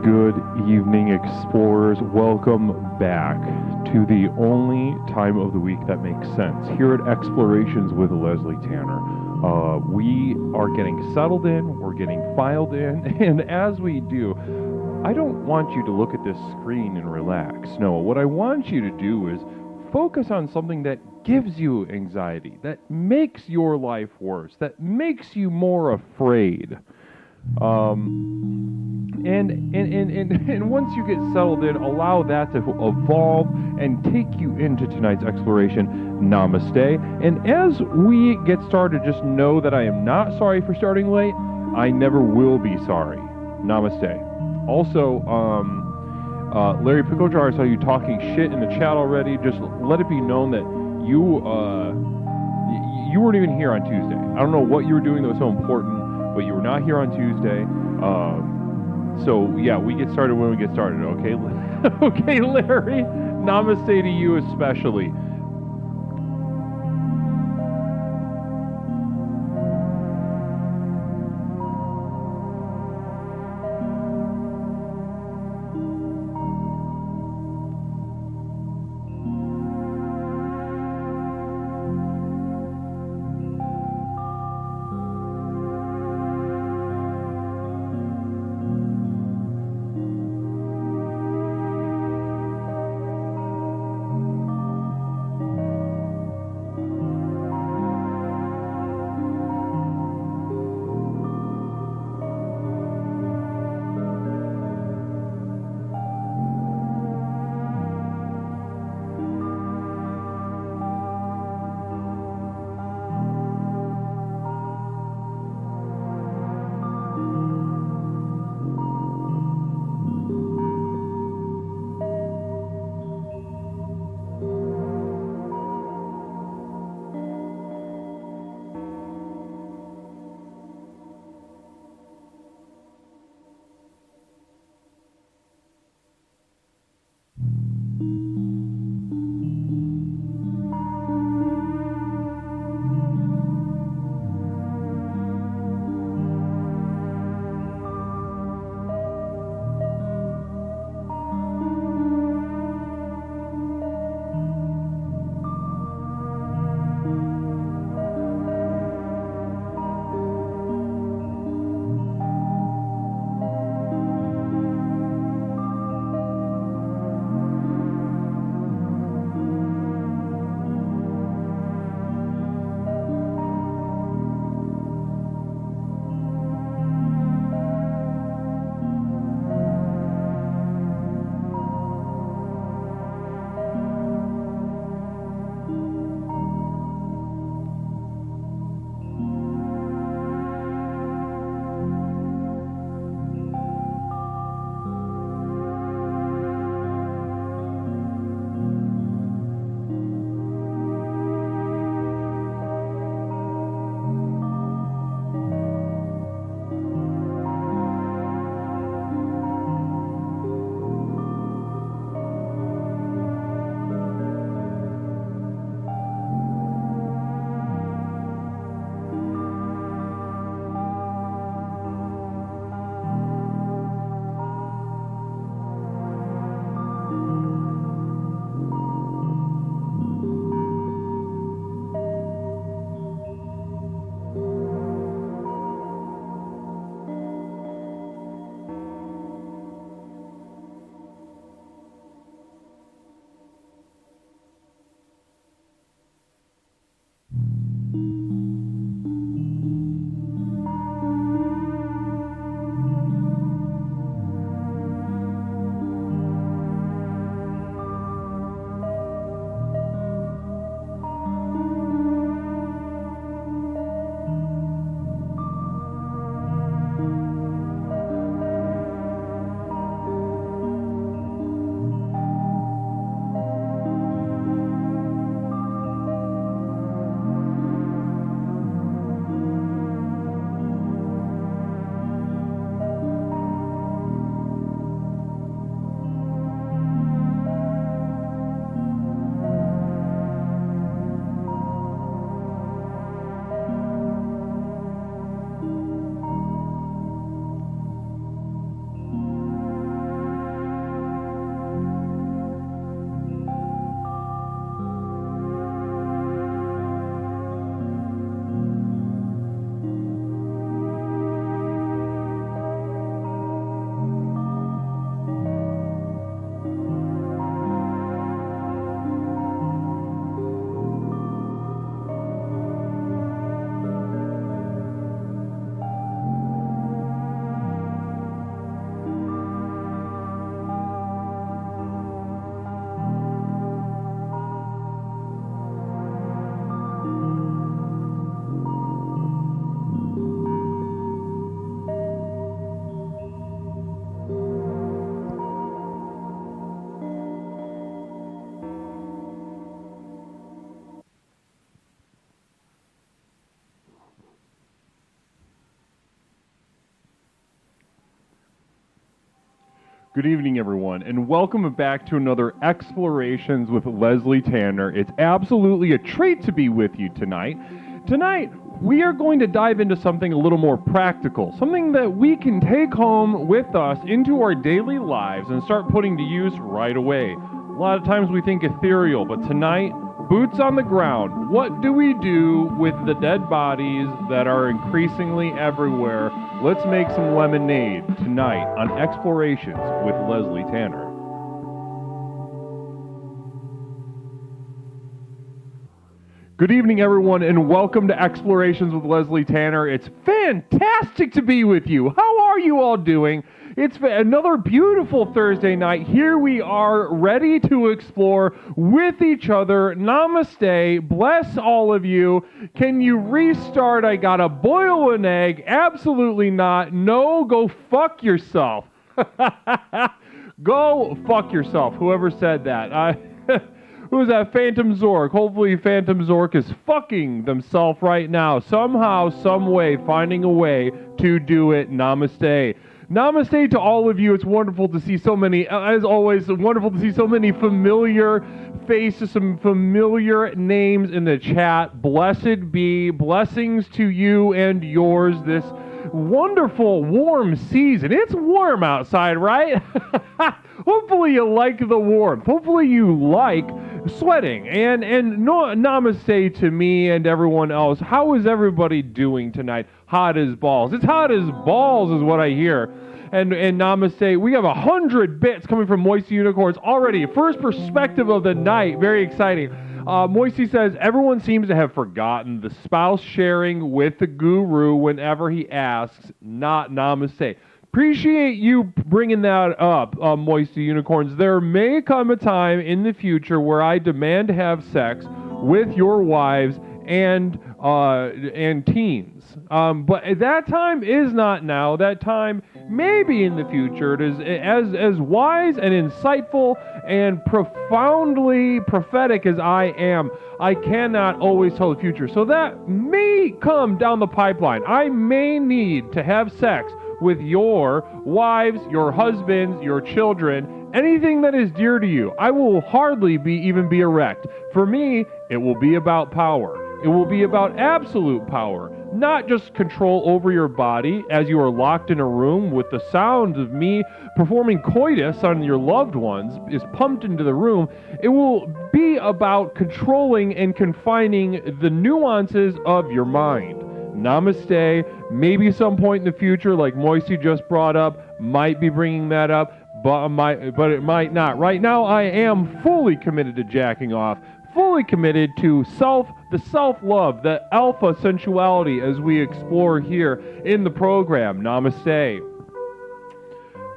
Good evening, explorers. Welcome back to the only time of the week that makes sense here at Explorations with Leslie Tanner. We are getting settled in, we're getting filed in, and as we do, I don't want you to look at this screen and relax. No, what I want you to do is focus on something that gives you anxiety, that makes your life worse, that makes you more afraid. And once you get settled in, allow that to evolve and take you into tonight's exploration. Namaste. And as we get started, just know that I am not sorry for starting late. I never will be sorry. Namaste. Also, Larry Picklejar, I saw you talking shit in the chat already. Just let it be known that you weren't even here on Tuesday. I don't know what you were doing that was so important, but you were not here on Tuesday. So yeah, we get started when we get started, okay? Okay, Larry. Namaste to you especially. Good evening, everyone, and welcome back to another Explorations with Leslie Tanner. It's absolutely a treat to be with you tonight. Tonight, we are going to dive into something a little more practical, something that we can take home with us into our daily lives and start putting to use right away. A lot of times we think ethereal, but tonight, boots on the ground. What do we do with the dead bodies that are increasingly everywhere? Let's make some lemonade tonight on Explorations with Leslie Tanner. Good evening, everyone, and welcome to Explorations with Leslie Tanner. It's fantastic to be with you. How are you all doing? It's another beautiful Thursday night. Here we are, ready to explore with each other. Namaste. Bless all of you. Can you restart? I gotta boil an egg. Absolutely not. No, go fuck yourself. Go fuck yourself. Whoever said that. Who's that? Phantom Zork. Hopefully Phantom Zork is fucking themselves right now. Somehow, some way, finding a way to do it. Namaste. Namaste to all of you. It's wonderful to see so many, as always, wonderful to see so many familiar faces, some familiar names in the chat. Blessed be. Blessings to you and yours this wonderful warm season. It's warm outside, right? Hopefully you like the warmth. Hopefully you like sweating. And no, namaste to me and everyone else. How is everybody doing tonight? Hot as balls. It's hot as balls is what I hear. And namaste. We have 100 bits coming from Moisty Unicorns already. First perspective of the night. Very exciting. Moisty says, everyone seems to have forgotten the spouse sharing with the guru whenever he asks, not namaste. Appreciate you bringing that up, Moisty Unicorns. There may come a time in the future where I demand to have sex with your wives and teens. But that time is not now. That time may be in the future. It is as wise and insightful and profoundly prophetic as I am. I cannot always tell the future. So that may come down the pipeline. I may need to have sex with your wives, your husbands, your children, anything that is dear to you. I will hardly even be erect. For me, it will be about power. It will be about absolute power, not just control over your body as you are locked in a room with the sound of me performing coitus on your loved ones is pumped into the room. It will be about controlling and confining the nuances of your mind. Namaste. Maybe some point in the future, like Moisty just brought up, might be bringing that up, but it might not. Right now, I am fully committed to jacking off, fully committed to the self-love, the alpha sensuality as we explore here in the program. Namaste.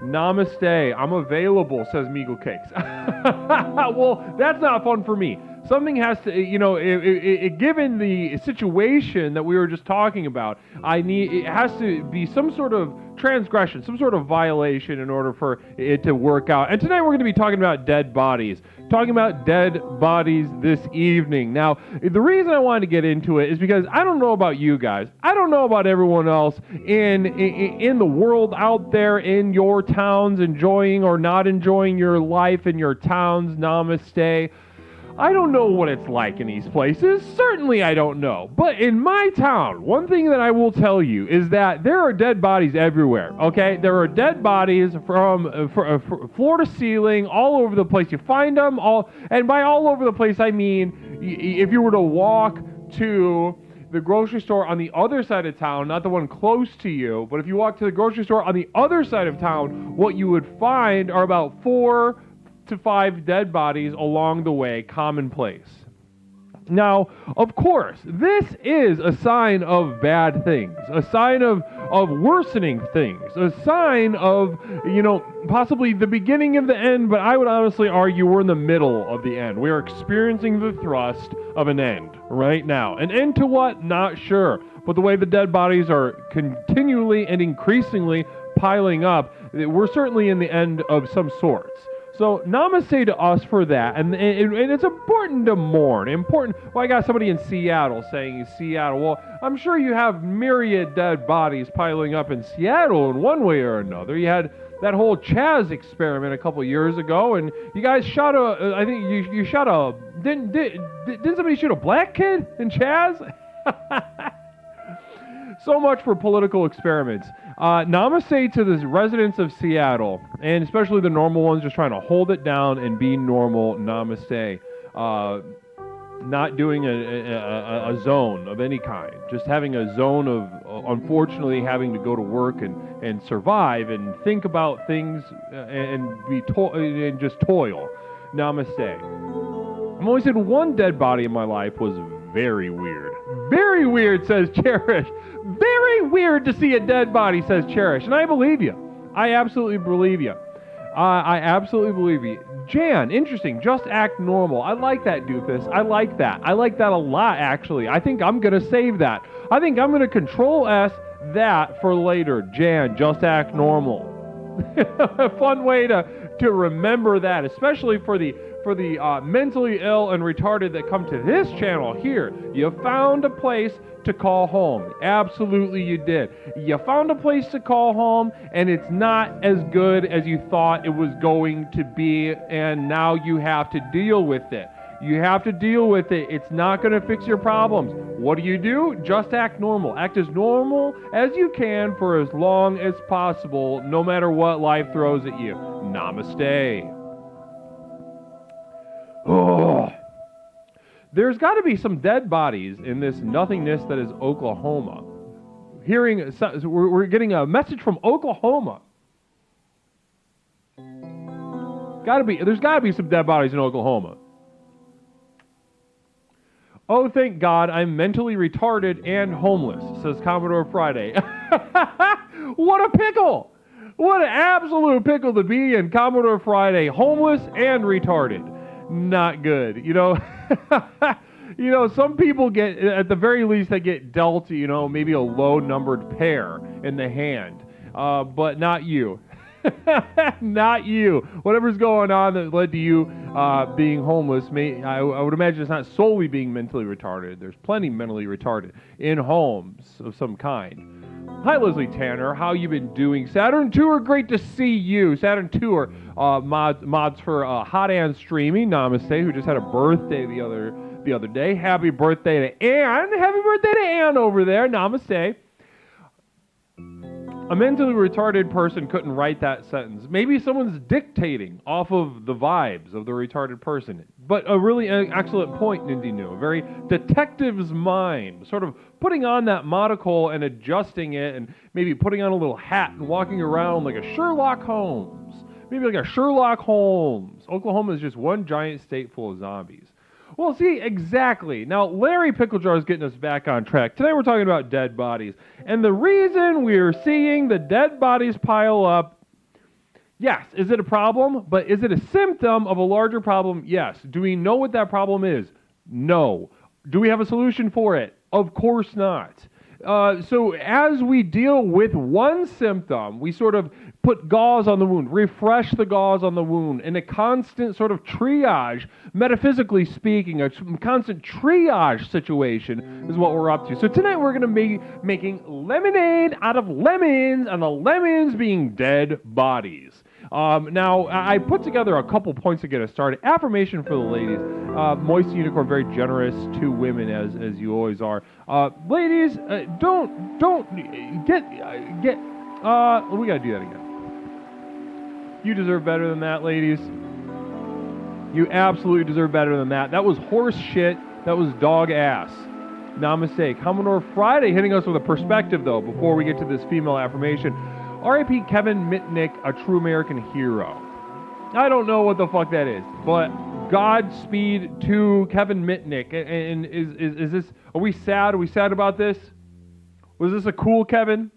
Namaste. I'm available, says Meagle Cakes. Well, that's not fun for me. Something has to, given the situation that we were just talking about, it has to be some sort of transgression, some sort of violation in order for it to work out. And tonight we're going to be talking about dead bodies. Talking about dead bodies this evening. Now, the reason I wanted to get into it is because I don't know about you guys. I don't know about everyone else in the world out there, in your towns, enjoying or not enjoying your life in your towns. Namaste. I don't know what it's like in these places. Certainly I don't know. But in my town, one thing that I will tell you is that there are dead bodies everywhere, okay? There are dead bodies from floor to ceiling, all over the place. You find them all, and by all over the place, I mean, if you were to walk to the grocery store on the other side of town, not the one close to you, but if you walk to the grocery store on the other side of town, what you would find are about 4 to 5 dead bodies along the way, commonplace. Now, of course, this is a sign of bad things, a sign of worsening things, a sign of, possibly the beginning of the end, but I would honestly argue we're in the middle of the end. We are experiencing the thrust of an end right now. An end to what? Not sure. But the way the dead bodies are continually and increasingly piling up, we're certainly in the end of some sorts. So namaste to us for that, and it's important to mourn. Well, I got somebody in Seattle saying Seattle. Well, I'm sure you have myriad dead bodies piling up in Seattle in one way or another. You had that whole Chaz experiment a couple years ago, and you guys shot a. I think you shot a. Didn't somebody shoot a black kid in Chaz? So much for political experiments. Namaste to the residents of Seattle, and especially the normal ones just trying to hold it down and be normal. Namaste. Not doing a zone of any kind, just having a zone of unfortunately having to go to work and survive and think about things and and just toil. Namaste. I've only seen one dead body in my life. Was very weird. Very weird, says Cherish. Very weird to see a dead body, says Cherish. And I believe you. I absolutely believe you. I absolutely believe you. Jan, interesting. Just act normal. I like that, doofus. I like that. I like that a lot, actually. I think I'm going to save that. I think I'm going to Control S that for later. Jan, just act normal. A fun way to remember that, especially for the mentally ill and retarded that come to this channel here. You found a place to call home. Absolutely you did. You found a place to call home, and it's not as good as you thought it was going to be, and now you have to deal with it. You have to deal with it. It's not going to fix your problems. What do? Just act normal. Act as normal as you can for as long as possible, no matter what life throws at you. Namaste. Oh. There's got to be some dead bodies in this nothingness that is Oklahoma. We're getting a message from Oklahoma. There's got to be some dead bodies in Oklahoma. Oh, thank God, I'm mentally retarded and homeless, says Commodore Friday. What a pickle! What an absolute pickle to be in, Commodore Friday. Homeless and retarded. Not good. Some people get, at the very least, they get dealt, maybe a low-numbered pair in the hand. But not you. Not you. Whatever's going on that led to you being homeless, I would imagine it's not solely being mentally retarded. There's plenty mentally retarded in homes of some kind. Hi, Leslie Tanner. How you been doing? Saturn Tour, great to see you. Saturn Tour, mods for Hot Ann Streaming, Namaste, who just had a birthday the other day. Happy birthday to Ann. Happy birthday to Ann over there. Namaste. A mentally retarded person couldn't write that sentence. Maybe someone's dictating off of the vibes of the retarded person. But a really excellent point, Nindinu. A very detective's mind. Sort of putting on that monocle and adjusting it and maybe putting on a little hat and walking around like a Sherlock Holmes. Maybe like a Sherlock Holmes. Oklahoma is just one giant state full of zombies. Well, see, exactly. Now, Larry Picklejar is getting us back on track. Today we're talking about dead bodies. And the reason we're seeing the dead bodies pile up, yes, is it a problem? But is it a symptom of a larger problem? Yes. Do we know what that problem is? No. Do we have a solution for it? Of course not. So as we deal with one symptom, we sort of put gauze on the wound, refresh the gauze on the wound, in a constant sort of triage, metaphysically speaking, a constant triage situation is what we're up to. So tonight we're going to be making lemonade out of lemons, and the lemons being dead bodies. Now, I put together a couple points to get us started. Affirmation for the ladies. Moist Unicorn, very generous to women, as you always are. Ladies, don't get. We gotta do that again. You deserve better than that, ladies. You absolutely deserve better than that. That was horse shit. That was dog ass. Namaste. Commodore Friday hitting us with a perspective, though, before we get to this female affirmation. R.I.P. Kevin Mitnick, a true American hero. I don't know what the fuck that is, but Godspeed to Kevin Mitnick. And is this, are we sad? Are we sad about this? Was this a cool Kevin?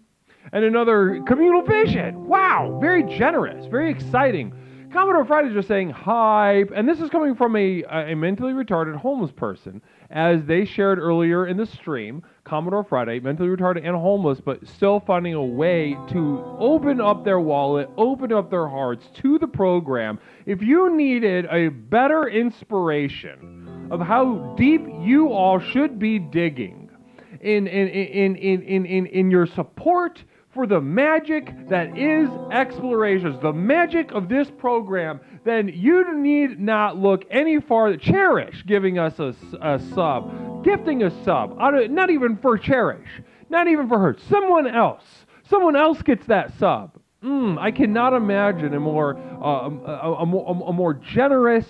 And another communal vision. Wow, very generous, very exciting. Commodore Friday is just saying hype, and this is coming from a mentally retarded homeless person, as they shared earlier in the stream. Commodore Friday, mentally retarded and homeless, but still finding a way to open up their wallet, open up their hearts to the program. If you needed a better inspiration of how deep you all should be digging in your support for the magic that is Explorations, the magic of this program, then you need not look any farther. Cherish giving us a sub, gifting a sub, not even for Cherish, not even for her, someone else gets that sub. I cannot imagine a more generous,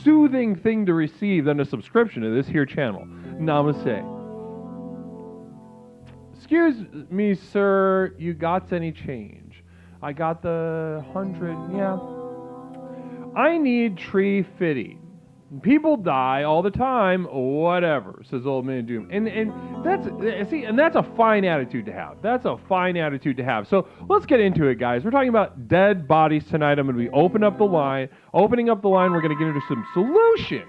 soothing thing to receive than a subscription to this here channel. Namaste. Excuse me, sir, you got any change? I got the 100, yeah. I need tree fitting. People die all the time, whatever, says Old Man Doom. And that's a fine attitude to have. That's a fine attitude to have. So let's get into it, guys. We're talking about dead bodies tonight. I'm going to be opening up the line. We're going to get into some solutions.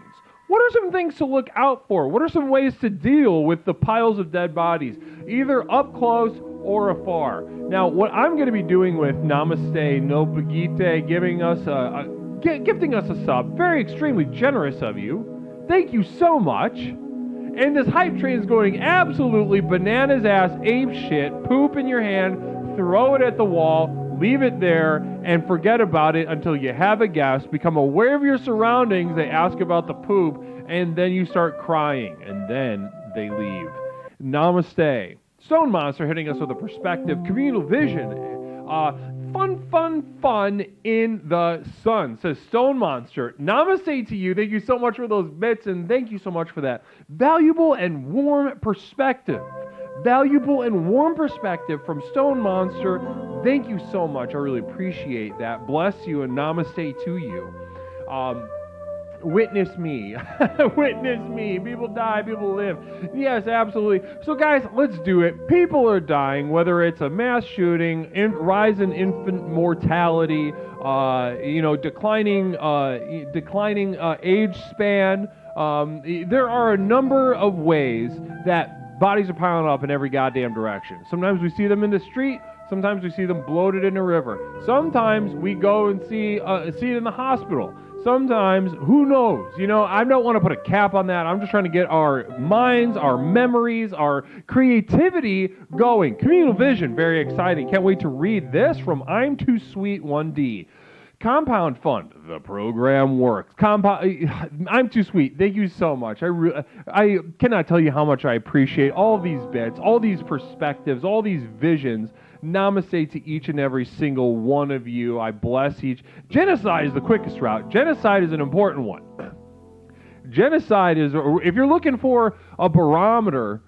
What are some things to look out for? What are some ways to deal with the piles of dead bodies, either up close or afar? Now, what I'm going to be doing with Namaste No Pagite, giving us gifting us a sub, very extremely generous of you. Thank you so much. And this hype train is going absolutely bananas ass ape shit. Poop in your hand, throw it at the wall, leave it there, and forget about it until you have a guest. Become aware of your surroundings. They ask about the poop, and then you start crying, and then they leave. Namaste. Stone Monster hitting us with a perspective, communal vision. Fun in the sun, says Stone Monster. Namaste to you. Thank you so much for those bits, and thank you so much for that valuable and warm perspective. Valuable and warm perspective from Stone Monster. Thank you so much. I really appreciate that. Bless you and namaste to you. Witness me. Witness me. People die, people live. Yes, absolutely. So guys, let's do it. People are dying, whether it's a mass shooting, rise in infant mortality, declining age span. There are a number of ways that bodies are piling up in every goddamn direction. Sometimes we see them in the street. Sometimes we see them bloated in a river. Sometimes we go and see it in the hospital. Sometimes, who knows? I don't want to put a cap on that. I'm just trying to get our minds, our memories, our creativity going. Communal vision, very exciting. Can't wait to read this from I'm Too Sweet 1D. Compound Fund, the program works. I'm Too Sweet. Thank you so much. I cannot tell you how much I appreciate all these bits, all these perspectives, all these visions. Namaste to each and every single one of you. I bless each. Genocide is the quickest route. Genocide is an important one. Genocide is, if you're looking for a barometer,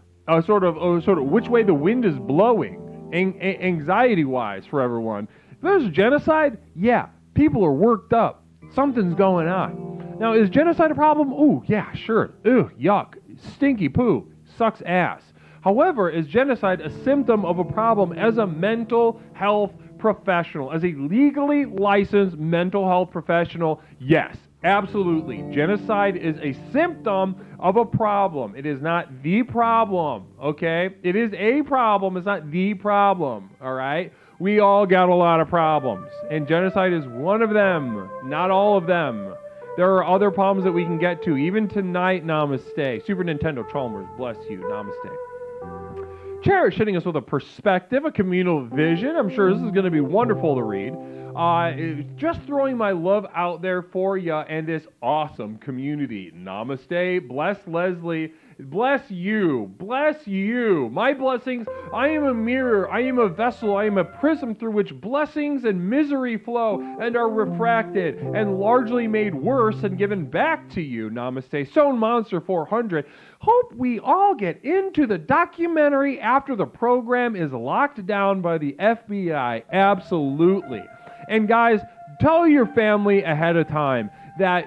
sort of which way the wind is blowing, anxiety-wise for everyone. If there's genocide, yeah, people are worked up. Something's going on. Now, is genocide a problem? Ooh, yeah, sure. Ooh, yuck. Stinky poo. Sucks ass. However, is genocide a symptom of a problem as a mental health professional? As a legally licensed mental health professional, yes, absolutely. Genocide is a symptom of a problem. It is not the problem, okay? It is a problem. It's not the problem, all right? We all got a lot of problems, and genocide is one of them, not all of them. There are other problems that we can get to. Even tonight, namaste. Super Nintendo Chalmers, bless you, namaste. Cherish hitting us with a perspective, a communal vision. I'm sure this is going to be wonderful to read. Just throwing my love out there for you and this awesome community. Namaste. Bless Leslie. Bless you. Bless you. My blessings. I am a mirror. I am a vessel. I am a prism through which blessings and misery flow and are refracted and largely made worse and given back to you. Namaste. Stone Monster 400. Hope we all get into the documentary after the program is locked down by the FBI. Absolutely. And guys, tell your family ahead of time that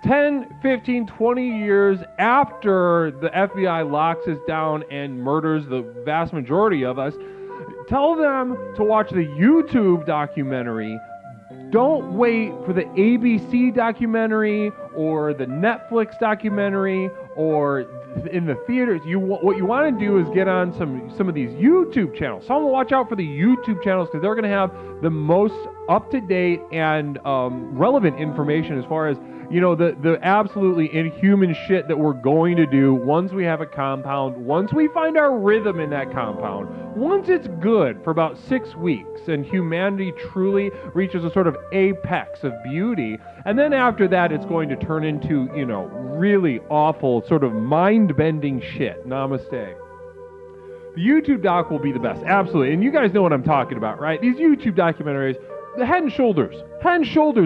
10, 15, 20 years after the FBI locks us down and murders the vast majority of us, tell them to watch the YouTube documentary. Don't wait for the ABC documentary or the Netflix documentary or in the theaters. What you want to do is get on some of these YouTube channels. Someone watch out for the YouTube channels because they're going to have the most up-to-date and relevant information as far as the absolutely inhuman shit that we're going to do once we have a compound, once we find our rhythm in that compound, once it's good for about 6 weeks and humanity truly reaches a sort of apex of beauty, and then after that it's going to turn into, really awful, sort of mind-bending shit. Namaste. The YouTube doc will be the best, absolutely. And you guys know what I'm talking about, right? These YouTube documentaries, the Head and Shoulders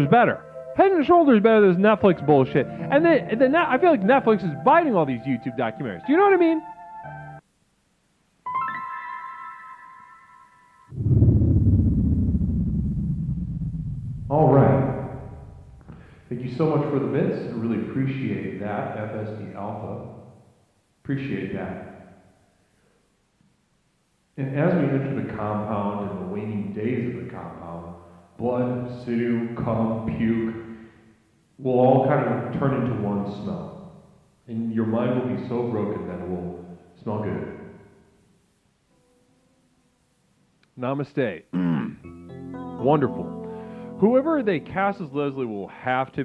better. Head and Shoulders better than this Netflix bullshit. And then I feel like Netflix is biting all these YouTube documentaries. Do you know what I mean? All right. Thank you so much for the bits. I really appreciate that, FSD Alpha. Appreciate that. And as we enter the compound and the waning days of the compound, blood, sinew, cum, puke will all kind of turn into one smell. And your mind will be so broken that it will smell good. Namaste. Wonderful. Whoever they cast as Leslie will have to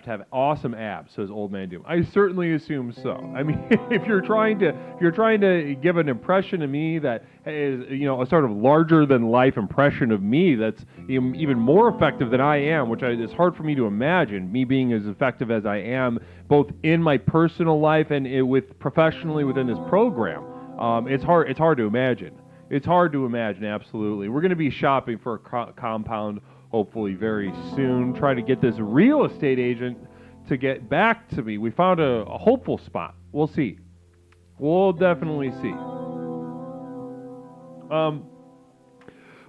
have awesome abs, says Old Man Doom. I certainly assume so. I mean, if you're trying to give an impression of me that is, a sort of larger than life impression of me that's even more effective than I am, which is hard for me to imagine, me being as effective as I am, both in my personal life and professionally within this program. It's hard to imagine. It's hard to imagine, absolutely. We're going to be shopping for a compound hopefully very soon. Try to get this real estate agent to get back to me. We found a hopeful spot. We'll see. We'll definitely see.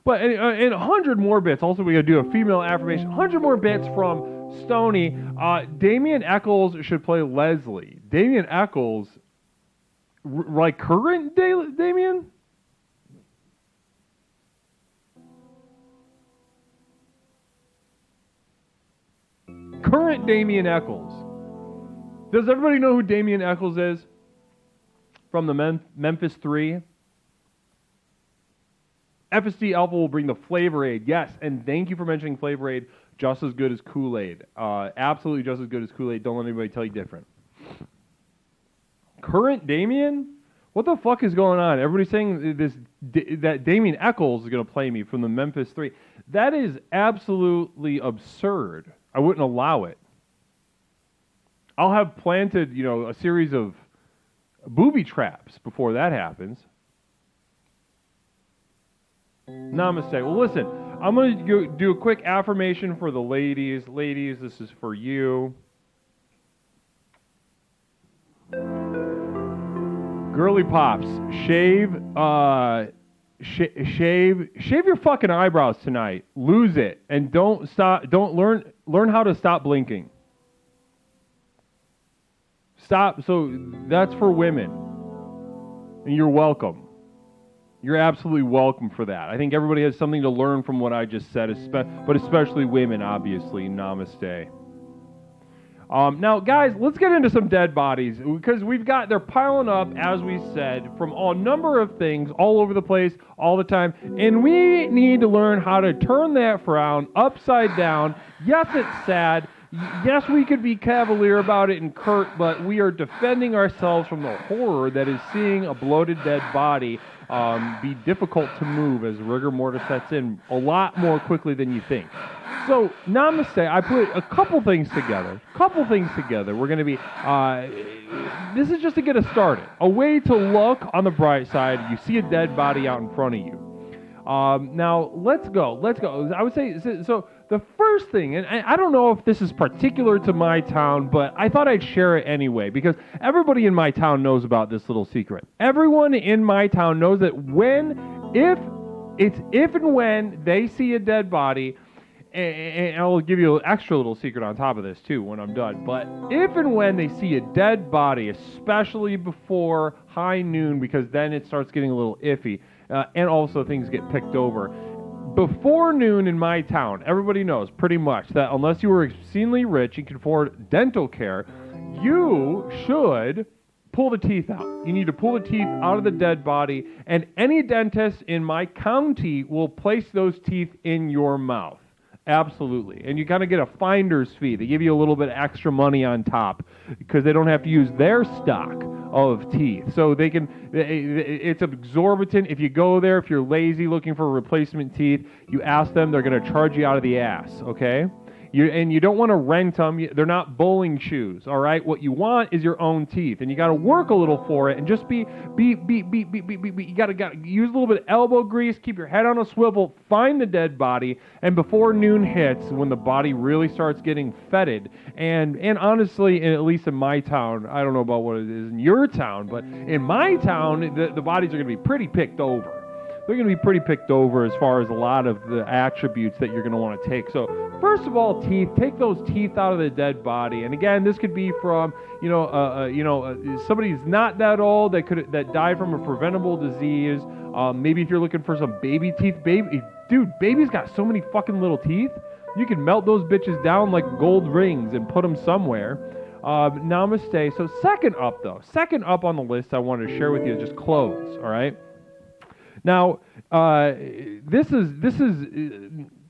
But in 100 more bits, also we gotta do a female affirmation. 100 more bits from Stony. Damien Eccles should play Leslie. Damien Eccles, like current Damien? Current Damien Eccles. Does everybody know who Damien Eccles is? From the Memphis 3? FSD Alpha will bring the Flavor Aid. Yes, and thank you for mentioning Flavor Aid. Just as good as Kool-Aid. Absolutely just as good as Kool-Aid. Don't let anybody tell you different. Current Damien? What the fuck is going on? Everybody's saying that Damien Eccles is going to play me from the Memphis 3. That is absolutely absurd. I wouldn't allow it. I'll have planted, a series of booby traps before that happens. Namaste. Well, listen, I'm going to do a quick affirmation for the ladies. Ladies, this is for you. Girly Pops, shave your fucking eyebrows tonight. Lose it. And don't learn how to stop blinking. Stop. So that's for women. And you're welcome. You're absolutely welcome for that. I think everybody has something to learn from what I just said, but especially women, obviously. Namaste. Now, guys, let's get into some dead bodies, because they're piling up, as we said, from a number of things, all over the place, all the time, and we need to learn how to turn that frown upside down. Yes, it's sad. Yes, we could be cavalier about it and curt, but we are defending ourselves from the horror that is seeing a bloated dead body be difficult to move as rigor mortis sets in a lot more quickly than you think. So, namaste. I put a couple things together. We're going to be, this is just to get us started. A way to look on the bright side. You see a dead body out in front of you. Now, let's go. I would say, so the first thing, and I don't know if this is particular to my town, but I thought I'd share it anyway, because everybody in my town knows about this little secret. Everyone in my town knows that if and when they see a dead body, and I'll give you an extra little secret on top of this too when I'm done, but if and when they see a dead body, especially before high noon, because then it starts getting a little iffy, and also things get picked over. Before noon in my town, everybody knows pretty much that unless you were exceedingly rich and could afford dental care, you should pull the teeth out. You need to pull the teeth out of the dead body, and any dentist in my county will place those teeth in your mouth. Absolutely. And you kind of get a finder's fee. They give you a little bit extra money on top because they don't have to use their stock of teeth. So they can, it's exorbitant. If you go there, if you're lazy looking for replacement teeth, you ask them, they're going to charge you out of the ass, okay? And you don't want to rent them. They're not bowling shoes, all right? What you want is your own teeth, and you got to work a little for it, and just you got to use a little bit of elbow grease, keep your head on a swivel, find the dead body, and before noon hits, when the body really starts getting fetid, and honestly, at least in my town, I don't know about what it is in your town, but in my town, the bodies are going to be pretty picked over. They're going to be pretty picked over as far as a lot of the attributes that you're going to want to take. So first of all, teeth. Take those teeth out of the dead body. And again, this could be from somebody who's not that old that died from a preventable disease. Maybe if you're looking for some baby teeth, baby's got so many fucking little teeth. You can melt those bitches down like gold rings and put them somewhere. Namaste. So second up on the list I wanted to share with you is just clothes. All right. Now, this is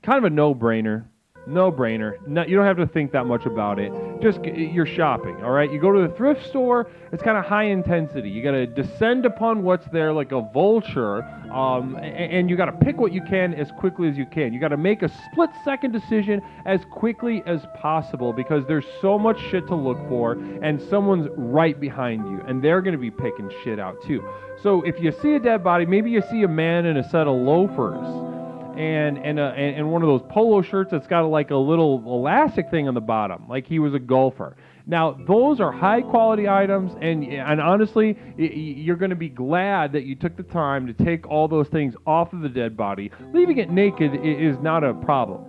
kind of a no-brainer. No, you don't have to think that much about it. Just you're shopping, all right? You go to the thrift store, it's kind of high intensity. You got to descend upon what's there like a vulture, and you got to pick what you can as quickly as you can. You got to make a split-second decision as quickly as possible because there's so much shit to look for, and someone's right behind you, and they're going to be picking shit out too. So if you see a dead body, maybe you see a man in a set of loafers and one of those polo shirts that's got like a little elastic thing on the bottom, like he was a golfer. Now, those are high quality items, and honestly, you're going to be glad that you took the time to take all those things off of the dead body. Leaving it naked is not a problem.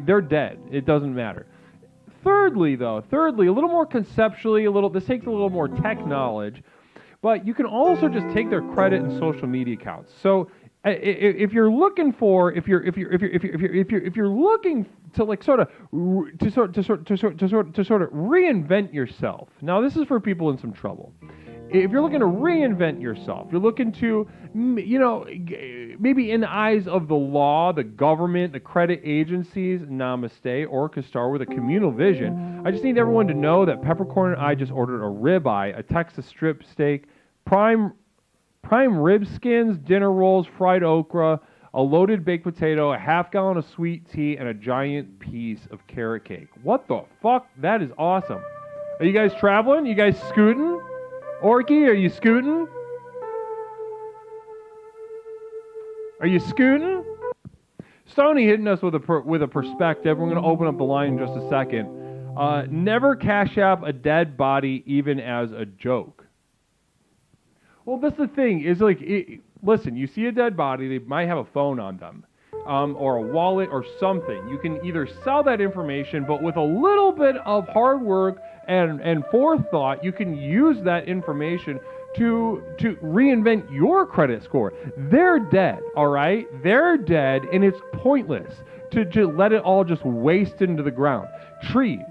They're dead. It doesn't matter. Thirdly, a little more conceptually, this takes a little more tech knowledge, but you can also just take their credit and social media accounts. So if you're looking to like sort of reinvent yourself. Now this is for people in some trouble. If you're looking to reinvent yourself, you're looking to, maybe in the eyes of the law, the government, the credit agencies, namaste, Orchestar with a communal vision. I just need everyone to know that Peppercorn and I just ordered a ribeye, a Texas strip steak, prime rib skins, dinner rolls, fried okra, a loaded baked potato, a half-gallon of sweet tea, and a giant piece of carrot cake. What the fuck? That is awesome. Are you guys traveling? You guys scooting? Orky, are you scooting? Are you scooting? Stoney hitting us with a perspective. We're going to open up the line in just a second. Never cash app a dead body even as a joke. Well, that's the thing, is like, listen, you see a dead body, they might have a phone on them, or a wallet or something. You can either sell that information, but with a little bit of hard work and forethought, you can use that information to reinvent your credit score. They're dead, all right? They're dead, and it's pointless to let it all just waste into the ground. Trees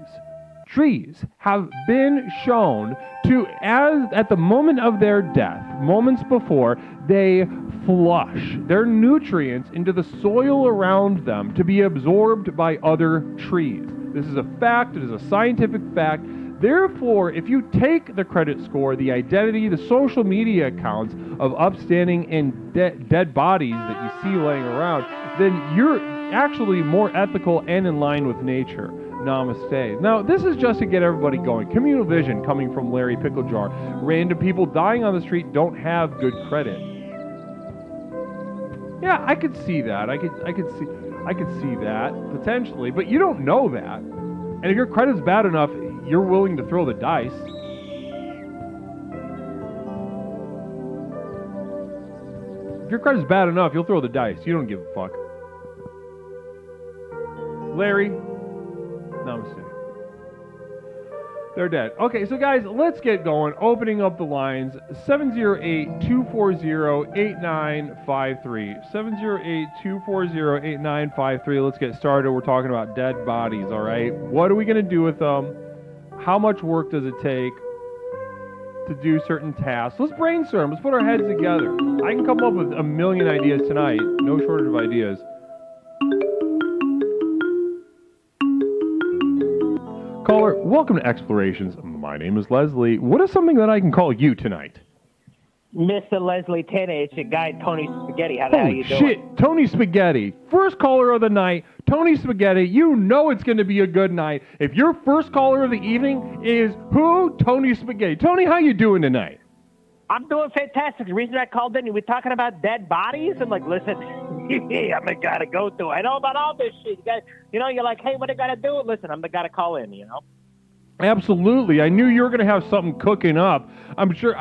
have been shown to, as at the moment of their death, moments before, they flush their nutrients into the soil around them to be absorbed by other trees. This is a fact. It is a scientific fact. Therefore, if you take the credit score, the identity, the social media accounts of upstanding and dead bodies that you see laying around, then you're actually more ethical and in line with nature. Namaste. Now, this is just to get everybody going. Communal vision coming from Larry Picklejar. Random people dying on the street don't have good credit. Yeah, I could see that. I could see that potentially, but you don't know that. And if your credit's bad enough, you're willing to throw the dice. If your credit's bad enough, you'll throw the dice. You don't give a fuck. Larry, namaste. They're dead. Okay, so guys, let's get going. Opening up the lines. 708-240-8953. 708-240-8953. Let's get started. We're talking about dead bodies, all right? What are we going to do with them? How much work does it take to do certain tasks? Let's brainstorm. Let's put our heads together. I can come up with a million ideas tonight. No shortage of ideas. Caller, welcome to Explorations. My name is Leslie. What is something that I can call you tonight? Mr. Leslie Tanner, it's your guy, Tony Spaghetti. How the hell you doing? Holy shit, Tony Spaghetti. First caller of the night, Tony Spaghetti. You know it's going to be a good night. If your first caller of the evening is who? Tony Spaghetti. Tony, how you doing tonight? I'm doing fantastic. The reason I called in, we're talking about dead bodies. I'm like, listen, I'm the guy to go to. I know about all this shit. You're like, hey, what I got to do? Listen, I'm the guy to call in, Absolutely. I knew you were going to have something cooking up. I'm sure.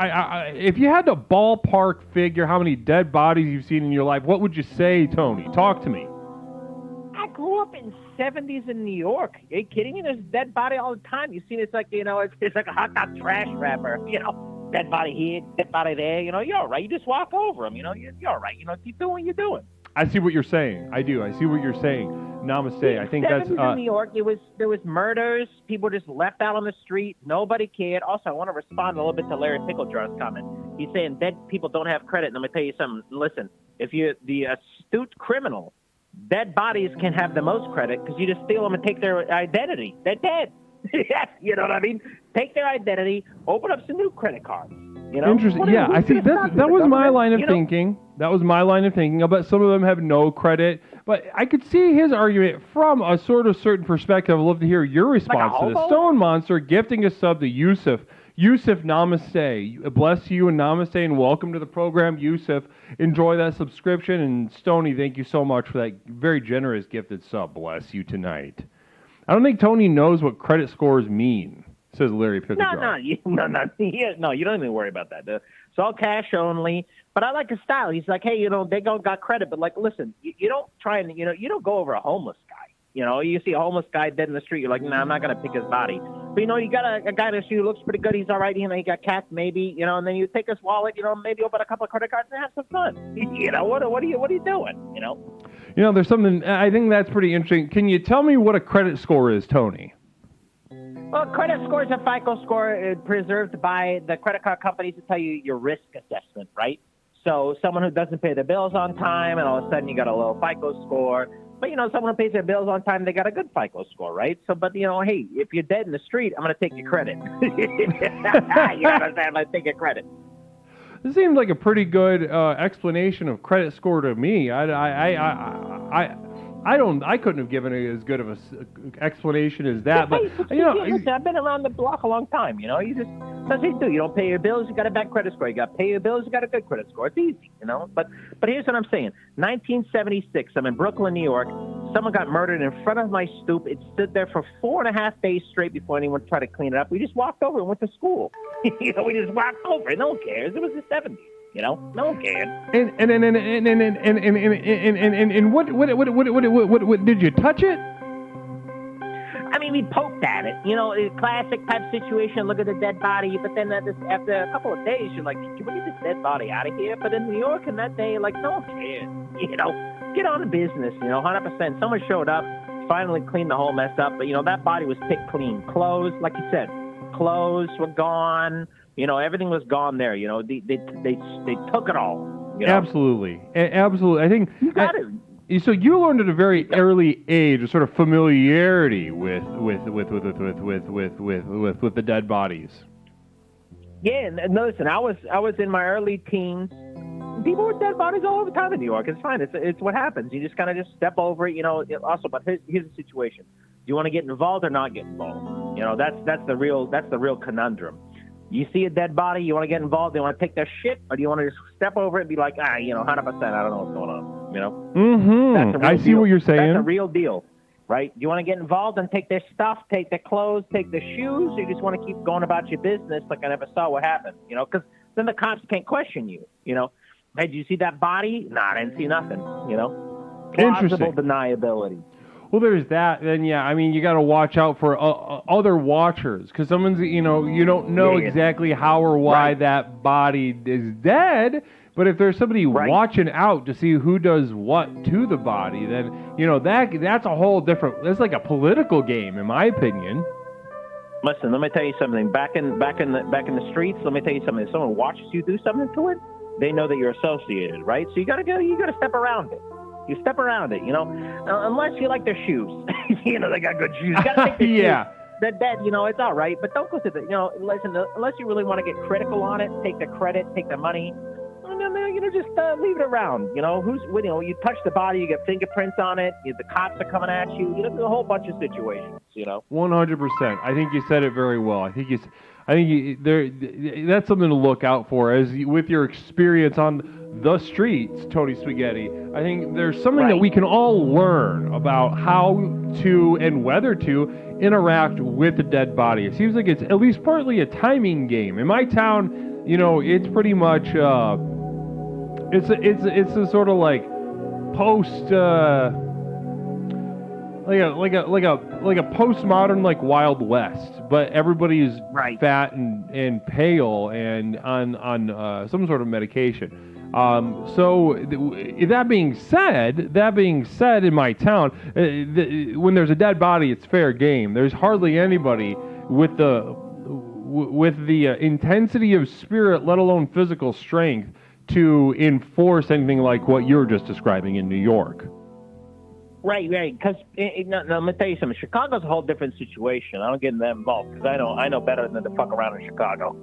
If you had to ballpark figure how many dead bodies you've seen in your life, what would you say, Tony? Talk to me. I grew up in 70s in New York. Are you kidding me? There's dead body all the time. You see, it's like, it's like a hot dog trash wrapper, dead body here, dead body there. You're all right. You just walk over them, you're all right. Keep doing what you're doing. I see what you're saying. I do. I see what you're saying. Namaste. I think that's... in New York, there was murders. People just left out on the street. Nobody cared. Also, I want to respond a little bit to Larry Picklejaw's comment. He's saying dead people don't have credit. And let me tell you something. Listen, if you're the astute criminal, dead bodies can have the most credit because you just steal them and take their identity. They're dead. You know what I mean? Take their identity, open up some new credit cards. Interesting. Yeah, I think that was my line of thinking. That was my line of thinking. I bet some of them have no credit, but I could see his argument from a sort of certain perspective. I'd love to hear your response to this. Stone Monster gifting a sub to Yusuf. Yusuf, namaste. Bless you and namaste, and welcome to the program, Yusuf. Enjoy that subscription, and Stoney, thank you so much for that very generous gifted sub. Bless you tonight. I don't think Tony knows what credit scores mean, says Larry Picklejau. No, you don't even worry about that. It's all cash only. But I like his style. He's like, hey, they got credit, but like, listen, you don't try and, you don't go over a homeless guy. You see a homeless guy dead in the street, you're like, nah, I'm not going to pick his body. But, you got a guy in the street who looks pretty good. He's all right. He got cats maybe, and then you take his wallet, maybe open a couple of credit cards and have some fun. What are you doing, there's something, I think that's pretty interesting. Can you tell me what a credit score is, Tony? Well, credit score is a FICO score preserved by the credit card companies to tell you your risk assessment, right? So someone who doesn't pay their bills on time, and all of a sudden you got a low FICO score. But, someone who pays their bills on time, they got a good FICO score, right? So, but, hey, if you're dead in the street, I'm going to take your credit. You understand? I'm going to take your credit. This seems like a pretty good explanation of credit score to me. I couldn't have given it as good of an explanation as that. But listen, I've been around the block a long time. You just that's what you do. You don't pay your bills, you got a bad credit score. You got to pay your bills, you got a good credit score. It's easy, But here's what I'm saying. 1976, I'm in Brooklyn, New York. Someone got murdered in front of my stoop. It stood there for 4.5 days straight before anyone tried to clean it up. We just walked over and went to school. We just walked over. No one cares. It was the 70s. No one cared. And what did you touch it? I mean, we poked at it. A classic type situation. Look at the dead body. But then after a couple of days, you're like, can we get this dead body out of here? But in New York in that day, like, no one cared. Get on the business, 100%. Someone showed up, finally cleaned the whole mess up. But, that body was picked clean. Clothes, like you said, clothes were gone. Everything was gone there. They took it all. Absolutely. Absolutely. I think you got it. So you learned at a very early age a sort of familiarity with the dead bodies. Yeah, and listen, I was in my early teens. People with dead bodies all over the time in New York. It's fine. It's what happens. You just kind of just step over it. Also, but here's the situation: do you want to get involved or not get involved? That's the real conundrum. You see a dead body, you want to get involved, do you want to take their shit, or do you want to just step over it and be like, 100%, I don't know what's going on, Mm-hmm. I see what you're saying. That's a real deal, right? Do you want to get involved and take their stuff, take their clothes, take their shoes, or you just want to keep going about your business like I never saw what happened, because then the cops can't question you, Hey, did you see that body? Nah, I didn't see nothing, Plausible deniability. Well, there's that. Then, yeah, I mean, you got to watch out for other watchers because someone's, you don't know exactly how or why that body is dead. But if there's somebody watching out to see who does what to the body, then, that's a whole different, that's like a political game, in my opinion. Listen, let me tell you something. Back in the streets, let me tell you something. If someone watches you do something to it, they know that you're associated, right? So you gotta step around it. You step around it, unless you like their shoes. They got good shoes. You gotta take their shoes. That it's all right, but don't go to listen. Unless you really want to get critical on it, take the credit, take the money. Just leave it around. You touch the body, you get fingerprints on it. The cops are coming at you. There's a whole bunch of situations. 100%. I think you said it very well. I think that's something to look out for with your experience on the streets, Tony Spaghetti. I think there's something that we can all learn about how to and whether to interact with a dead body. It seems like it's at least partly a timing game. In my town, it's pretty much it's a sort of like post like a postmodern like Wild West, but everybody's fat and pale and on some sort of medication. That being said, in my town, when there's a dead body, it's fair game. There's hardly anybody with the intensity of spirit, let alone physical strength, to enforce anything like what you're just describing in New York. Right. Because let me tell you something. Chicago's a whole different situation. I don't get that involved because I know better than to fuck around in Chicago.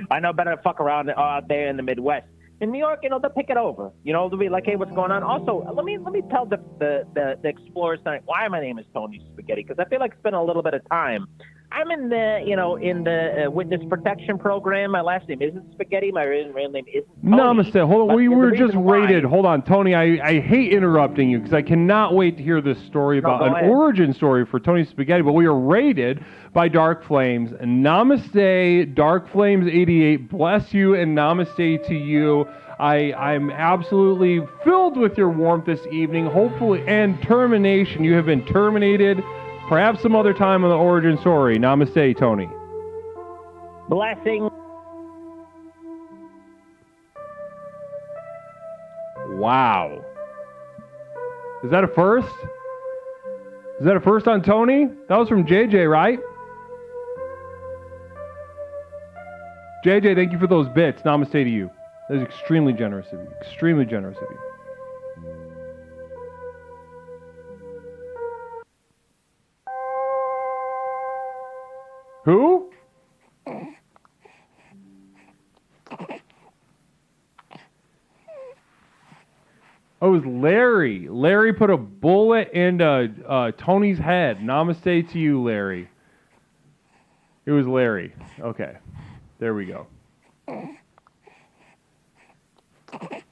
I know better to fuck around out there in the Midwest. In New York, they'll pick it over. They'll be like, hey, what's going on? Also, let me tell the explorers tonight why my name is Tony Spaghetti, because I feel like spending a little bit of time. I'm in the witness protection program. My last name isn't Spaghetti. My real name isn't Tony. Namaste. Hold on. We were just raided. Hold on, Tony. I hate interrupting you because I cannot wait to hear this story about an origin story for Tony Spaghetti. But we are raided by Dark Flames. Namaste, Dark Flames 88. Bless you and namaste to you. I'm absolutely filled with your warmth this evening. Hopefully, and termination. You have been terminated. Perhaps some other time on the origin story. Namaste, Tony. Blessing. Wow. Is that a first? Is that a first on Tony? That was from JJ, right? JJ, thank you for those bits. Namaste to you. That is extremely generous of you. Extremely generous of you. Who? Oh, it was Larry. Larry put a bullet into Tony's head. Namaste to you, Larry. It was Larry. Okay. There we go.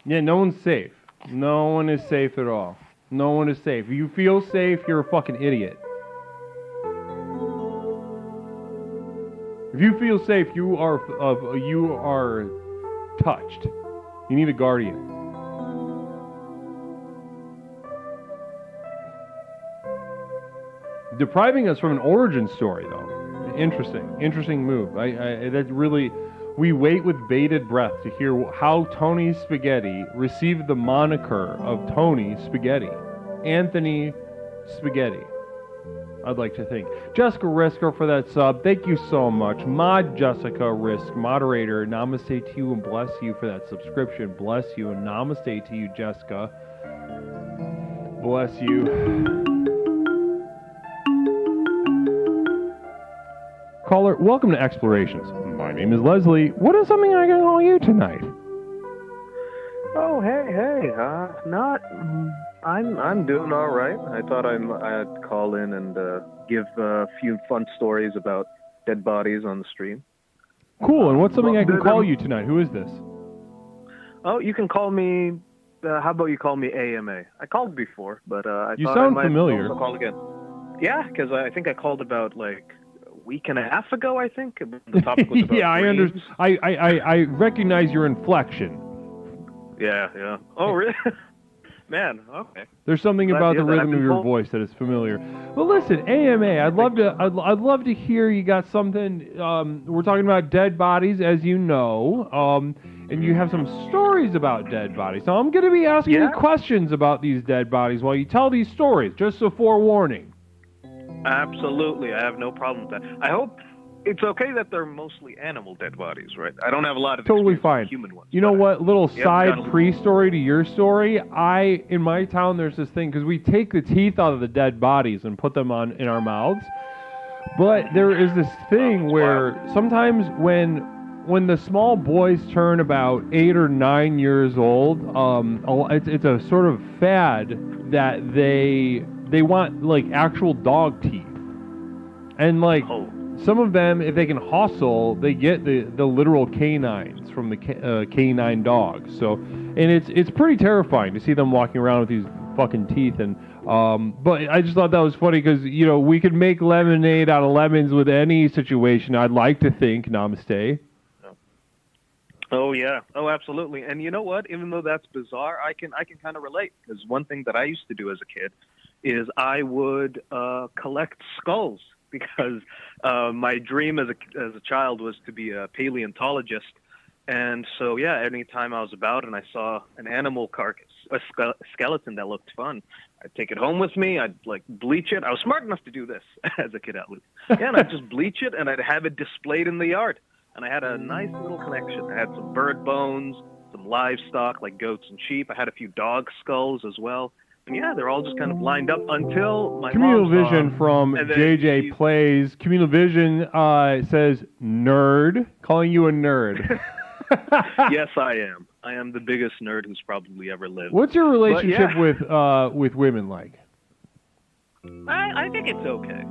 Yeah, no one's safe. No one is safe at all. No one is safe. If you feel safe, you're a fucking idiot. If you feel safe, you are touched. You need a guardian. Depriving us from an origin story, though. Interesting move. That really, we wait with bated breath to hear how Tony Spaghetti received the moniker of Tony Spaghetti, Anthony Spaghetti. I'd like to thank Jessica Risker for that sub. Thank you so much. Mod Jessica Risk, moderator. Namaste to you and bless you for that subscription. Bless you and namaste to you, Jessica. Bless you. Caller, welcome to Explorations. My name is Leslie. What is something I can call you tonight? Oh, hey. I'm doing all right. I thought I'd call in and give a few fun stories about dead bodies on the stream. Cool. And what's something I can call you tonight? Who is this? Oh, you can call me. How about you call me AMA? I called before, but I you thought sound I might familiar. Call again. Yeah, because I think I called about like a week and a half ago. I think the topic was about yeah, I understand. I recognize your inflection. Yeah. Oh, really? Man, okay. There's something about the rhythm of your voice that is familiar. Well, listen, AMA, I'd love to hear you got something. We're talking about dead bodies, as you know, and you have some stories about dead bodies. So I'm going to be asking you questions about these dead bodies while you tell these stories, just a forewarning. Absolutely, I have no problem with that. I hope it's okay that they're mostly animal dead bodies, right? I don't have a lot of Totally experience fine. with human ones. You know but what? Little Yep, side got 'em. pre-story to your story. In my town, there's this thing because we take the teeth out of the dead bodies and put them in our mouths. But there is this thing it's where sometimes when the small boys turn about 8 or 9 years old, it's a sort of fad that they want like actual dog teeth, and like Oh, some of them, if they can hustle, they get the literal canines from the canine dogs. So, and it's pretty terrifying to see them walking around with these fucking teeth. And but I just thought that was funny because we could make lemonade out of lemons with any situation. I'd like to think. Namaste. oh yeah, oh absolutely. And you know what? Even though that's bizarre, I can kind of relate because one thing that I used to do as a kid is I would collect skulls because my dream as a child was to be a paleontologist. And so, yeah, anytime I was about and I saw an animal carcass, a skeleton that looked fun, I'd take it home with me. I'd like bleach it. I was smart enough to do this as a kid, at least. Yeah, and I'd just bleach it and I'd have it displayed in the yard. And I had a nice little collection. I had some bird bones, some livestock like goats and sheep. I had a few dog skulls as well. And yeah, they're all just kind of lined up until my Communal mom saw Vision them, from and then JJ she- Plays. Communal Vision says nerd, calling you a nerd. Yes, I am. I am the biggest nerd who's probably ever lived. What's your relationship yeah. with women like? I think it's okay.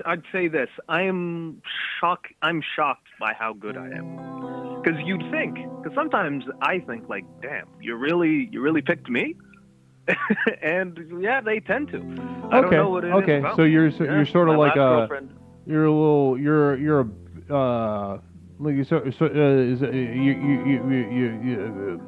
I'd say this. I'm shocked by how good I am. Because you'd think. Because sometimes I think like, damn, you really picked me. And yeah, they tend to. I don't know what it is Okay. about So me. you're Yeah, sort of my like last a girlfriend. you're a little you're a like you is you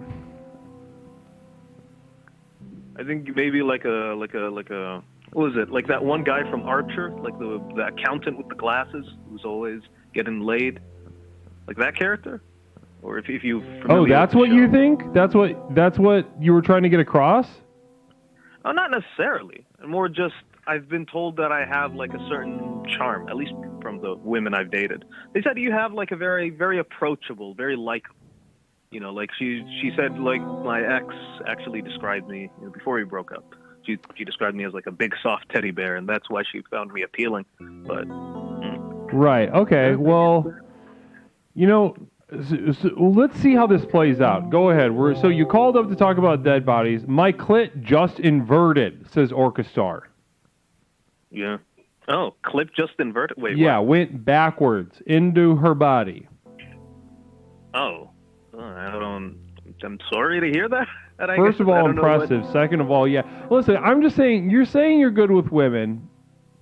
I think maybe like a what was it? Like that one guy from Archer, like the accountant with the glasses who's always getting laid, like that character. Or if you Oh, that's what you think? That's what you were trying to get across? Oh, not necessarily. More just I've been told that I have like a certain charm, at least from the women I've dated. They said you have like a very, very approachable, very likable. You know, like she said like my ex actually described me before we broke up. She described me as like a big soft teddy bear, and that's why she found me appealing. But Right. Okay. Well, so let's see how this plays out. Go ahead. So you called up to talk about dead bodies. My clit just inverted, says Orchestar. yeah. Oh, clip just inverted. Wait. Yeah, What? went backwards into her body. Oh, I don't. I'm sorry to hear that. First of all, impressive. Second of all, yeah. Listen, I'm just saying, you're saying you're good with women.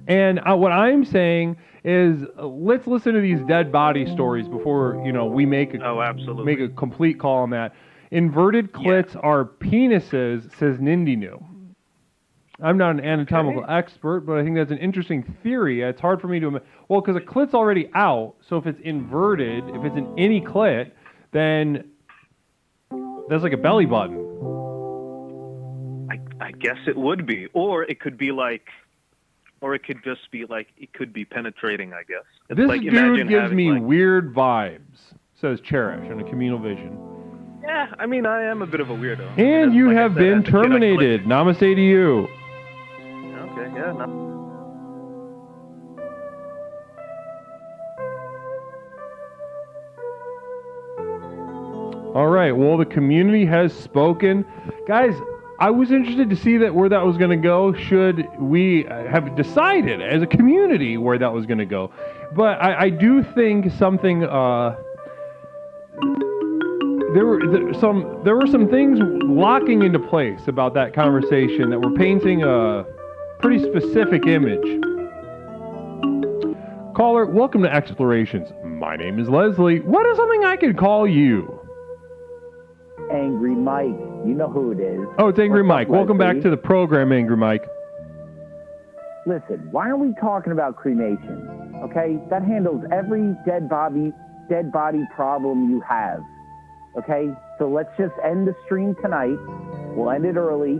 And what I'm saying is, let's listen to these dead body stories before, we make absolutely. make a complete call on that. Inverted clits are penises, says Nindinu. I'm not an anatomical expert, but I think that's an interesting theory. It's hard for me to... Well, because a clit's already out, so if it's inverted, if it's an any clit, then that's like a belly button. I guess it would be. Or it could be like... Or it could just be like, it could be penetrating, I guess. It's This like, dude gives me like, weird vibes, says Cherish on a Communal Vision. Yeah, I mean, I am a bit of a weirdo. And you like have I said, been as a kid, I terminated. Namaste to you. Okay, yeah. No. All right, well, the community has spoken. Guys, I was interested to see where that was going to go, should we have decided as a community where that was going to go. But I do think something... There were some things locking into place about that conversation that were painting a pretty specific image. Caller, welcome to Explorations. My name is Leslie. What is something I could call you? Angry Mike. You know who it is. Oh, it's Angry What's Mike. up, Welcome back Leslie? to the program, Angry Mike. Listen, why aren't we talking about cremation? Okay? That handles every dead body problem you have. Okay? So let's just end the stream tonight. We'll end it early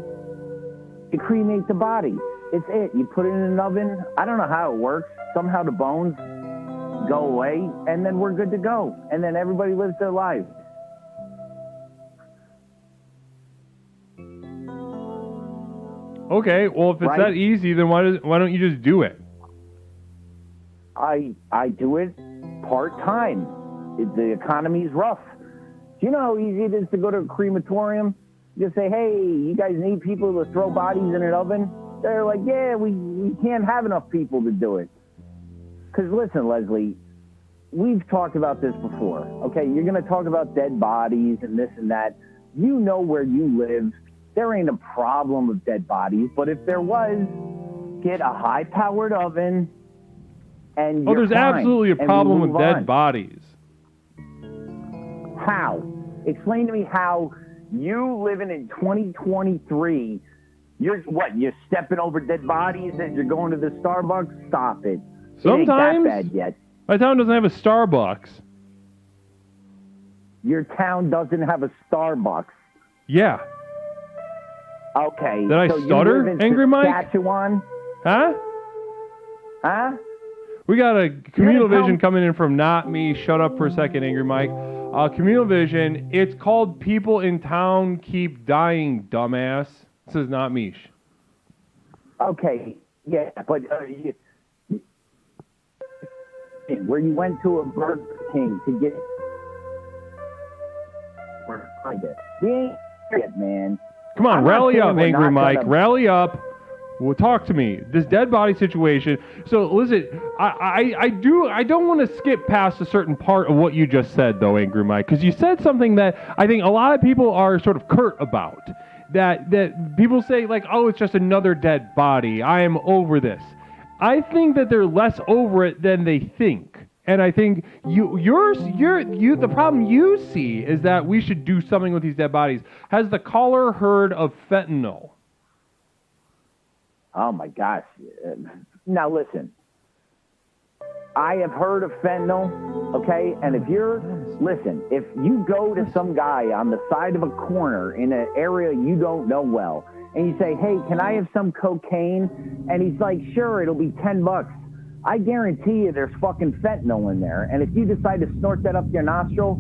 and cremate the body. It's it. You put it in an oven. I don't know how it works. Somehow the bones go away, and then we're good to go. And then everybody lives their lives. Okay, well, if it's Right. that easy, then why don't you just do it? I do it part-time. The economy's rough. Do you know how easy it is to go to a crematorium? Just say, hey, you guys need people to throw bodies in an oven? They're like, yeah, we can't have enough people to do it. Because listen, Leslie, we've talked about this before, okay? You're going to talk about dead bodies and this and that. You know where you live. There ain't a problem with dead bodies, but if there was, get a high-powered oven and Oh, you're there's fine, absolutely a and we problem with move dead on. bodies. How? Explain to me how you living in 2023, you're stepping over dead bodies and you're going to the Starbucks? Stop it. It ain't Sometimes. that bad yet. My town doesn't have a Starbucks. Your town doesn't have a Starbucks. Yeah. Okay. Did I so you stutter, live in Angry Mike? Saskatchewan? Huh? Huh? We got a communal tell- vision coming in from Not Me. Shut up for a second, Angry Mike. Communal vision. It's called People in Town Keep Dying, dumbass. This is Not Me. Okay. Yeah, but where you went to a Burger King to get we ain't it, man. Come on, I'm not rally saying up, we're Angry not Mike. gonna- Rally up. Well, talk to me. This dead body situation. So listen, I don't want to skip past a certain part of what you just said, though, Angry Mike, because you said something that I think a lot of people are sort of curt about. That people say like, oh, it's just another dead body. I am over this. I think that they're less over it than they think. And I think the problem you see is that we should do something with these dead bodies. Has the caller heard of fentanyl? Oh my gosh. Now listen. I have heard of fentanyl, okay? And if you go to some guy on the side of a corner in an area you don't know well, and you say, hey, can I have some cocaine? And he's like, sure, it'll be $10. I guarantee you there's fucking fentanyl in there. And if you decide to snort that up your nostril,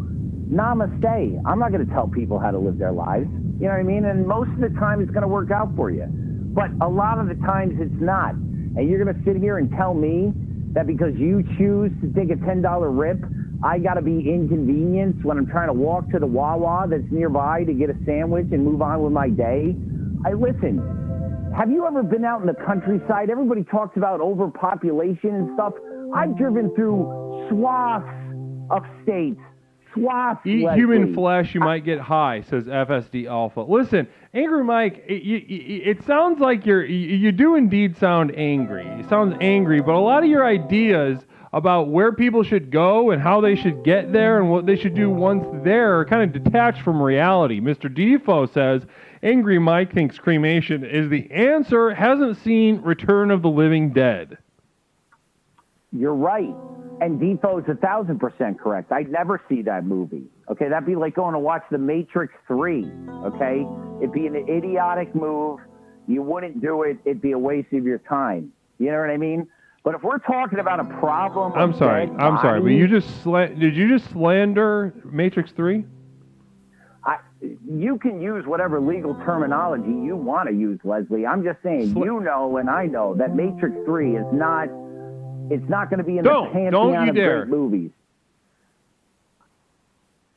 namaste. I'm not going to tell people how to live their lives. You know what I mean? And most of the time it's going to work out for you. But a lot of the times it's not. And you're going to sit here and tell me that because you choose to take a $10 rip, I got to be inconvenienced when I'm trying to walk to the Wawa that's nearby to get a sandwich and move on with my day? Listen. Have you ever been out in the countryside? Everybody talks about overpopulation and stuff. I've driven through swaths of states. Swaths. Eat Leslie. human flesh, you might get high, says FSD Alpha. Listen, Angry Mike, it sounds like you do indeed sound angry. It sounds angry, but a lot of your ideas about where people should go and how they should get there and what they should do once there are kind of detached from reality. Mr. Defoe says, Angry Mike thinks cremation is the answer, hasn't seen Return of the Living Dead. You're right. And Defoe's 1,000% correct. I'd never see that movie. Okay, that'd be like going to watch The Matrix 3. Okay? It'd be an idiotic move. You wouldn't do it. It'd be a waste of your time. You know what I mean? But if we're talking about a problem, I'm sorry, but you just did you just slander Matrix 3? You can use whatever legal terminology you want to use, Leslie. I'm just saying, you know and I know that Matrix 3 is not, it's not going to be in the pantheon of great movies.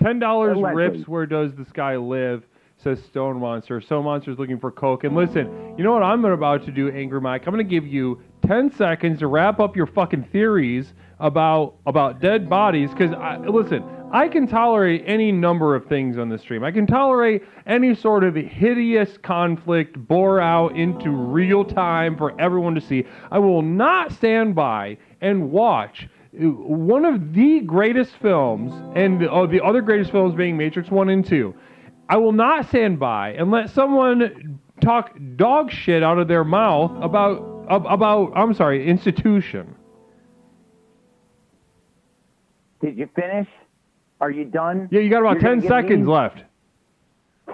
$10 rips, where does this guy live, says Stone Monster. Stone Monster's looking for coke. And listen, you know what I'm about to do, Angry Mike? I'm going to give you 10 seconds to wrap up your fucking theories about dead bodies, because, listen, I can tolerate any number of things on the stream. I can tolerate any sort of hideous conflict bore out into real time for everyone to see. I will not stand by and watch one of the greatest films, and the other greatest films being Matrix 1 and 2. I will not stand by and let someone talk dog shit out of their mouth about institution. Did you finish? Are you done? Yeah, you got about 10 seconds left.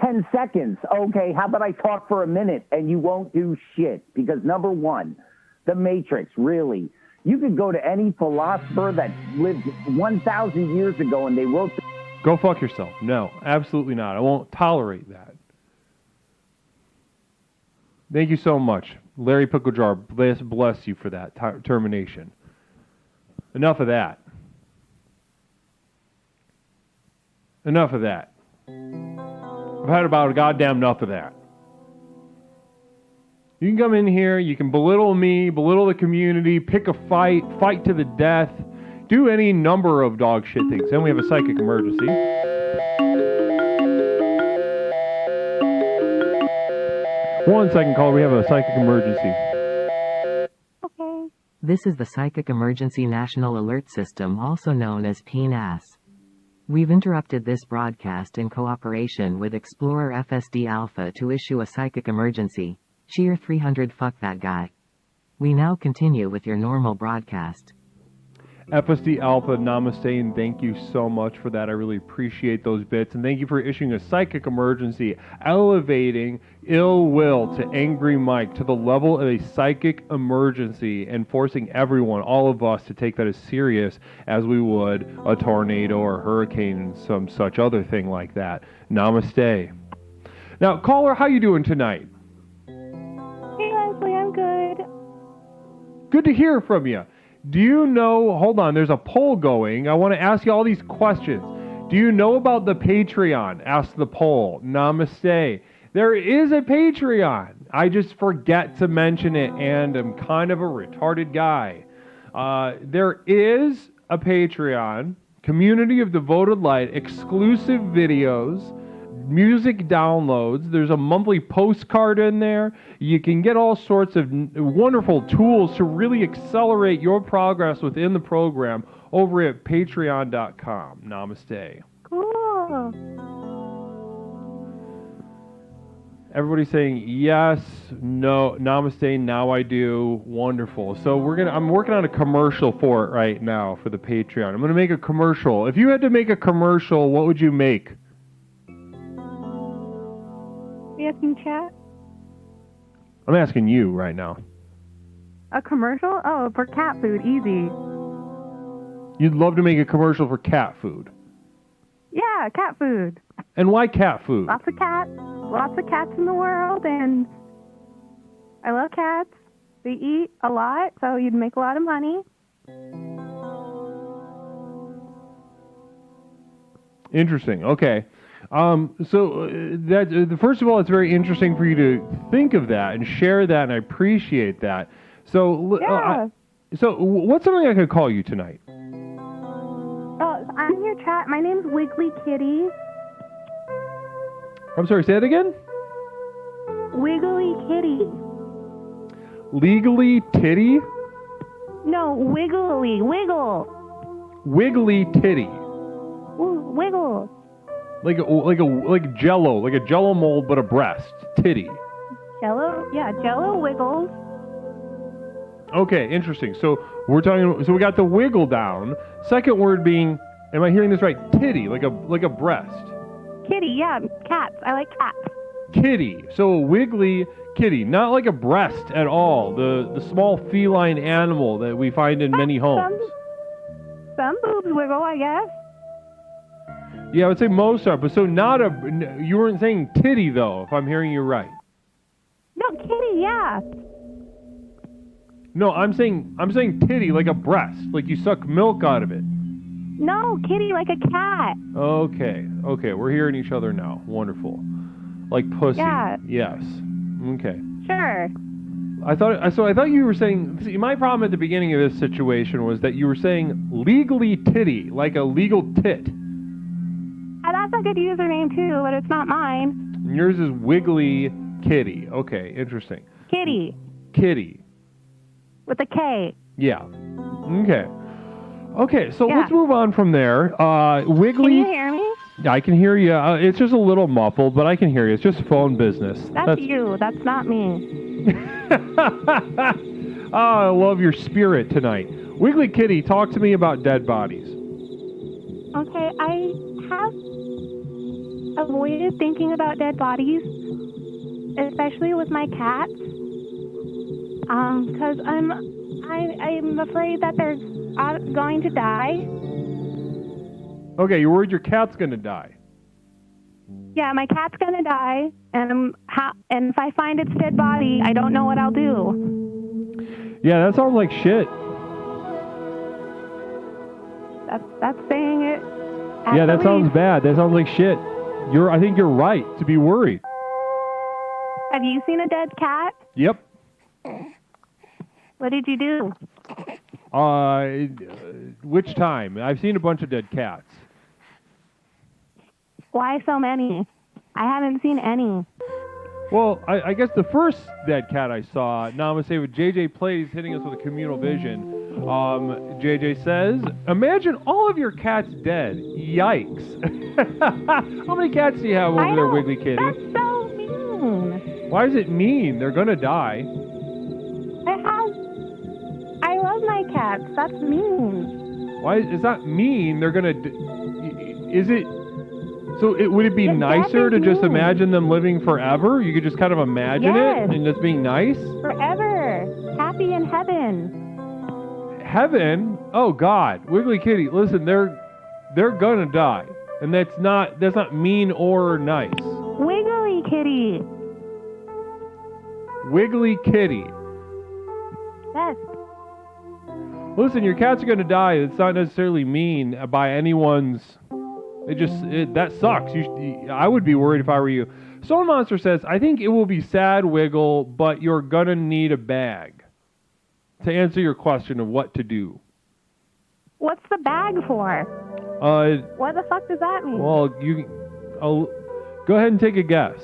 10 seconds. Okay, how about I talk for a minute and you won't do shit? Because number one, the Matrix, really. You could go to any philosopher that lived 1,000 years ago and they wrote... Go fuck yourself. No, absolutely not. I won't tolerate that. Thank you so much. Larry Picklejar, bless you for that termination. Enough of that. Enough of that. I've had about a goddamn enough of that. You can come in here, you can belittle me, belittle the community, pick a fight, fight to the death, do any number of dog shit things. Then we have a psychic emergency. One second, caller. We have a psychic emergency. Okay. This is the Psychic Emergency National Alert System, also known as PNAS. We've interrupted this broadcast in cooperation with Explorer FSD Alpha to issue a psychic emergency. Cheer 300, fuck that guy. We now continue with your normal broadcast. FSD Alpha, namaste, and thank you so much for that. I really appreciate those bits. And thank you for issuing a psychic emergency, elevating ill will to Angry Mike to the level of a psychic emergency and forcing everyone, all of us, to take that as serious as we would a tornado or hurricane and some such other thing like that. Namaste. Now, caller, how you doing tonight? Hey, Leslie, I'm good. Good to hear from you. Do you know, hold on, there's a poll going. I want to ask you all these questions. Do you know about the Patreon? Ask the poll. Namaste. There is a Patreon. I just forget to mention it, and I'm kind of a retarded guy. There is a Patreon, Community of Devoted Light, exclusive videos, music downloads. There's a monthly postcard in there. You can get all sorts of wonderful tools to really accelerate your progress within the program over at patreon.com. Namaste. Cool. Everybody's saying yes, no, namaste, now I do. Wonderful. So I'm working on a commercial for it right now for the Patreon. I'm gonna make a commercial. If you had to make a commercial, what would you make? You asking chat? I'm asking you right now. A commercial? Oh, for cat food, easy. You'd love to make a commercial for cat food. Yeah, cat food. And why cat food? Lots of cats in the world, and I love cats. They eat a lot, so you'd make a lot of money. Interesting. Okay. First of all, it's very interesting for you to think of that and share that, and I appreciate that. So, Yeah. What's something I could call you tonight? Oh, I'm here, chat. My name's Wiggly Kitty. I'm sorry, say that again? Wiggly Kitty. Legally titty? No, wiggly. Wiggle. Wiggly titty. Wiggle. Like Jello, like a Jello mold, but a breast. Titty. Jello? Yeah, Jello wiggles. Okay, interesting. So we got the wiggle down. Second word being, am I hearing this right? Titty, like a breast. Kitty, yeah, cats. I like cats. Kitty. So a wiggly kitty, not like a breast at all. The small feline animal that we find in many homes. Some boobs wiggle, I guess. Yeah, I would say most are, but so you weren't saying titty though, if I'm hearing you right. No, kitty, yeah. No, I'm saying titty like a breast, like you suck milk out of it. No, kitty like a cat. Okay, we're hearing each other now. Wonderful. Like pussy. Yeah. Yes. Okay. Sure. I thought you were saying. See, my problem at the beginning of this situation was that you were saying legally titty, like a legal tit. That's a good username too, but it's not mine. And yours is Wiggly Kitty. Okay, interesting. Kitty. Kitty. With a K. Yeah. Okay, so Yeah. let's move on from there. Wiggly. Can you hear me? I can hear you. It's just a little muffled, but I can hear you. It's just phone business. That's you. That's not me. Oh, I love your spirit tonight. Wiggly Kitty, talk to me about dead bodies. Okay, I have avoided thinking about dead bodies, especially with my cats, because I'm afraid that they're going to die. Okay, you're worried your cat's gonna die. Yeah, my cat's gonna die, and if I find its dead body, I don't know what I'll do. Yeah, that sounds like shit. That's saying it. Yeah, that Actually, sounds bad. That sounds like shit. I think you're right to be worried. Have you seen a dead cat? Yep. What did you do? Which time? I've seen a bunch of dead cats. Why so many? I haven't seen any. Well, I guess the first dead cat I saw, now I'm going to say with JJ Plays hitting us with a communal vision. JJ says, imagine all of your cats dead. Yikes. How many cats do you have over there, Wiggly Kitty? That's so mean. Why is it mean? They're going to die. I love my cats. That's mean. Why? It's not mean. They're going to... Is it... So would it be nicer to just imagine them living forever? You could just kind of imagine it and just being nice? Forever. Happy in heaven. Heaven? Oh God. Wiggly Kitty, listen, they're gonna die. And that's not mean or nice. Wiggly Kitty. Wiggly Kitty. Yes. Listen, your cats are gonna die. It's not necessarily mean by anyone's... that sucks. I would be worried if I were you. Stone Monster says, I think it will be sad, Wiggle, but you're gonna need a bag to answer your question of what to do. What's the bag for? What the fuck does that mean? Well, go ahead and take a guess.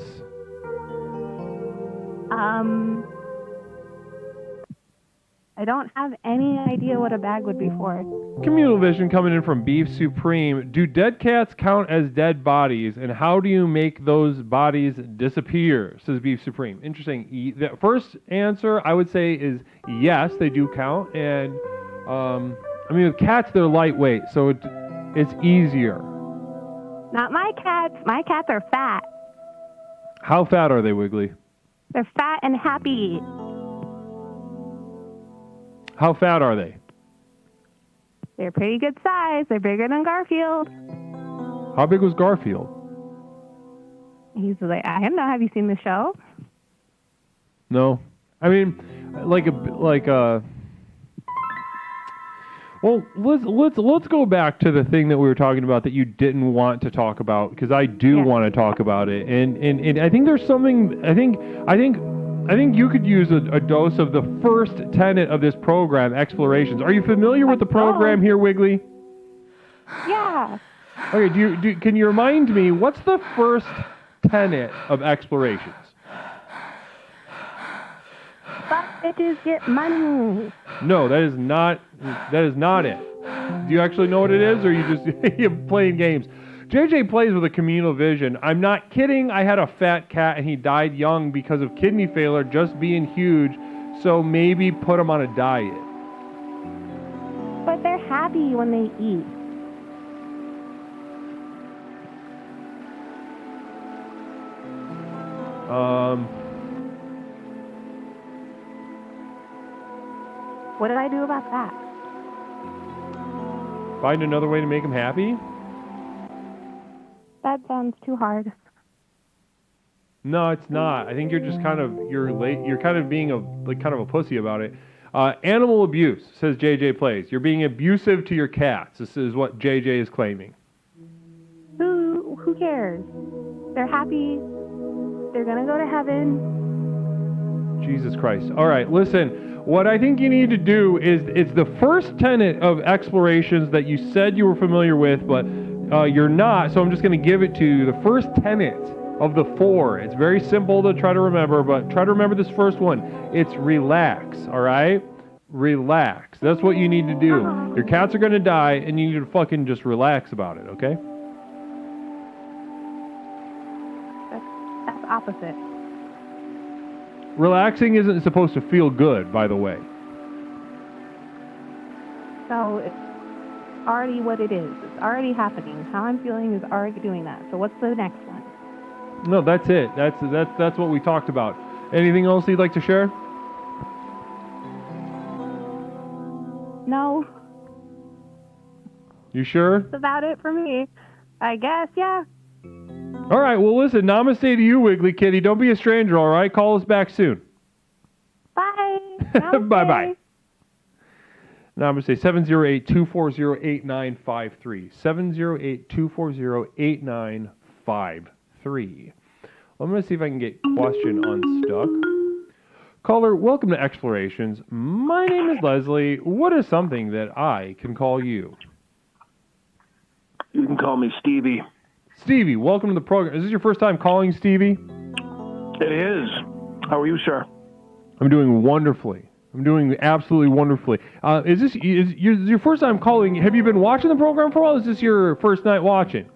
I don't have any idea what a bag would be for. Communal vision coming in from Beef Supreme. Do dead cats count as dead bodies, and how do you make those bodies disappear? Says Beef Supreme. Interesting. The first answer I would say is yes, they do count. And I mean, with cats, they're lightweight, so it's easier. Not my cats. My cats are fat. How fat are they, Wiggly? They're fat and happy. How fat are they? They're pretty good size. They're bigger than Garfield. How big was Garfield? He's like, I don't know. Have you seen the show? No. I mean, well, let's go back to the thing that we were talking about that you didn't want to talk about, because I do want to talk about it, and I think there's something. I think you could use a dose of the first tenet of this program, Explorations. Are you familiar with the program here, Wiggly? Yeah. Okay. Can you remind me what's the first tenet of Explorations? Fuck bitches get money. No, that is not it. Do you actually know what it is, or are you just you're playing games? JJ Plays with a communal vision. I'm not kidding. I had a fat cat and he died young because of kidney failure, just being huge. So maybe put him on a diet. But they're happy when they eat. What did I do about that? Find another way to make him happy? That sounds too hard. No, it's not. I think you're just kind of you're kind of being a pussy about it. Animal abuse, says JJ Plays. You're being abusive to your cats. This is what JJ is claiming. Who cares? They're happy. They're gonna go to heaven. Jesus Christ. All right, listen. What I think you need to do is it's the first tenet of Explorations that you said you were familiar with, but you're not. So I'm just going to give it to you. The first tenet of the 4. It's very simple to try to remember, but try to remember this first one. It's relax. All right? Relax. That's what you need to do. Your cats are going to die, and you need to fucking just relax about it, okay? That's opposite. Relaxing isn't supposed to feel good, by the way. So it's already what it is. It's already happening. How I'm feeling is already doing that. So what's the next one? No, that's it. That's what we talked about. Anything else you'd like to share? No, You sure? that's about it for me. I guess, yeah. All right. Well, listen. Namaste to you, Wiggly Kitty. Don't be a stranger. All right. Call us back soon. Bye. Bye-bye. Namaste. 708-240-8953. 708-240-8953. Well, I'm going to see if I can get question unstuck. Caller, welcome to Explorations. My name is Leslie. What is something that I can call you? You can call me Stevie. Stevie, welcome to the program. Is this your first time calling, Stevie? It is. How are you, sir? I'm doing wonderfully. I'm doing absolutely wonderfully. Is your first time calling? Have you been watching the program for a while? Is this your first night watching?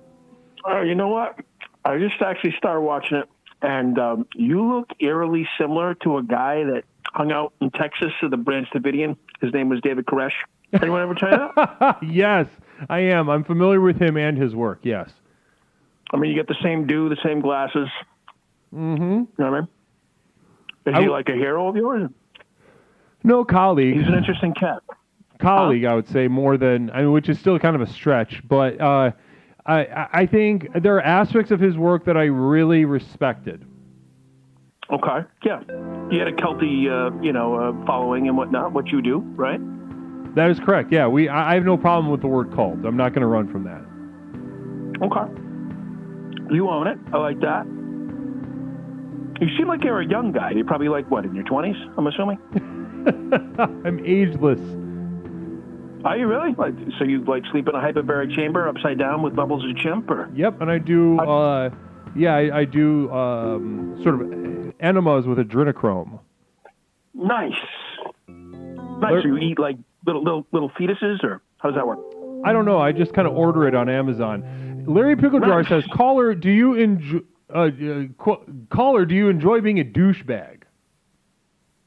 You know what? I just actually started watching it, and you look eerily similar to a guy that hung out in Texas at the Branch Davidian. His name was David Koresh. Anyone ever try that? Yes, I am. I'm familiar with him and his work, yes. I mean, you get the same do, the same glasses. Mm-hmm. You know what I mean? Is he like a hero of yours? No, colleague. He's an interesting cat. Colleague, I would say, more than, I mean, which is still kind of a stretch, but I think there are aspects of his work that I really respected. Okay, yeah. He had a culty, following and whatnot, what you do, right? That is correct, yeah. I have no problem with the word cult. I'm not going to run from that. Okay. You own it. I like that. You seem like you're a young guy. You're probably like, what, in your 20s, I'm assuming? I'm ageless. Are you really? Like, so you like sleep in a hyperbaric chamber upside down with bubbles as a chimp, or? Yep, and I do, I do sort of enemas with adrenochrome. Nice. Nice. So you eat like little fetuses, or how does that work? I don't know. I just kind of order it on Amazon. Larry Picklejar says, "Caller, do you enjoy being a douchebag?"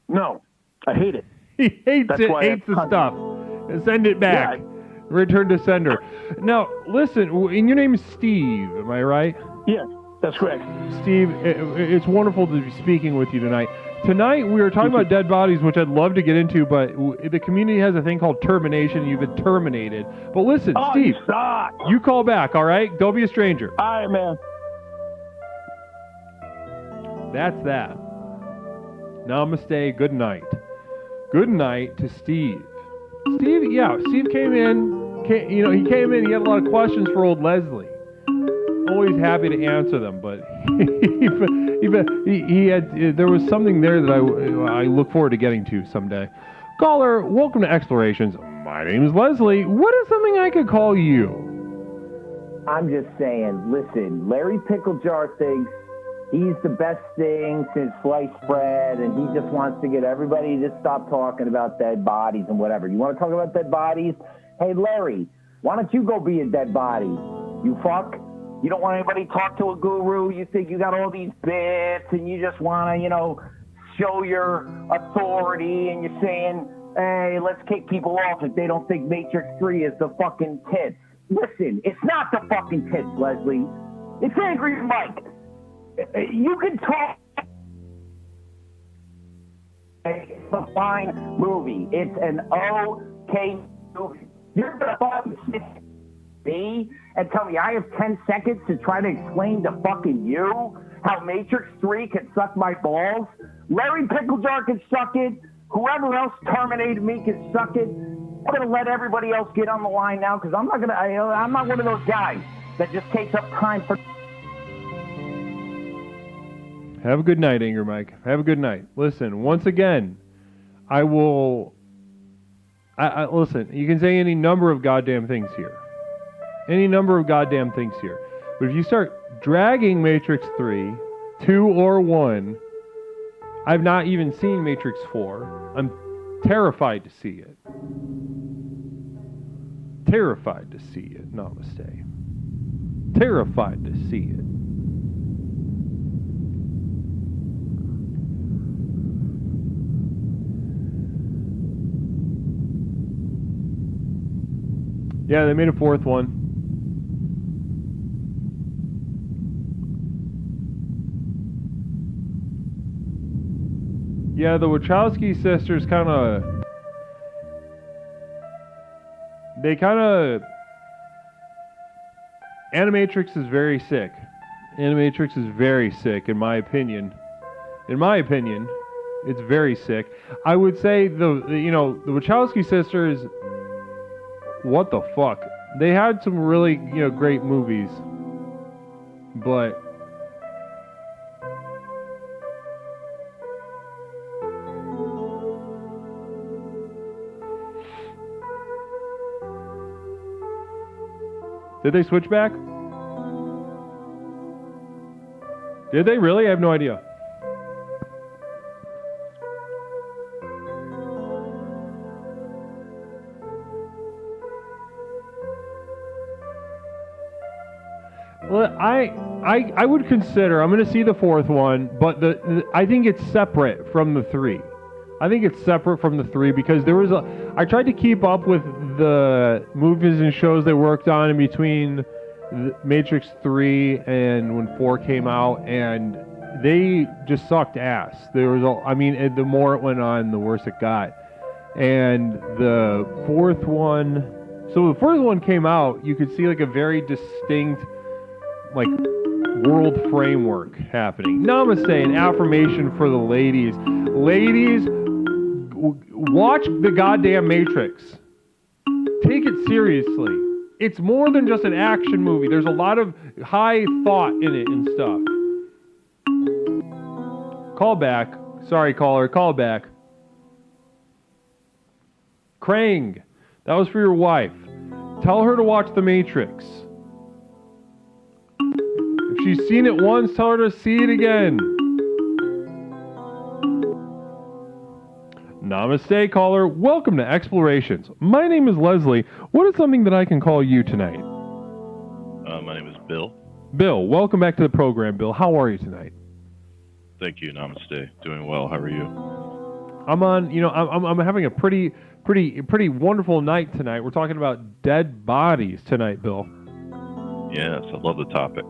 No, I hate it. He hates That's it. why Hates the stuff. Send it back. Yeah, Return to sender. Now, listen. And your name is Steve. Am I right? Yeah, that's correct. Steve, it's wonderful to be speaking with you tonight. Tonight we are talking about dead bodies, which I'd love to get into, but the community has a thing called termination. You've been terminated. But listen, Steve, you call back, all right? Don't be a stranger. All right, man. That's that. Namaste. Good night. Good night to Steve. Steve came in. He came in. He had a lot of questions for old Leslie. Always happy to answer them, but he had. There was something there that I look forward to getting to someday. Caller, welcome to Explorations. My name is Leslie. What is something I could call you? I'm just saying, listen, Larry Picklejar thinks he's the best thing since sliced bread, and he just wants to get everybody to stop talking about dead bodies and whatever. You want to talk about dead bodies? Hey, Larry, why don't you go be a dead body? You fuck? You don't want anybody to talk to a guru? You think you got all these bits, and you just want to, show your authority, and you're saying, hey, let's kick people off if they don't think Matrix 3 is the fucking tits. Listen, it's not the fucking tits, Leslie. It's Angry Mike. You can talk. It's a fine movie. It's an okay movie. You're gonna fucking sit me and tell me I have 10 seconds to try to explain to fucking you how Matrix 3 can suck my balls? Larry Picklejar can suck it. Whoever else terminated me can suck it. I'm gonna let everybody else get on the line now because I'm not one of those guys that just takes up time for. Have a good night, Anger Mike. Have a good night. Listen, once again, I will. Listen, you can say any number of goddamn things here. Any number of goddamn things here. But if you start dragging Matrix 3, 2, or 1, I've not even seen Matrix 4. I'm terrified to see it. Terrified to see it. Namaste. Terrified to see it. Yeah, they made a 4th one. Yeah, the Wachowski sisters Animatrix is very sick. Animatrix is very sick, in my opinion. In my opinion, it's very sick. I would say the Wachowski sisters, what the fuck? They had some really, great movies. But did they switch back? Did they really? I have no idea. Well, I would consider, I'm going to see the fourth one, but I think it's separate from the three. I think it's separate from the three because I tried to keep up with the movies and shows they worked on in between Matrix 3 and when 4 came out, and they just sucked ass. The more it went on, the worse it got. And the fourth one, so the fourth one came out, you could see like a very distinct world framework happening. Namaste, an affirmation for the ladies. Ladies, watch the goddamn Matrix. Take it seriously. It's more than just an action movie. There's a lot of high thought in it and stuff. Call back. Sorry, caller. Call back. Krang, that was for your wife. Tell her to watch The Matrix. If she's seen it once, tell her to see it again. Namaste, caller. Welcome to Explorations. My name is Leslie. What is something that I can call you tonight? My name is Bill. Bill, welcome back to the program, Bill. How are you tonight? Thank you. Namaste. Doing well. How are you? I'm having a pretty wonderful night tonight. We're talking about dead bodies tonight, Bill. Yes, I love the topic.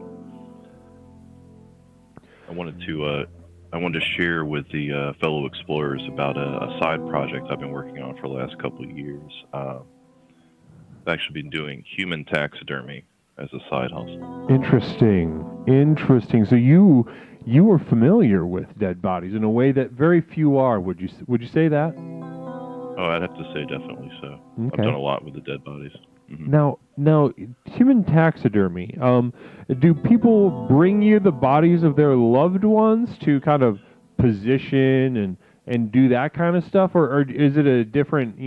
I wanted to share with the fellow explorers about a side project I've been working on for the last couple of years. I've actually been doing human taxidermy as a side hustle. Interesting. So you are familiar with dead bodies in a way that very few are. Would you say that? Oh, I'd have to say definitely so. Okay. I've done a lot with the dead bodies. Mm-hmm. Now, human taxidermy. Do people bring you the bodies of their loved ones to kind of position and do that kind of stuff, or is it a different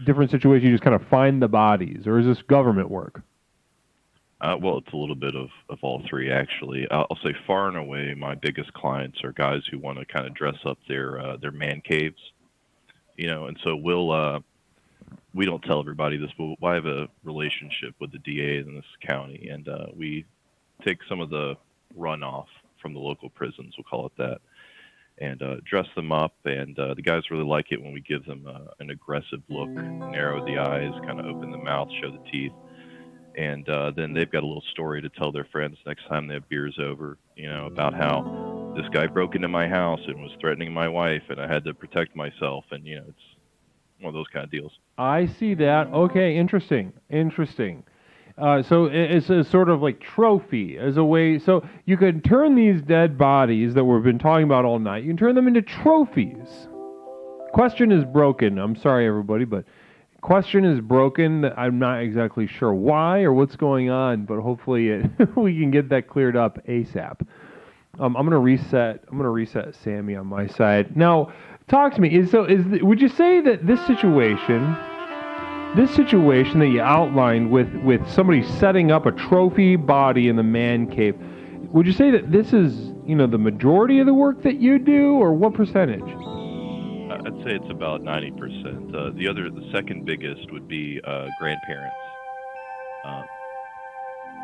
different situation? You just kind of find the bodies, or is this government work? Well, it's a little bit of all three, actually. I'll say far and away my biggest clients are guys who want to kind of dress up their man caves, and so we don't tell everybody this, but I have a relationship with the DA in this county, and we take some of the runoff from the local prisons, we'll call it that, and dress them up, and the guys really like it when we give them an aggressive look, narrow the eyes, kind of open the mouth, show the teeth, and then they've got a little story to tell their friends next time they have beers over, about how this guy broke into my house and was threatening my wife, and I had to protect myself, and it's one of those kind of deals. I see that. Okay, interesting. So it's a sort of like trophy as a way. So you can turn these dead bodies that we've been talking about all night, you can turn them into trophies. Question is broken. I'm sorry, everybody, but question is broken. I'm not exactly sure why or what's going on, but hopefully we can get that cleared up ASAP. I'm gonna reset Sammy on my side. Now, talk to me. Would you say that this situation that you outlined with somebody setting up a trophy body in the man cave, would you say that this is the majority of the work that you do, or what percentage? I'd say it's about 90%. The second biggest would be grandparents.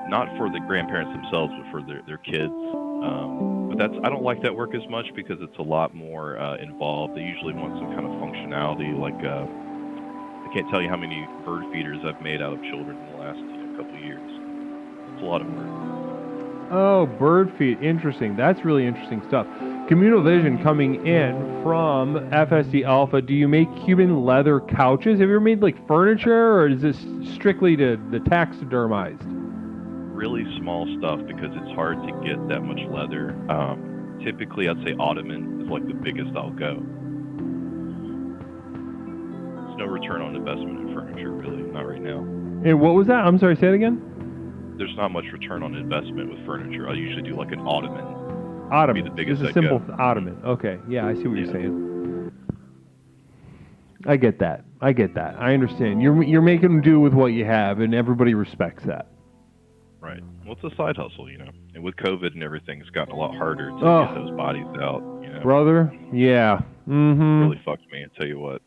Not for the grandparents themselves, but for their kids. But I don't like that work as much because it's a lot more involved. They usually want some kind of functionality, like I can't tell you how many bird feeders I've made out of children in the last couple of years. It's a lot of work. Oh, bird feed. Interesting. That's really interesting stuff. Communal Vision coming in from FSD Alpha. Do you make human leather couches? Have you ever made like furniture, or is this strictly to the taxidermized? Really small stuff because it's hard to get that much leather. Typically, I'd say ottoman is like the biggest I'll go. There's no return on investment in furniture, really, not right now. And what was that? I'm sorry, say it again? There's not much return on investment with furniture. I usually do like an ottoman. Ottoman. Be the biggest Just a I'd simple go. ottoman. Okay, yeah, I see what you're saying. I get that. I understand. You're making do with what you have, and everybody respects that. Right. Well, it's a side hustle, you know. And with COVID and everything, it's gotten a lot harder to get those bodies out, you know. Brother, yeah. Mm-hmm. Really fucked me, I tell you what.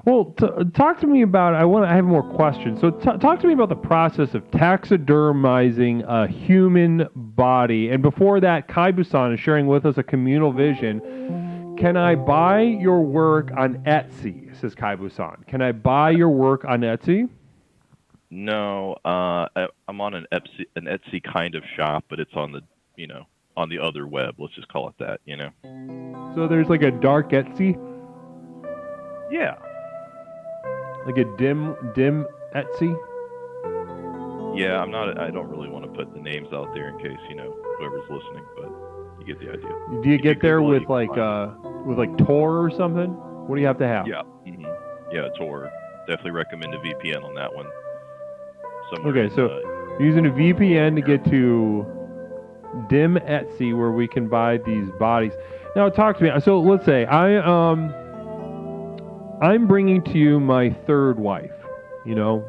Well, talk to me about. I have more questions. So, talk to me about the process of taxidermizing a human body. And before that, Kai Busan is sharing with us a communal vision. Can I buy your work on Etsy? Says Kai Busan. Can I buy your work on Etsy? No, I'm on an Etsy kind of shop, but it's on the, you know, on the other web. Let's just call it that, you know. So there's like a dark Etsy. Yeah. Like a dim Etsy. Yeah, I don't really want to put the names out there in case, you know, whoever's listening, but you get the idea. Do you get there with like Tor or something? What do you have to have? Yeah. Mm-hmm. Yeah, Tor. Definitely recommend a VPN on that one. Somewhere Okay, so using a VPN to get to dim Etsy where we can buy these bodies. Now talk to me. So let's say I'm bringing to you my third wife. You know,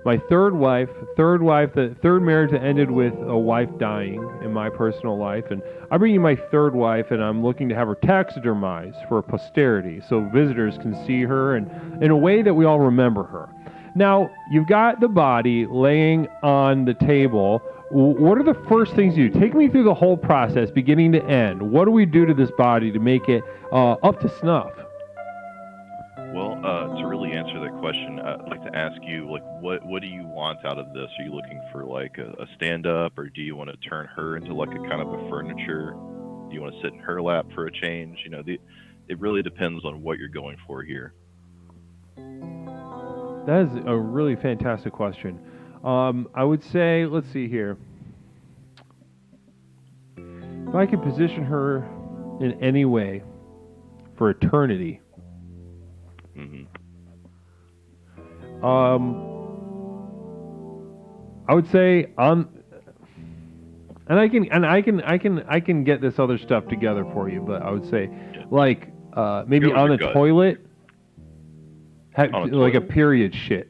my third wife, the third marriage that ended with a wife dying in my personal life, and I bring you my third wife, and I'm looking to have her taxidermized for posterity, so visitors can see her and in a way that we all remember her. Now, you've got the body laying on the table. What are the first things you do? Take me through the whole process, beginning to end. What do we do to this body to make it up to snuff? Well, to really answer that question, I'd like to ask you, like, what do you want out of this? Are you looking for like a stand-up, or do you want to turn her into like a kind of a furniture? Do you want to sit in her lap for a change? You know, it really depends on what you're going for here. That is a really fantastic question. I would say, let's see here. If I could position her in any way for eternity, Mm-hmm. I would say and I can get this other stuff together for you, but I would say like maybe on the toilet, like a period shit.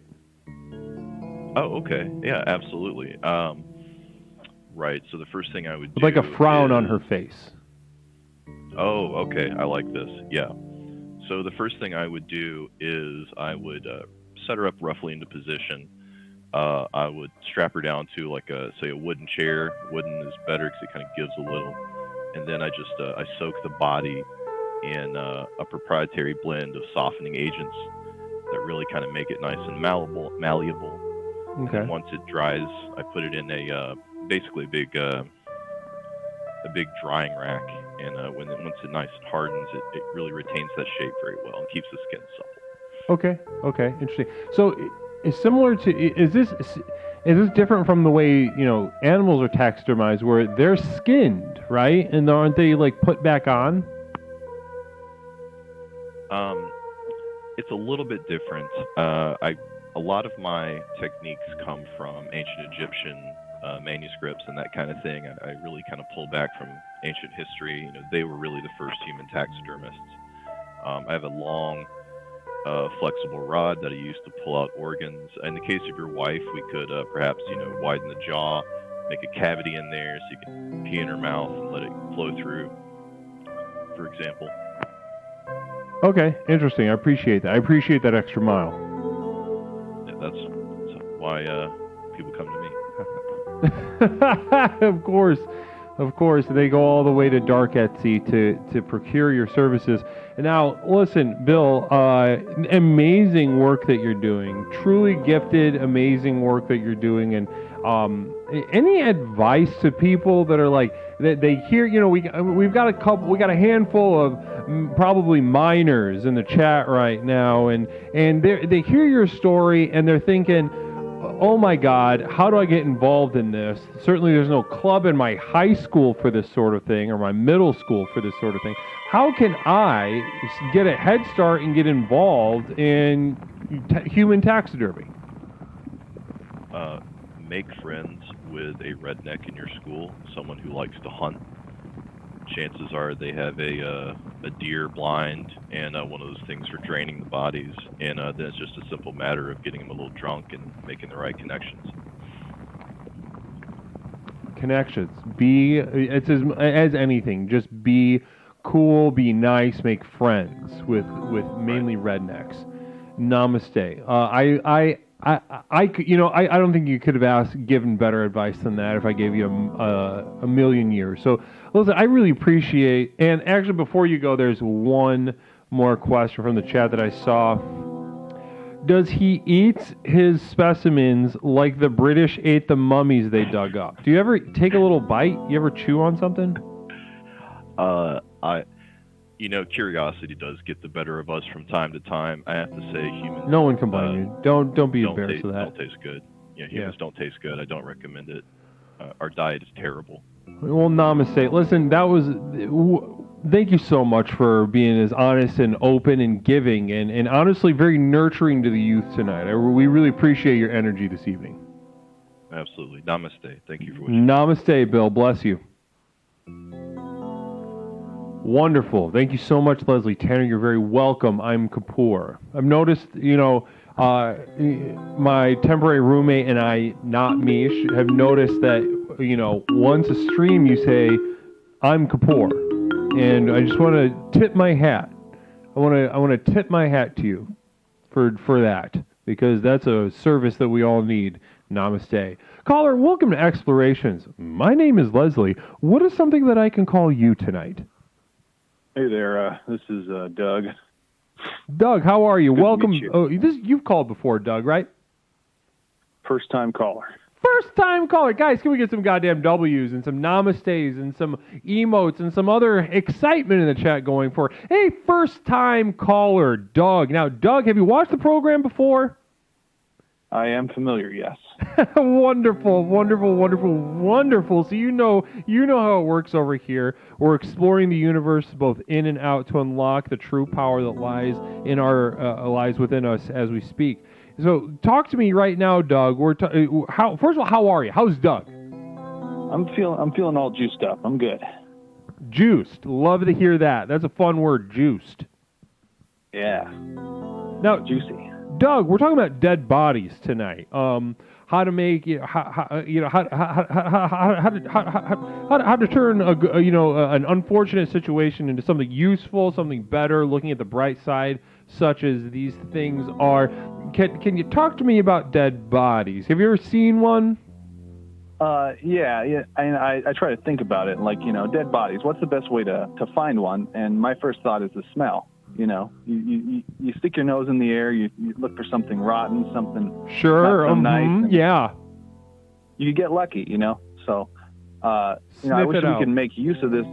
Oh, okay. Yeah, absolutely. Right. So the first thing I would do like a frown on her face. Oh, okay. I like this. Yeah. So the first thing I would do is I would set her up roughly into position. I would strap her down to like a wooden chair. Wooden is better because it kind of gives a little. And then I soak the body in a proprietary blend of softening agents that really kind of make it nice and malleable. Okay. And once it dries, I put it in basically a big drying rack. And once it nice and hardens, it really retains that shape very well and keeps the skin supple. Okay, interesting. So, it's similar to is this different from the way animals are taxidermized, where they're skinned, right? And aren't they like put back on? It's a little bit different. A lot of my techniques come from ancient Egyptian manuscripts and that kind of thing. I really kind of pull back from ancient history. They were really the first human taxidermists. I have a long, flexible rod that I use to pull out organs. In the case of your wife, we could perhaps widen the jaw, make a cavity in there so you can pee in her mouth and let it flow through, for example. Okay, interesting. I appreciate that. I appreciate that extra mile. Yeah, that's why people come to me. Of course. Of course, they go all the way to Dark Etsy to procure your services. And now, listen, Bill, amazing work that you're doing. Truly gifted, amazing work that you're doing. And any advice to people that are like, that they hear, we've got a handful of probably minors in the chat right now, and they hear your story and they're thinking, oh my God, how do I get involved in this? Certainly there's no club in my high school for this sort of thing or my middle school for this sort of thing. How can I get a head start and get involved in human taxidermy? Make friends with a redneck in your school, someone who likes to hunt. Chances are they have a deer blind and one of those things for draining the bodies, and then it's just a simple matter of getting them a little drunk and making the right connections. Connections. It's as anything. Just be cool, be nice, make friends with mainly rednecks. Namaste. I don't think you could have given better advice than that if I gave you a million years. So, listen, I really appreciate, and actually before you go, there's one more question from the chat that I saw. Does he eat his specimens like the British ate the mummies they dug up? Do you ever take a little bite? You ever chew on something? Curiosity does get the better of us from time to time. I have to say, humans. No one can blame you. Don't be embarrassed of that. Don't taste good. Humans don't taste good. I don't recommend it. Our diet is terrible. Well, namaste. Listen, thank you so much for being as honest and open and giving and honestly very nurturing to the youth tonight. We really appreciate your energy this evening. Absolutely. Namaste. Thank you for what you do. Namaste, Bill. Bless you. Wonderful. Thank you so much, Leslie Tanner. You're very welcome. I'm Kapoor. I've noticed, my temporary roommate and I, not me, have noticed that, once a stream you say, I'm Kapoor. And I just want to tip my hat. I want to tip my hat to you for that, because that's a service that we all need. Namaste. Caller, welcome to Explorations. My name is Leslie. What is something that I can call you tonight? Hey there, this is Doug. Doug, how are you? Good Welcome. to meet you. You've called before, Doug, right? First time caller. First time caller. Guys, can we get some goddamn W's and some namastes and some emotes and some other excitement in the chat going for, hey, first time caller, Doug. Now, Doug, have you watched the program before? I am familiar, yes. Wonderful, wonderful, wonderful, wonderful. So you know how it works over here. We're exploring the universe both in and out to unlock the true power that lies in lies within us as we speak. So talk to me right now, Doug. First of all, how are you? How's Doug? I'm feeling all juiced up. I'm good. Juiced. Love to hear that. That's a fun word, juiced. Yeah. Now, juicy. Doug, we're talking about dead bodies tonight. How to make how to turn an unfortunate situation into something useful, something better. Looking at the bright side, such as these things are. Can you talk to me about dead bodies? Have you ever seen one? Yeah. I try to think about it, dead bodies. What's the best way to find one? And my first thought is the smell. You stick your nose in the air, you look for something rotten, something sure, not so nice. Yeah. You get lucky, So, I wish we could make use of this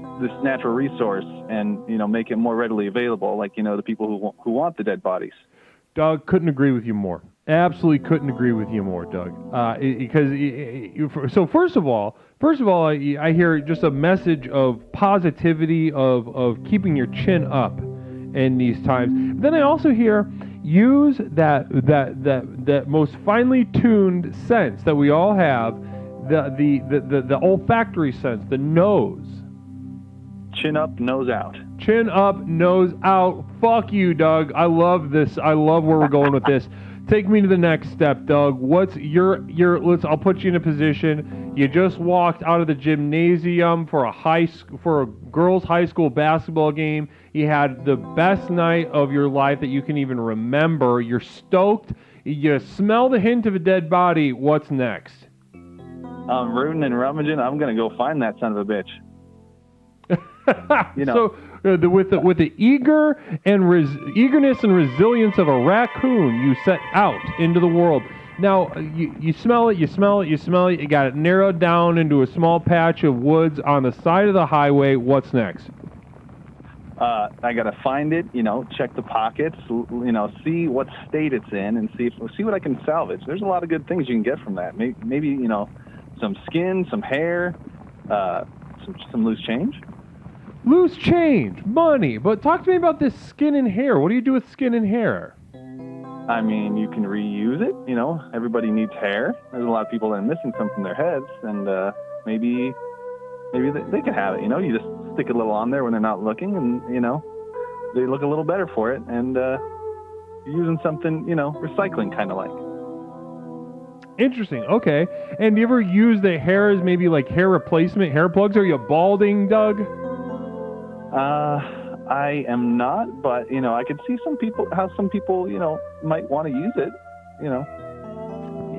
natural resource and make it more readily available, the people who want the dead bodies. Doug, couldn't agree with you more. Absolutely couldn't agree with you more, Doug. So first of all, I hear just a message of positivity, of keeping your chin up in these times. Then I also hear use that most finely tuned sense that we all have, the olfactory sense, the nose. Chin up, nose out. Chin up, nose out. Fuck you, Doug. I love this. I love where we're going with this. Take me to the next step, Doug. What's I'll put you in a position. You just walked out of the gymnasium for a girls' high school basketball game. You had the best night of your life that you can even remember. You're stoked. You smell the hint of a dead body. What's next? I'm rooting and rummaging. I'm gonna go find that son of a bitch. You know. So with the eagerness and resilience of a raccoon, you set out into the world. Now you smell it, you smell it, you smell it. You got it narrowed down into a small patch of woods on the side of the highway. What's next? I gotta find it. You know, check the pockets. You know, see what state it's in, and see what I can salvage. There's a lot of good things you can get from that. Maybe you know, some skin, some hair, some loose change. Loose change, money. But talk to me about this skin and hair. What do you do with skin and hair? I mean, you can reuse it. You know, everybody needs hair. There's a lot of people that are missing some from their heads, and maybe they can have it. You know, you just stick a little on there when they're not looking, and you know, they look a little better for it. And you're using something, you know, recycling kind of like. Interesting. Okay. And do you ever use the hair as maybe like hair replacement, hair plugs? Are you balding, Doug? I am not, but you know, I could see how some people, you know, might want to use it, you know.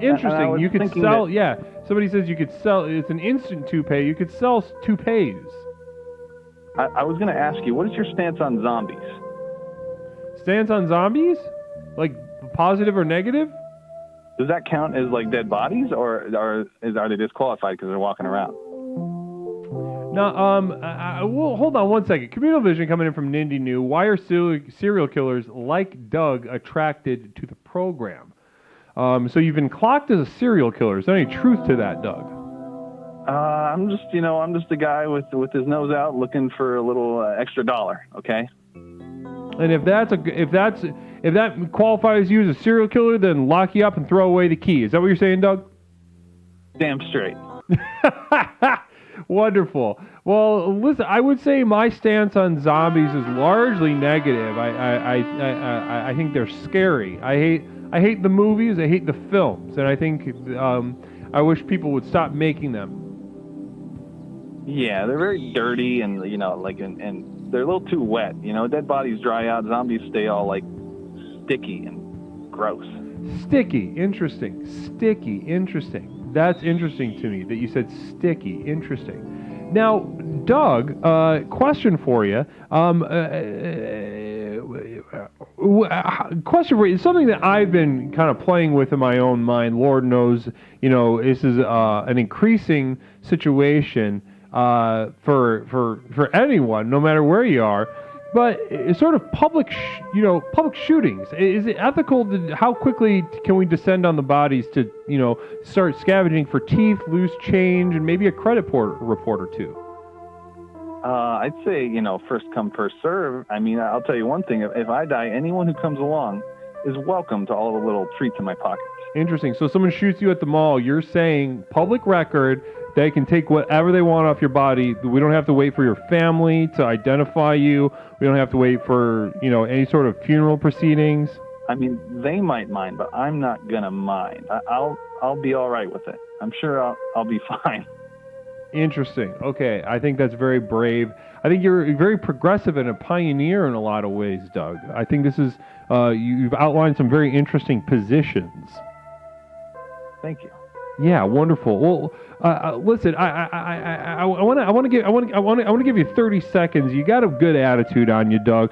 Interesting. You could sell, yeah. Somebody says you could sell, it's an instant toupee. You could sell toupees. I was going to ask you, what is your stance on zombies? Stance on zombies? Like positive or negative? Does that count as like dead bodies, or are they disqualified because they're walking around? No, well, hold on one second. Communal Vision coming in from Nindy New. Why are serial killers like Doug attracted to the program? So you've been clocked as a serial killer. Is there any truth to that, Doug? I'm just a guy with his nose out looking for a little extra dollar. Okay. And if that qualifies you as a serial killer, then lock you up and throw away the key. Is that what you're saying, Doug? Damn straight. Wonderful. Well, listen, I would say my stance on zombies is largely negative. I think they're scary. I hate the movies. I hate the films, and I think I wish people would stop making them. Yeah, they're very dirty, and you know, like and they're a little too wet. You know, dead bodies dry out. Zombies stay all like sticky and gross. Sticky, interesting. Sticky, interesting. That's interesting to me that you said sticky. Interesting. Now, Doug, question for you. Question for you. It's something that I've been kind of playing with in my own mind. Lord knows, you know, this is an increasing situation for anyone, no matter where you are. But it's sort of public shootings. Is it ethical? How quickly can we descend on the bodies to, you know, start scavenging for teeth, loose change, and maybe a credit report or two? I'd say, you know, first come, first serve. I mean, I'll tell you one thing. If I die, anyone who comes along is welcome to all the little treats in my pockets. Interesting. So someone shoots you at the mall. You're saying public record. They can take whatever they want off your body. We don't have to wait for your family to identify you. We don't have to wait for, you know, any sort of funeral proceedings. I mean, they might mind, but I'm not gonna mind. I'll be all right with it. I'm sure I'll be fine. Interesting. Okay, I think that's very brave. I think you're very progressive and a pioneer in a lot of ways, Doug. I think this is you've outlined some very interesting positions. Thank you. Yeah, wonderful. Well, listen, I want to give you 30 seconds. You got a good attitude on you, Doug.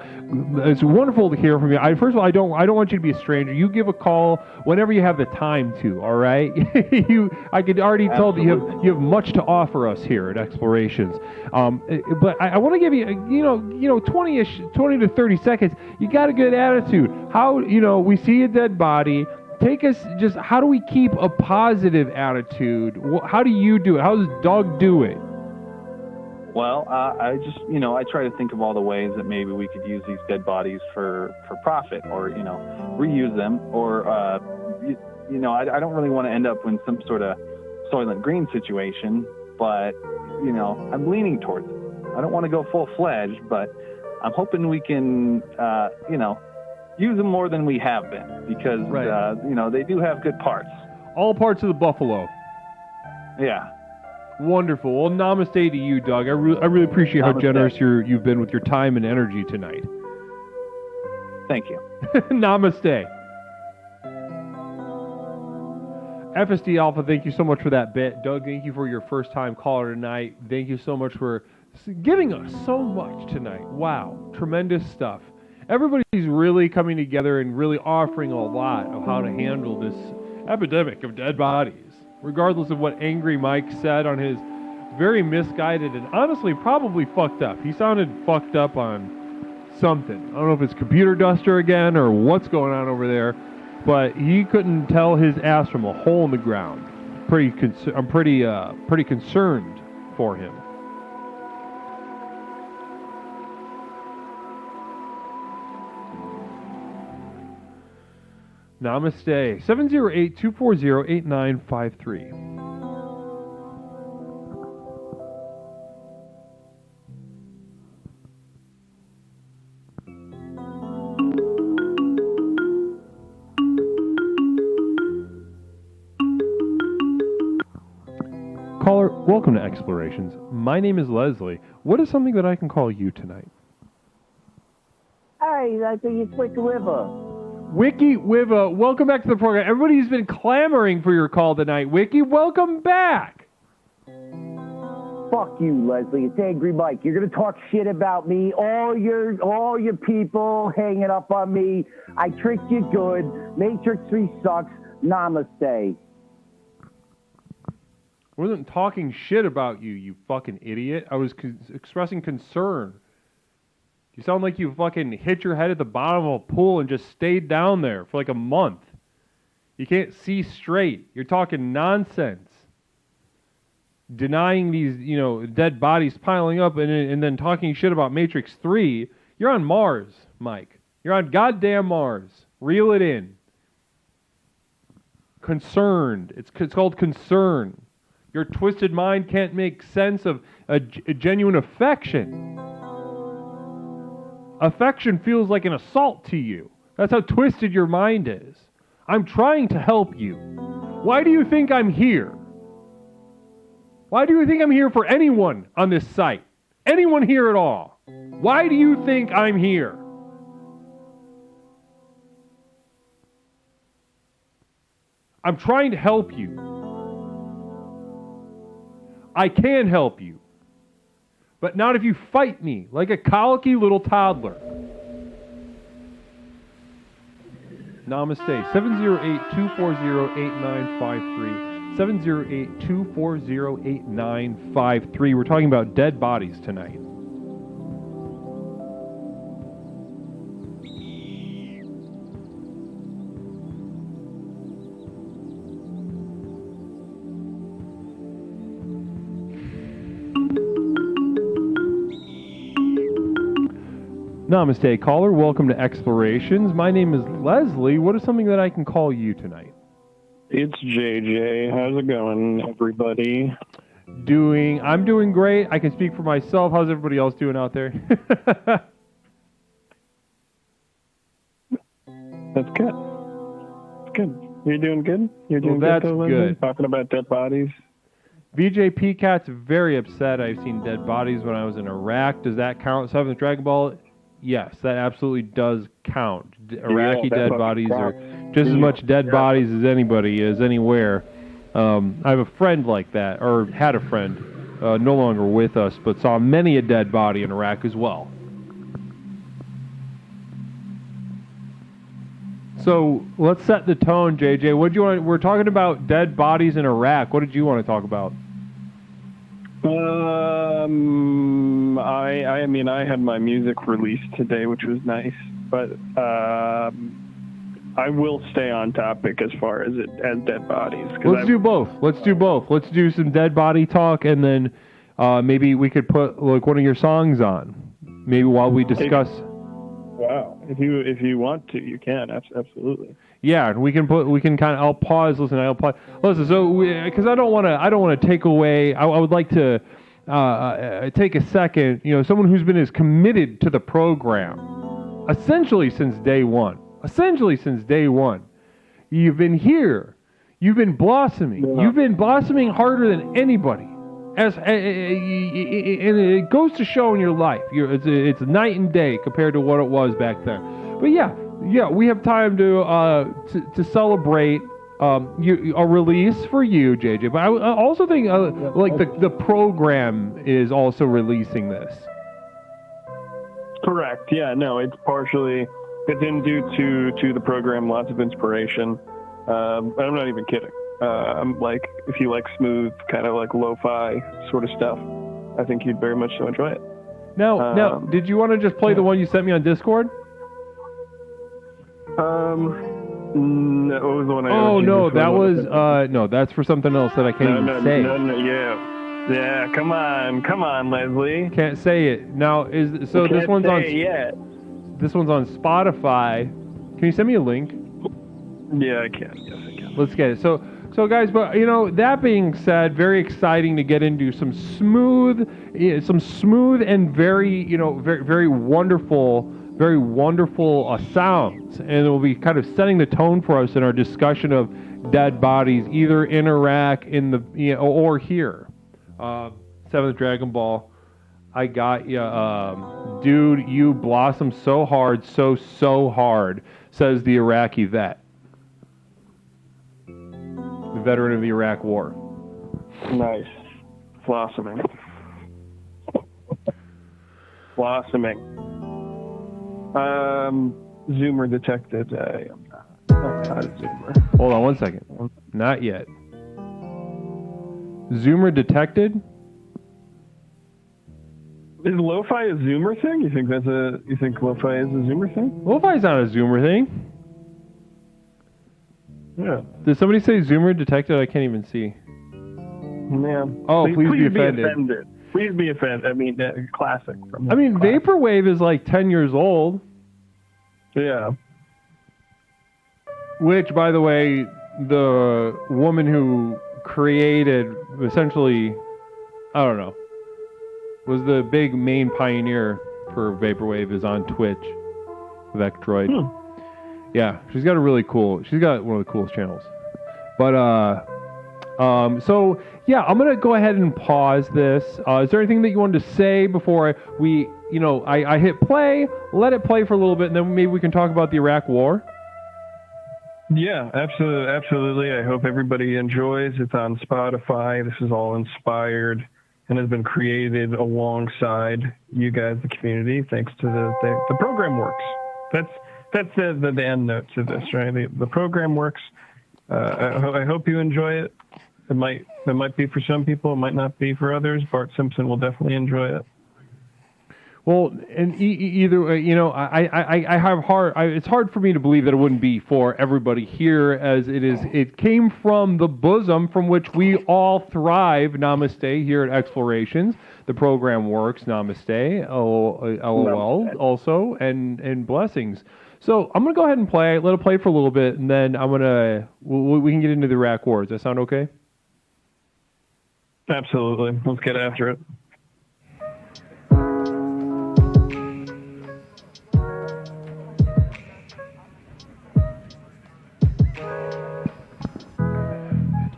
It's wonderful to hear from you. First of all, I don't want you to be a stranger. You give a call whenever you have the time to. All right. I could already tell that you have much to offer us here at Explorations. But I want to give you 20 to 30 seconds. You got a good attitude. How we see a dead body. Take us, just how do we keep a positive attitude? How do you do it? How does Doug do it? Well, I just, I try to think of all the ways that maybe we could use these dead bodies for profit, or, reuse them, or, I don't really want to end up in some sort of Soylent Green situation, but, I'm leaning towards it. I don't want to go full-fledged, but I'm hoping we can, use them more than we have been, because, right. They do have good parts. All parts of the buffalo. Yeah. Wonderful. Well, namaste to you, Doug. I really appreciate how generous you've been with your time and energy tonight. Thank you. Namaste. FSD Alpha, thank you so much for that bit. Doug, thank you for your first time caller tonight. Thank you so much for giving us so much tonight. Wow, tremendous stuff. Everybody's really coming together and really offering a lot of how to handle this epidemic of dead bodies, regardless of what Angry Mike said on his very misguided and honestly probably fucked up. He sounded fucked up on something. I don't know if it's computer duster again or what's going on over there, but he couldn't tell his ass from a hole in the ground. I'm pretty concerned for him. Namaste. 708-240-8953. Caller, welcome to Explorations. My name is Leslie. What is something that I can call you tonight? Hey, I think it's Wiki Wiva. Wiki Wiva, welcome back to the program. Everybody's been clamoring for your call tonight. Wiki, welcome back. Fuck you, Leslie. It's Angry Mike. You're gonna talk shit about me. All your people hanging up on me. I tricked you good. Matrix 3 sucks. Namaste. I wasn't talking shit about you, you fucking idiot. I was expressing concern. You sound like you fucking hit your head at the bottom of a pool and just stayed down there for like a month. You can't see straight. You're talking nonsense. Denying these, dead bodies piling up and then talking shit about Matrix 3. You're on Mars, Mike. You're on goddamn Mars. Reel it in. Concerned. It's called concern. Your twisted mind can't make sense of a genuine affection. Affection feels like an assault to you. That's how twisted your mind is. I'm trying to help you. Why do you think I'm here? Why do you think I'm here for anyone on this site? Anyone here at all? Why do you think I'm here? I'm trying to help you. I can help you. But not if you fight me like a colicky little toddler. Namaste. 708-240-8953. 708-240-8953. We're talking about dead bodies tonight. Namaste, caller. Welcome to Explorations. My name is Leslie. What is something that I can call you tonight? It's JJ. How's it going, everybody? I'm doing great. I can speak for myself. How's everybody else doing out there? That's good. That's good. You're doing good? You're doing that's good, though, Leslie? good. Talking about dead bodies? VJ Peacat's very upset. I've seen dead bodies when I was in Iraq. Does that count? 7th Dragon Ball? Yes, that absolutely does count. Iraqi dead bodies are just as much dead bodies as anybody is anywhere. I have a friend like that, or had a friend, no longer with us, but saw many a dead body in Iraq as well. So let's set the tone, JJ. What do you want? We're talking about dead bodies in Iraq. What did you want to talk about? I mean, I had my music released today, which was nice, but I will stay on topic as far as dead bodies. Let's do both. Let's do some dead body talk, and then maybe we could put like one of your songs on, maybe while we discuss. Wow, if you want to, you can. Absolutely. Yeah, and we can kind of. I'll pause. Listen. So because I don't want to take away. I would like to take a second. Someone who's been as committed to the program, essentially since day one. You've been here. You've been blossoming. Yeah. You've been blossoming harder than anybody. And it goes to show in your life. It's night and day compared to what it was back then. But yeah, we have time to celebrate a release for you, JJ. But I also think like the program is also releasing this. Correct. Yeah. No, it's in due to the program. Lots of inspiration. I'm not even kidding. Like if you like smooth, kind of like lo-fi sort of stuff, I think you'd very much so enjoy it. Now, did you want to just play the one you sent me on Discord? No, what was the one I Oh no, that was no, that's for something else that I can't even say. Yeah, come on, Leslie. Can't say it. Now this one's on. This one's on Spotify. Can you send me a link? Yeah, I can. Yes, I can. Let's get it. So guys, but that being said, very exciting to get into some smooth and very very wonderful sounds, and it will be kind of setting the tone for us in our discussion of dead bodies, either in Iraq, or here. Seventh Dragon Ball, I got you, dude. You blossom so hard, so hard, says the Iraqi vet, the veteran of the Iraq War. Nice, blossoming. Zoomer detected. I'm not a Zoomer. Hold on one second. Not yet. Zoomer detected? Is lo-fi a Zoomer thing? You think lo-fi is a Zoomer thing? Lo-fi's not a Zoomer thing. Yeah. Did somebody say Zoomer detected? I can't even see. Yeah. Oh, please be offended. Please be offended. I mean, classic. Vaporwave is like 10 years old. Yeah. Which, by the way, the woman who created, essentially, I don't know, was the big main pioneer for Vaporwave, is on Twitch, Vectroid. Yeah, she's got one of the coolest channels. But, so, yeah, I'm going to go ahead and pause this. Is there anything that you wanted to say before I hit play, let it play for a little bit, and then maybe we can talk about the Iraq War? Yeah, absolutely. I hope everybody enjoys. It's on Spotify. This is all inspired and has been created alongside you guys, the community, thanks to the program works. That's the end note to this, right? The program works. I hope you enjoy it. It might be for some people, it might not be for others. Bart Simpson will definitely enjoy it. Well, and either way, I have it's hard for me to believe that it wouldn't be for everybody here, as it came from the bosom from which we all thrive. Namaste here at Explorations. The program works. Namaste. LOL also, and blessings. So I'm gonna go ahead and let it play for a little bit, and then we can get into the Iraq War. Does that sound okay? Absolutely. Let's get after it.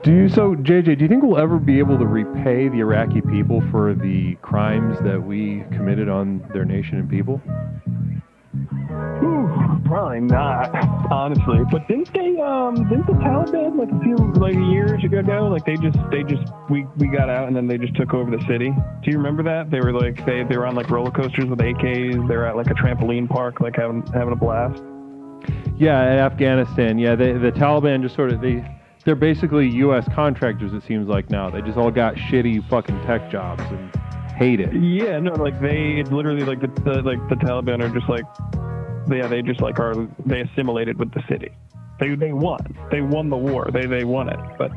JJ, do you think we'll ever be able to repay the Iraqi people for the crimes that we committed on their nation and people? Probably not, honestly. But didn't the Taliban a few years ago, we got out and then they just took over the city? Do you remember that? They were they were on roller coasters with AKs. They're at a trampoline park, having a blast. Yeah, in Afghanistan. Yeah, the Taliban just they're basically U.S. contractors, it seems like now. They just all got shitty fucking tech jobs and hate it. Yeah, no, it's literally the Taliban are just they assimilated with the city. They won. They won the war. They won it. But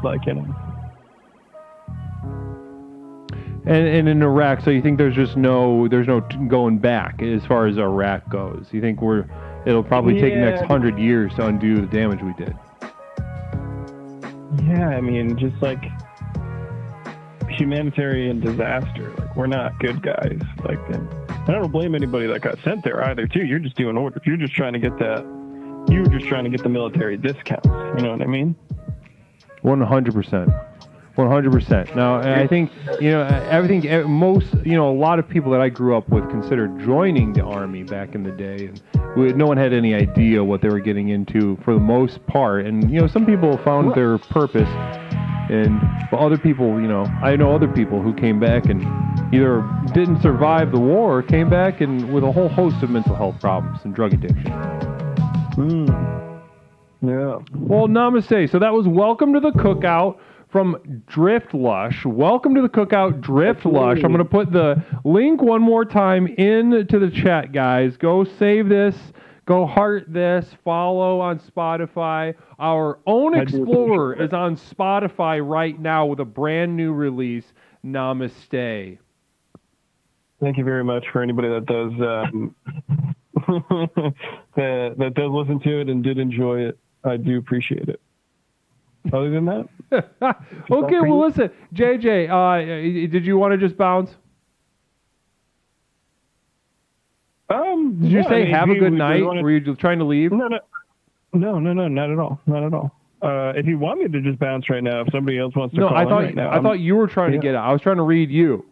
And in Iraq, so you think there's no going back as far as Iraq goes? You think it'll probably take the next 100 years to undo the damage we did? Yeah, I mean, just humanitarian disaster. We're not good guys. And I don't blame anybody that got sent there either. Too, you're just doing orders. You're just trying to get the military discounts. You know what I mean? 100%. 100%. Now, I think, a lot of people that I grew up with considered joining the Army back in the day, and no one had any idea what they were getting into for the most part. And, some people found their purpose, but other people, I know other people who came back and either didn't survive the war or came back and with a whole host of mental health problems and drug addiction. Yeah. Well, namaste. So that was Welcome to the Cookout from Drift Lush. Welcome to the Cookout, Drift Lush. I'm going to put the link one more time into the chat, guys. Go save this. Go heart this. Follow on Spotify. Our own Explorer is on Spotify right now with a brand new release, Namaste. Thank you very much for anybody that does that does listen to it and did enjoy it. I do appreciate it. Other than that? Okay, well, listen. JJ, did you want to just bounce? Did you say have a good night? Were you trying to leave? No, not at all. Not at all. If you want me to just bounce right now, if somebody else wants to call in right now. I thought you were trying to get out. I was trying to read you.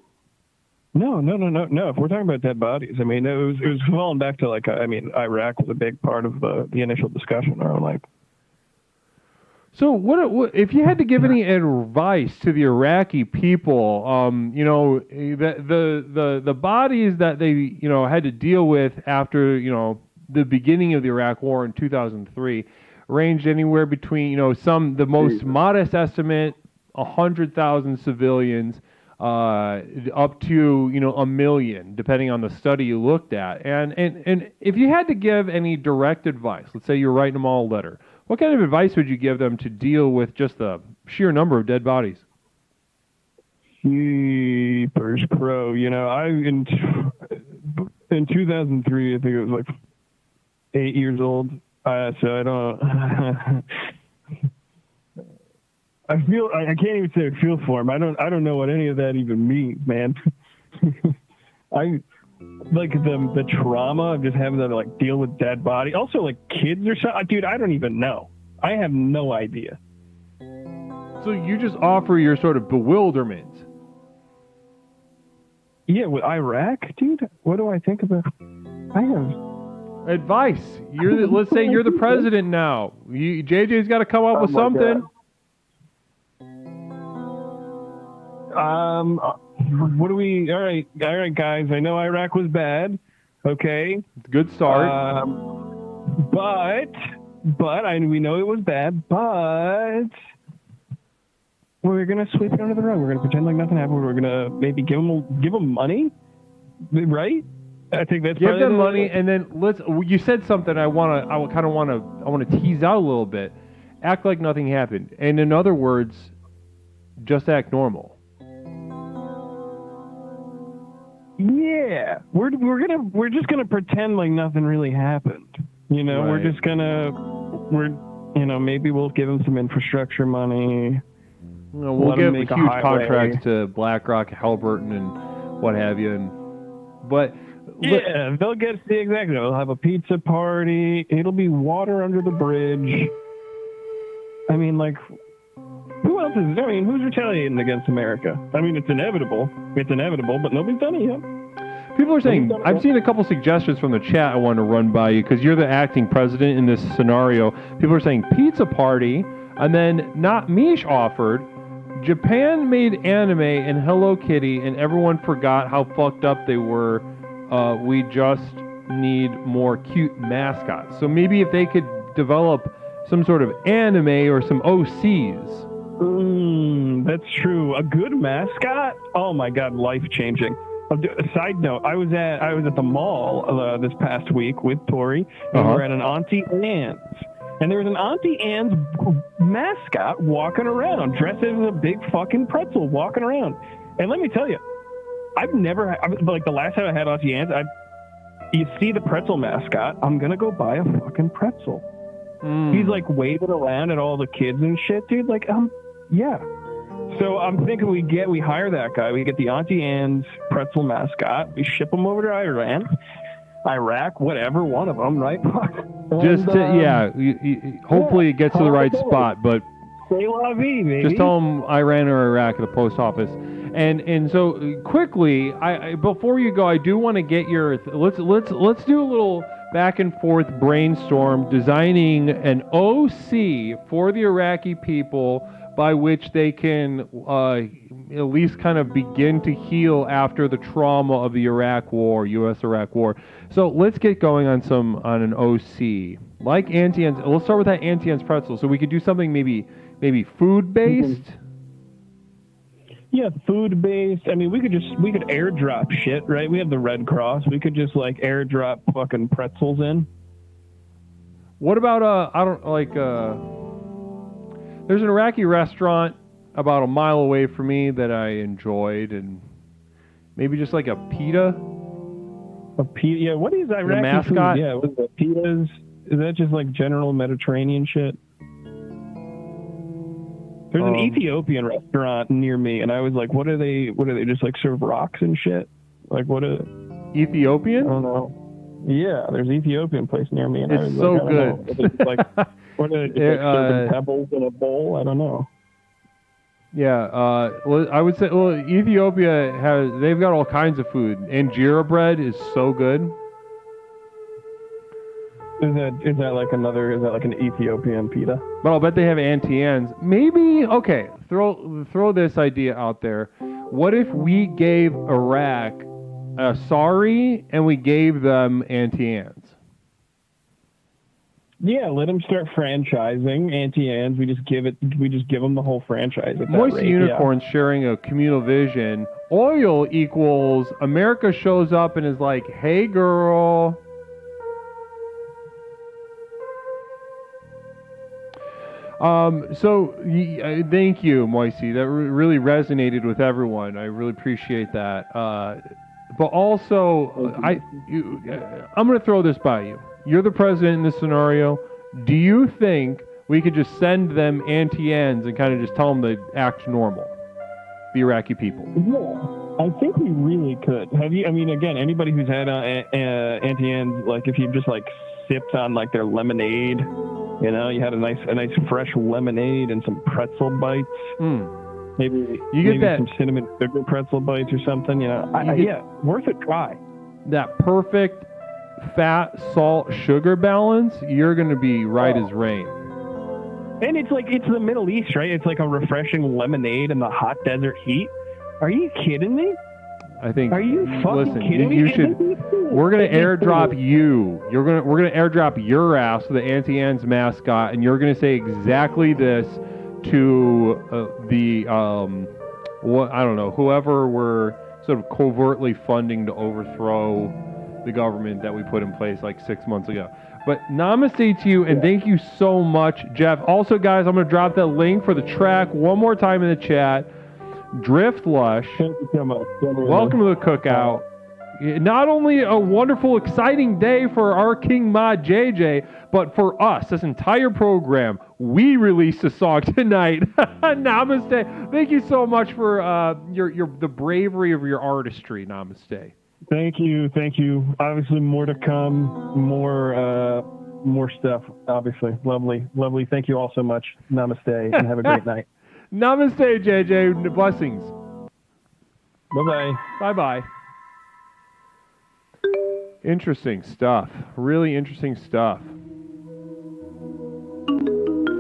No. If we're talking about dead bodies, I mean, it was falling back to Iraq was a big part of the initial discussion. So what if you had to give any advice to the Iraqi people, the bodies that they, had to deal with after, the beginning of the Iraq War in 2003 ranged anywhere between, the most modest estimate, 100,000 civilians, up to, 1 million, depending on the study you looked at. And if you had to give any direct advice, let's say you're writing them all a letter, what kind of advice would you give them to deal with just the sheer number of dead bodies? Jeepers crow. In 2003, I think it was 8 years old. So I don't. I can't even say I feel for him. I don't know what any of that even means, man. The trauma of just having to deal with dead body. Also kids or something. Dude, I don't even know. I have no idea. So you just offer your sort of bewilderment. Yeah, with Iraq, dude. What do I think about? I have advice. Let's say you're the president now. JJ's got to come up with something. What do we? All right, guys. I know Iraq was bad. Okay, good start. We know it was bad. But we're gonna sweep it under the rug. We're gonna pretend like nothing happened. We're gonna maybe give them money, right? I think that's give them money, and then you said something. I want to tease out a little bit. Act like nothing happened, and in other words, just act normal. Yeah, we're just gonna pretend like nothing really happened. Right. We're just gonna maybe we'll give them some infrastructure money. We'll give huge contracts to BlackRock, Halliburton, and what have you. They'll get exactly. They'll have a pizza party. It'll be water under the bridge. I mean, who else is? I mean, who's retaliating against America? I mean, it's inevitable. It's inevitable, but nobody's done it yet. People are saying, I've seen a couple suggestions from the chat I want to run by you because you're the acting president in this scenario. People are saying pizza party, and then Not Mish offered, Japan made anime and Hello Kitty, and everyone forgot how fucked up they were. We just need more cute mascots. So maybe if they could develop some sort of anime or some OCs. That's true. A good mascot? Oh my God, life-changing. A side note, I was at the mall this past week with Tori, and we were at an Auntie Anne's. And there was an Auntie Anne's mascot walking around, dressed as a big fucking pretzel walking around. And let me tell you, the last time I had Auntie Anne's, you see the pretzel mascot, I'm going to go buy a fucking pretzel. He's waving around at all the kids and shit, dude. Yeah. So I'm thinking we hire that guy. We get the Auntie Anne's pretzel mascot. We ship him over to Iran, Iraq, whatever, one of them, right? Hopefully it gets to the right spot. But C'est la vie, baby. Just tell them Iran or Iraq at the post office. And so quickly, I before you go, I do want to get your let's do a little back and forth brainstorm designing an OC for the Iraqi people by which they can at least kind of begin to heal after the trauma of the Iraq War, U.S.-Iraq War. So let's get going on an OC. Like Auntie Anne's, let's start with that Auntie Anne's pretzel. So we could do something maybe food-based. Yeah, food-based. I mean, we could airdrop shit, right? We have the Red Cross. We could just like airdrop fucking pretzels in. What about there's an Iraqi restaurant about a mile away from me that I enjoyed, and maybe just like a pita. A pita? Yeah. What is Iraqi the mascot? Food? Yeah. What is that? Pitas? Is that just like general Mediterranean shit? There's an Ethiopian restaurant near me, and I was like, what are they just like serve rocks and shit? Like what are Ethiopian? I don't know. Yeah, there's an Ethiopian place near me, and it's I was so like, good. It's like, what are they just like serving pebbles in a bowl? I don't know. Yeah, I would say Ethiopia they've got all kinds of food. Injera bread is so good. Is that like an Ethiopian pita? But I'll bet they have Auntie Anne's. Maybe throw this idea out there. What if we gave Iraq a sari and we gave them Auntie Anne's? Yeah, let them start franchising Auntie Anne's. We just give them the whole franchise. At Moist that rate, Unicorns sharing a communal vision. Oil equals America shows up and is like, hey girl. Thank you, Moisey. That really resonated with everyone. I really appreciate that. But also, I'm going to throw this by you. You're the president in this scenario. Do you think we could just send them Auntie Anne's and kind of just tell them to act normal? The Iraqi people. Yeah, I think we really could. Have you? I mean, again, anybody who's had Auntie Anne's, like if you just like sipped on like their lemonade, you know, you had a nice fresh lemonade and some pretzel bites. Maybe some cinnamon sugar pretzel bites or something. You know, yeah, worth a try. That perfect fat, salt, sugar balance, you're going to be right as rain. And it's the Middle East, right? It's like a refreshing lemonade in the hot desert heat. Are you kidding me? I think. Are you fucking kidding me? We're gonna airdrop you. We're gonna airdrop your ass to the Auntie Anne's mascot, and you're gonna say exactly this to whoever we're sort of covertly funding to overthrow the government that we put in place like 6 months ago. But namaste to you, and thank you so much, Jeff. Also, guys, I'm going to drop that link for the track one more time in the chat. Drift Lush. Thank you so much. Welcome to the cookout. Not only a wonderful, exciting day for our King Mod JJ, but for us, this entire program, we released a song tonight. Namaste. Thank you so much for the bravery of your artistry. Namaste. Thank you. Obviously, more to come. More stuff. Obviously, lovely. Thank you all so much. Namaste, and have a great night. Namaste, JJ. Blessings. Bye-bye. Bye-bye. Interesting stuff. Really interesting stuff.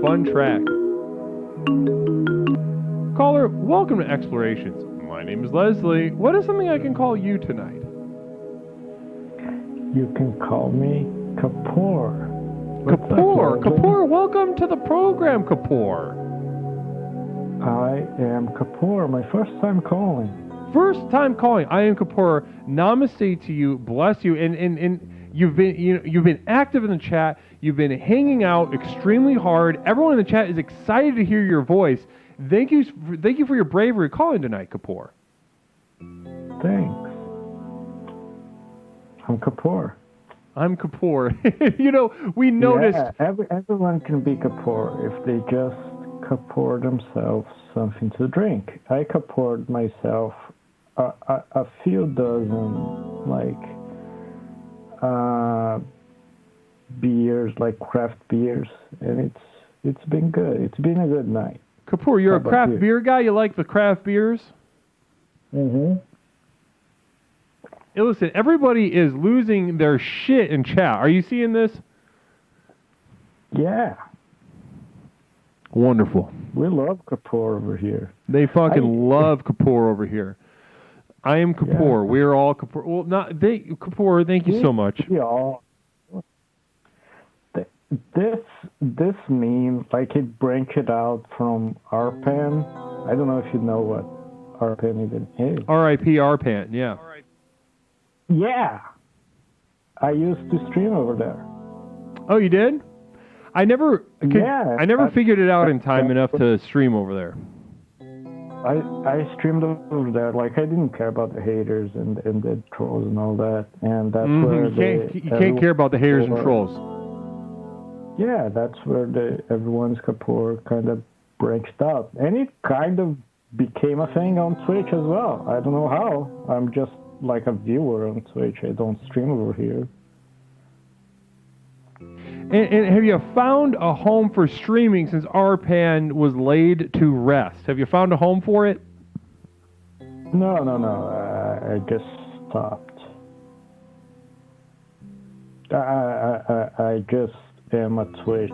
Fun track. Caller, welcome to Explorations. My name is Leslie. What is something I can call you tonight? You can call me Kapoor. Kapoor, welcome to the program, Kapoor. I am Kapoor. My first time calling. I am Kapoor. Namaste to you. Bless you. And you've been active in the chat. You've been hanging out extremely hard. Everyone in the chat is excited to hear your voice. Thank you for your bravery calling tonight, Kapoor. Thanks. I'm Kapoor. We noticed. Yeah, everyone can be Kapoor if they just Kapoor themselves something to drink. I Kapoored myself a few dozen beers, like craft beers, and It's been good. It's been a good night. Kapoor, you're How a about craft you? beer guy? You like the craft beers? Mm-hmm. Hey, listen, everybody is losing their shit in chat. Are you seeing this? Yeah. Wonderful. We love Kapoor over here. They fucking love Kapoor over here. I am Kapoor. We're all Kapoor. Well, not they. Kapoor, thank you so much. We all. This meme, like it branched out from Arpan. I don't know if you know what Arpan even is. R.I.P. Arpan, yeah. Yeah. I used to stream over there. Oh, you did? I never figured it out in time enough to stream over there. I streamed over there. Like, I didn't care about the haters and the trolls and all that. And that's where you can't care about the haters and trolls. Yeah, that's where everyone's Kapoor kind of branched out. And it kind of became a thing on Twitch as well. I don't know how. I'm just like a viewer on Twitch. I don't stream over here. And have you found a home for streaming since Arpan was laid to rest? Have you found a home for it? No. I just stopped. I just am a Twitch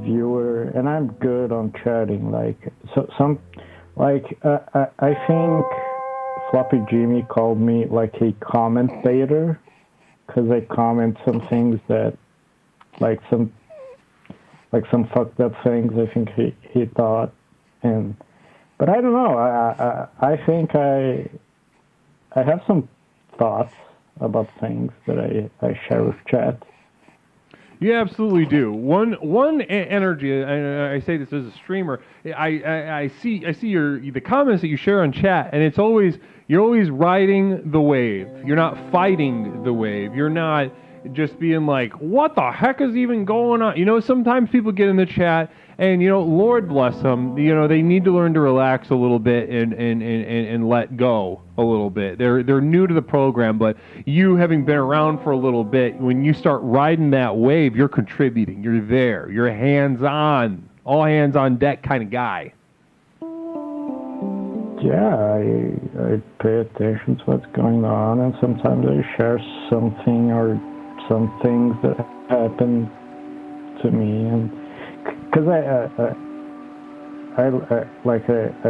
viewer, and I'm good on chatting. I think Floppy Jimmy called me like a commentator because I comment some things that, like some fucked up things. I think he thought, but I don't know. I think I have some thoughts about things that I share with chat. You absolutely do. One energy. I say this as a streamer. I see the comments that you share on chat, and you're always riding the wave. You're not fighting the wave. You're not just being like, what the heck is even going on? Sometimes people get in the chat, and Lord bless them. They need to learn to relax a little bit and let go a little bit. They're new to the program, but you having been around for a little bit, when you start riding that wave, you're contributing. You're there. You're hands-on, all hands on deck kind of guy. Yeah, I pay attention to what's going on, and sometimes I share something or some things that happen to me, and because I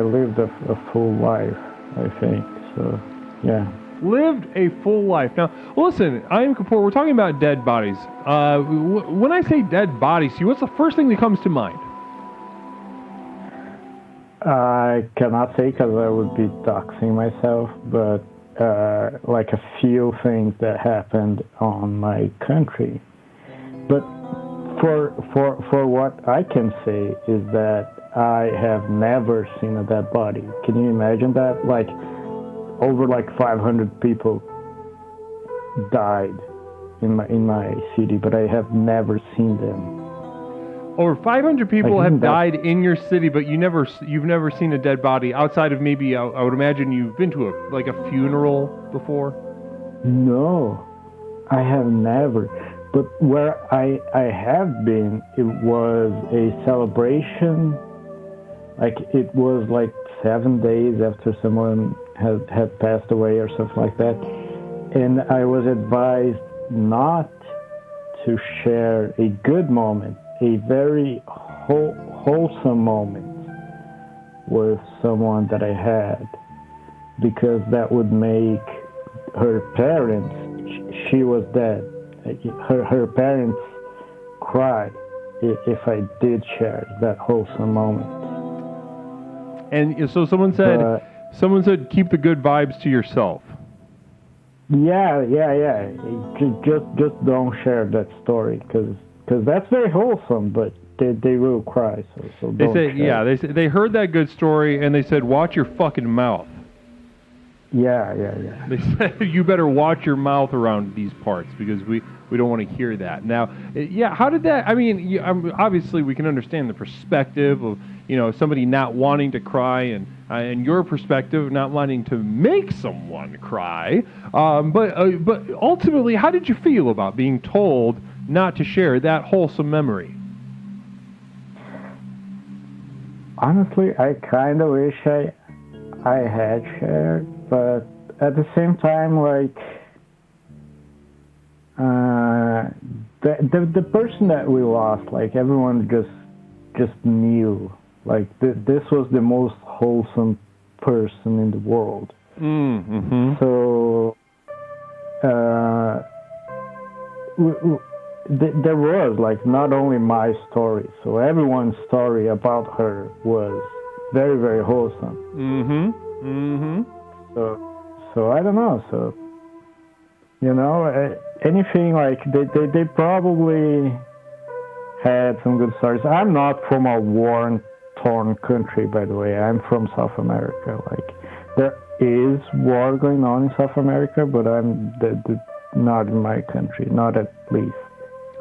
lived a full life, I think. So, yeah. Lived a full life. Now, listen, I am Kapoor. We're talking about dead bodies. When I say dead bodies, what's the first thing that comes to mind? I cannot say because I would be doxing myself, but like a few things that happened on my country. But for what I can say is that I have never seen a dead body. Can you imagine that? Like over 500 people died in my city, but I have never seen them. Over 500 people have died in your city, but you've never seen a dead body outside of maybe, I would imagine you've been to a funeral before? No, I have never. But where I have been, it was a celebration. It was 7 days after someone had passed away or something like that. And I was advised not to share a good moment, a very wholesome moment with someone that I had, because that would make her parents, she was dead, her parents cry if I did share that wholesome moment. And so someone said keep the good vibes to yourself. Yeah. Just don't share that story because that's very wholesome, but they will cry. So they don't say share. they heard that good story and they said watch your fucking mouth. Yeah. They said you better watch your mouth around these parts because we don't want to hear that. Now, how did that? I mean, obviously we can understand the perspective of somebody not wanting to cry and your perspective not wanting to make someone cry. But ultimately, how did you feel about being told not to share that wholesome memory? honestly, I kind of wish I had shared, but at the same time, like, the person that we lost, like, everyone just knew, like, this was the most wholesome person in the world. Mm-hmm. So, there was, like, not only my story, so everyone's story about her was very, very wholesome. Mm-hmm. Mm-hmm. So I don't know. So, you know, anything, like, they probably had some good stories. I'm not from a war-torn country, by the way. I'm from South America. Like, there is war going on in South America, but I'm not in my country, not at least.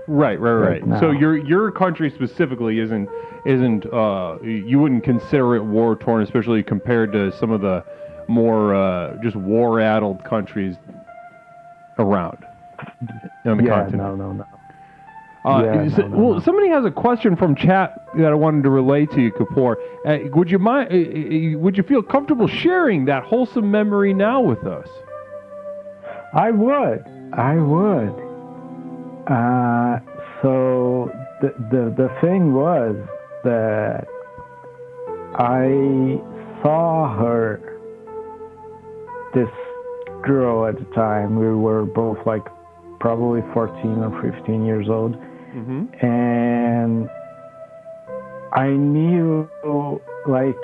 Right. now. So your country specifically isn't you wouldn't consider it war torn, especially compared to some of the more just war addled countries around on the continent. No. Well, somebody has a question from chat that I wanted to relay to you, Kapoor. Would you mind? Would you feel comfortable sharing that wholesome memory now with us? I would. So the thing was that I saw her, this girl at the time. We were both, like, probably 14 or 15 years old. Mm-hmm. And I knew, like,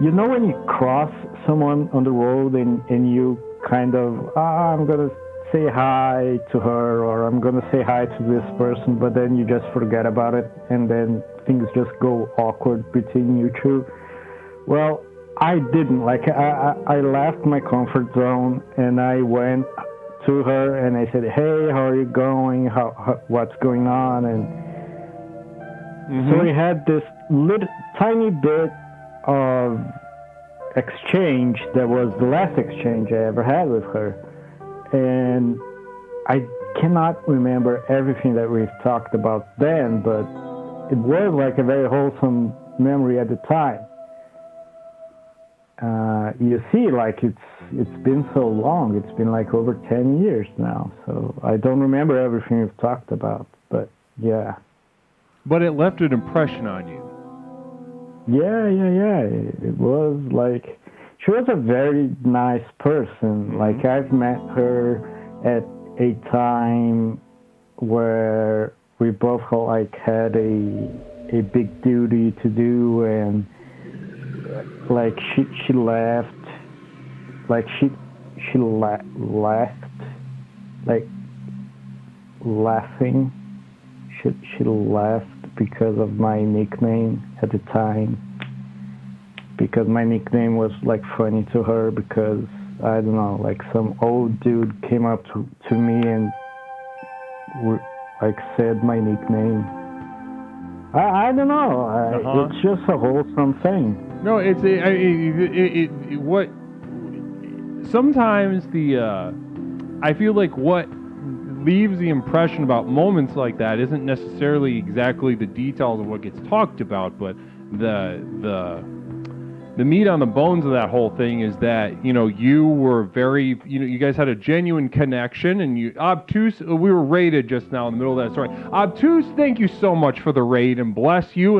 you know when you cross someone on the road and you kind of, I'm going to say hi to her, or I'm going to say hi to this person, but then you just forget about it, and then things just go awkward between you two. Well, I didn't. Like, I left my comfort zone, and I went to her, and I said, hey, how are you going? What's going on? And so we had this little tiny bit of exchange that was the last exchange I ever had with her. And I cannot remember everything that we've talked about then, but it was like a very wholesome memory at the time. You see, like, it's been so long. It's been like over 10 years now, so I don't remember everything we've talked about, but yeah. But it left an impression on you. Yeah. It was like, she was a very nice person. Like, I've met her at a time where we both, like, had a big duty to do, and, like, she left, like, she left, like, laughing. She left because of my nickname at the time. Because my nickname was, like, funny to her, because, I don't know, like, some old dude came up to me and, like, said my nickname. I don't know. It's just a wholesome thing. No, what sometimes I feel like what leaves the impression about moments like that isn't necessarily exactly the details of what gets talked about, but the meat on the bones of that whole thing is that, you know, you were very, you know, you guys had a genuine connection, and you, Obtuse, we were raided just now in the middle of that story. Obtuse, thank you so much for the raid, and bless you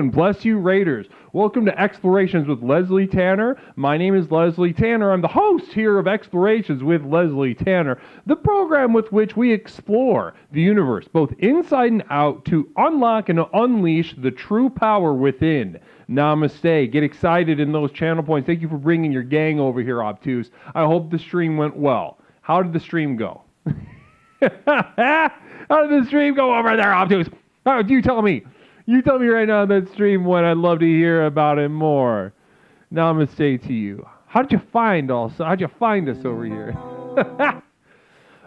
raiders. Welcome to Explorations with Leslie Tanner. My name is Leslie Tanner. I'm the host here of Explorations with Leslie Tanner, the program with which we explore the universe, both inside and out, to unlock and unleash the true power within. Namaste. Get excited in those channel points. Thank you for bringing your gang over here, Obtuse. I hope the stream went well. How did the stream go? How did the stream go over there, Obtuse? Oh, you tell me. You tell me right now that stream went. I'd love to hear about it more. Namaste to you. How'd you find us over here?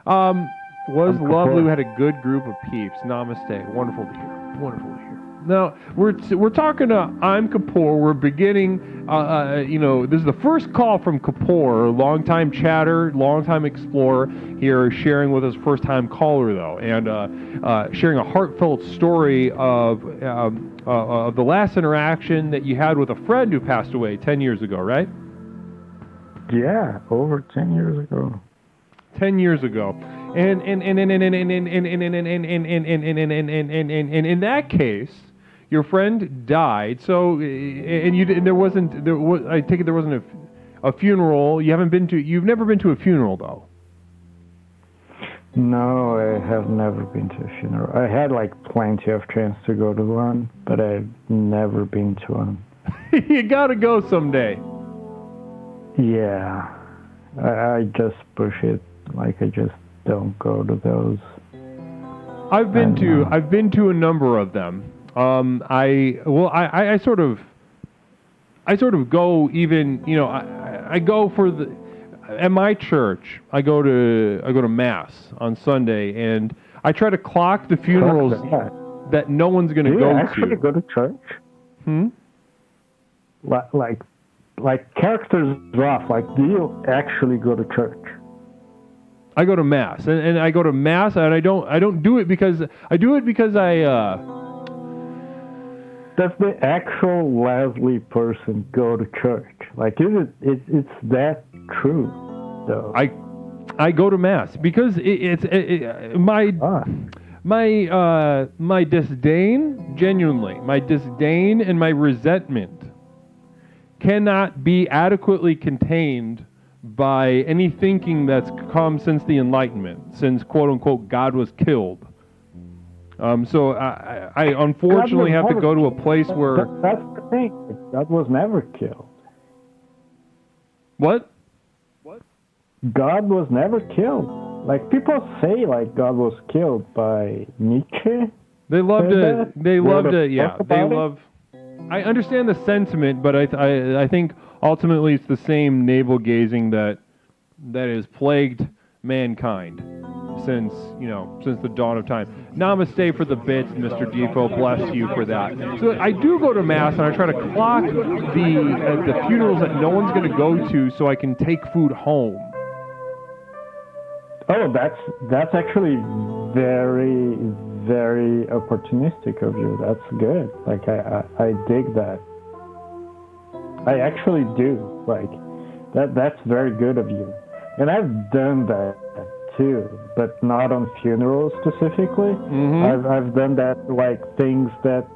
Was lovely. We had a good group of peeps. Namaste. Wonderful to hear. Now we're talking to I'm Kapoor. We're beginning. This is the first call from Kapoor, longtime chatter, longtime explorer here, sharing with us, first time caller though, and sharing a heartfelt story of the last interaction that you had with a friend who passed away 10 years ago, right? Yeah, over 10 years ago. 10 years ago, and in that case, your friend died. So, I take it there wasn't a funeral. You've never been to a funeral though. No, I have never been to a funeral. I had plenty of chance to go to one, but I've never been to one. You gotta go someday. Yeah, I just push it. I just don't go to those. I've been to a number of them. I sort of go even, I go for at my church, I go to mass on Sunday, and I try to clock the funerals that no one's going to go to. Do you actually go to church? Like characters off, do you actually go to church? I go to mass, and I go to mass, and I don't do it because I do it because Does the actual Leslie person go to church? It's that true, though. I go to mass because my disdain, genuinely, my disdain and my resentment cannot be adequately contained by any thinking that's come since the Enlightenment, since quote unquote God was killed. So I unfortunately have to go to a place where that's the thing. God was never killed. What? God was never killed. People say God was killed by Nietzsche. They love to. Yeah, they love. I understand the sentiment, but I think ultimately it's the same navel gazing that has plagued mankind since the dawn of time. Namaste for the bits, Mr. Defo. Bless you for that. So I do go to mass, and I try to clock the funerals that no one's going to go to, so I can take food home. Oh, that's actually very, very opportunistic of you. That's good. I dig that. I actually do. That's very good of you. And I've done that too, but not on funerals specifically. Mm-hmm. I've done that things that,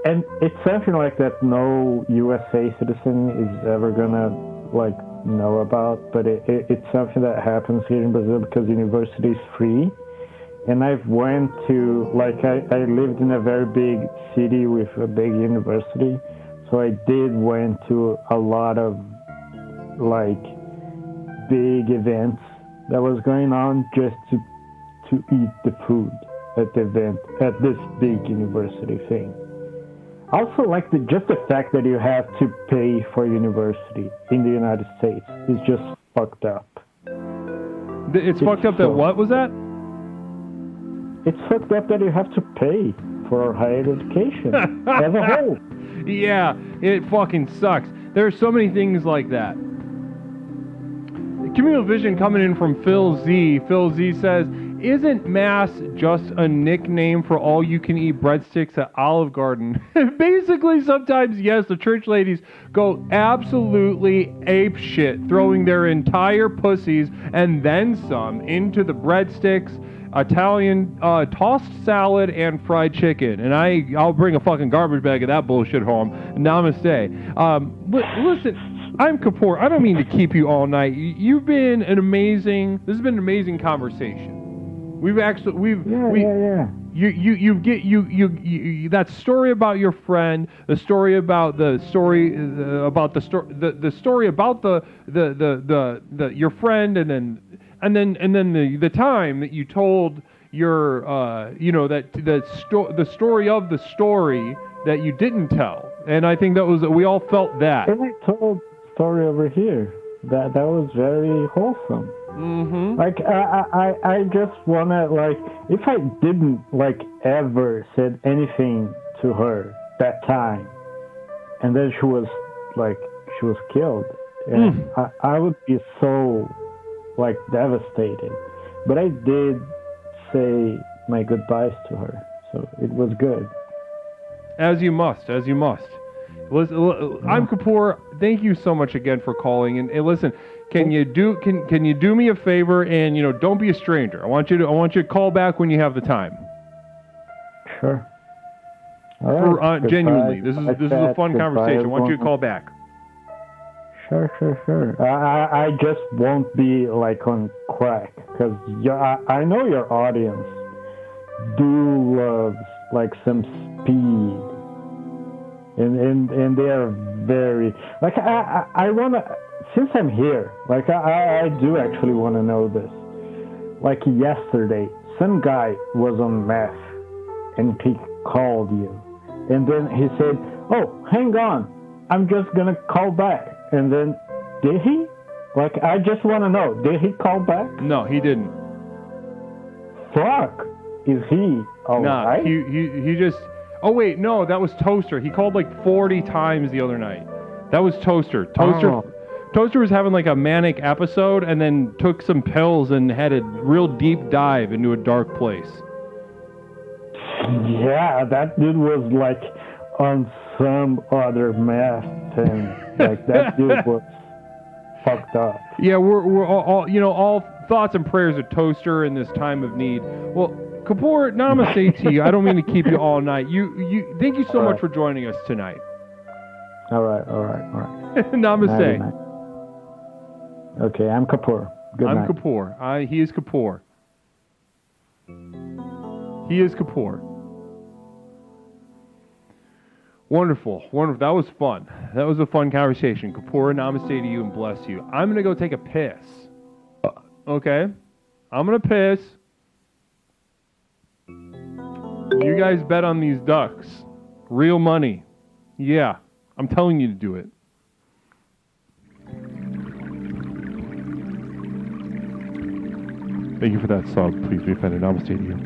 and it's something that no USA citizen is ever gonna know about, but it's something that happens here in Brazil because university is free. And I've went to I lived in a very big city with a big university, so I went to a lot of big events that was going on just to eat the food at the event at this big university thing. Also, just the fact that you have to pay for university in the United States is just fucked up. It's fucked up that what was that? It's fucked up that you have to pay for higher education as a whole. Yeah, it fucking sucks. There are so many things like that. Communal Vision coming in from Phil Z. Phil Z says, isn't mass just a nickname for all-you-can-eat breadsticks at Olive Garden? Basically, sometimes, yes, the church ladies go absolutely apeshit, throwing their entire pussies and then some into the breadsticks, Italian tossed salad, and fried chicken. And I'll bring a fucking garbage bag of that bullshit home. Namaste. Listen, I'm Kapoor. I don't mean to keep you all night. You've been this has been an amazing conversation. You that story about your friend, the story about your friend, and then the time that you told your the story of the story that you didn't tell, and I think we all felt that. And I told story over here that was very wholesome. Mm-hmm. I just wanna if I didn't ever said anything to her that time, and then she was killed, and I would be so like devastated. But I did say my goodbyes to her, so it was good. As you must. Listen, I'm Kapoor. Thank you so much again for calling. And listen, can you do me a favor and don't be a stranger. I want you to call back when you have the time. Sure. All right. Genuinely, this is a fun conversation. I want you to call back. Sure. I just won't be like on crack, because I know your audience do love like some speed, and they are very like I wanna, since I'm here, like I do actually want to know this. Like yesterday, some guy was on meth, and he called you, and then he said, "Oh, hang on, I'm just gonna call back." And then, did he? Like, I just want to know, did he call back? No, he didn't. Fuck. Is he alright? He just... Oh, wait, no, that was Toaster. He called like 40 times the other night. That was Toaster. Toaster was having like a manic episode and then took some pills and had a real deep dive into a dark place. Yeah, that dude was like on some other meth thing. Like, that dude was fucked up. Yeah, we're all thoughts and prayers of Toaster in this time of need. Well, Kapoor, namaste to you. I don't mean to keep you all night. You thank you so much for joining us tonight. All right. Namaste. Okay, I'm Kapoor. Good night. I'm Kapoor. He is Kapoor. He is Kapoor. Wonderful. That was fun. That was a fun conversation. Kapoor, namaste to you and bless you. I'm going to go take a piss. Okay? I'm going to piss. You guys bet on these ducks. Real money. Yeah. I'm telling you to do it. Thank you for that sub. Please be offended. Namaste to you.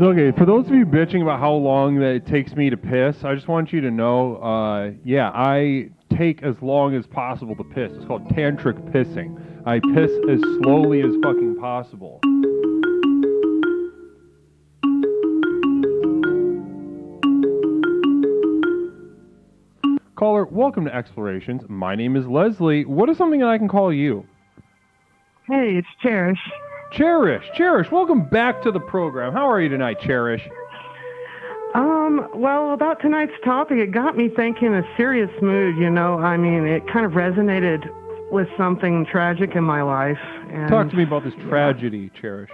Okay, for those of you bitching about how long that it takes me to piss, I just want you to know, I take as long as possible to piss. It's called tantric pissing. I piss as slowly as fucking possible. Caller, welcome to Explorations. My name is Leslie. What is something that I can call you? Hey, it's Cherish. Cherish, welcome back to the program. How are you tonight, Cherish? Well, about tonight's topic, it got me thinking a serious mood, you know. I mean, it kind of resonated with something tragic in my life. And, talk to me about this tragedy, Cherish.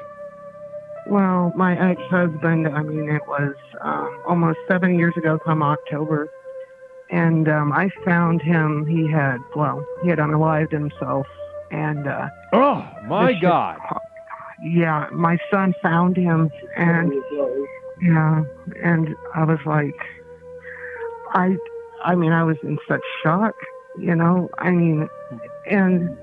Well, my ex-husband, I mean, it was almost 7 years ago come October. And I found him, he had unalived himself. And oh, my God. Yeah, my son found him, and yeah, and I was like, I mean, I was in such shock, you know. I mean, and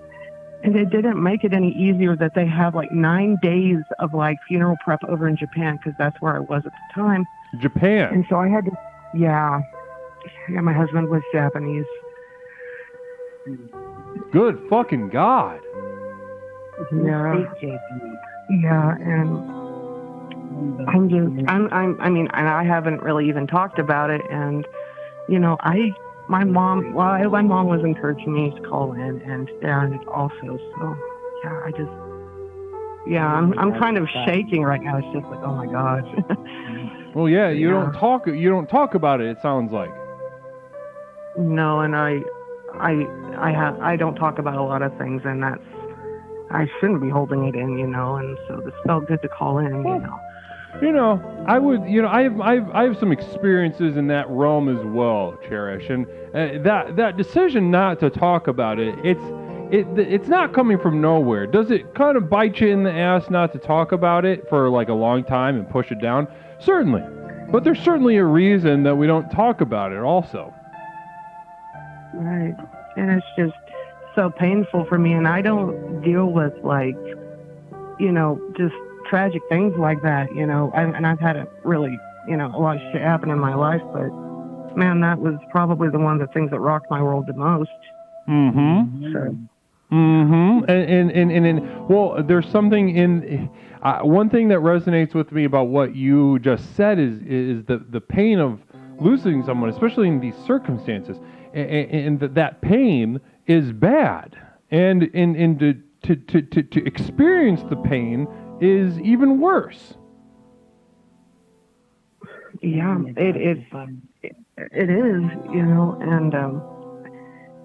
it didn't make it any easier that they have like 9 days of like funeral prep over in Japan, because that's where I was at the time. Japan. And so I had to, yeah, my husband was Japanese. Good fucking God. Yeah, and I mean, and I haven't really even talked about it. And you know, my mom was encouraging me to call in, and Darren also. So yeah, I'm kind of shaking right now. It's just like, oh my God. Well, yeah, you don't talk about it. It sounds like. No, and I don't talk about a lot of things, and I shouldn't be holding it in, you know, and so this felt good to call in, you know. You know, I would, you know, I have some experiences in that realm as well, Cherish, and that decision not to talk about it, it's not coming from nowhere. Does it kind of bite you in the ass not to talk about it for like a long time and push it down? Certainly, but there's certainly a reason that we don't talk about it also. Right, and it's just so painful for me, and I don't deal with like, you know, just tragic things like that, you know. And I've had a really, you know, a lot of shit happen in my life, but man, that was probably the one of the things that rocked my world the most. Mm-hmm. So. Mm-hmm. And well, there's something in one thing that resonates with me about what you just said is the pain of losing someone, especially in these circumstances, and that pain is bad, and to experience the pain is even worse. Yeah, it is, you know, and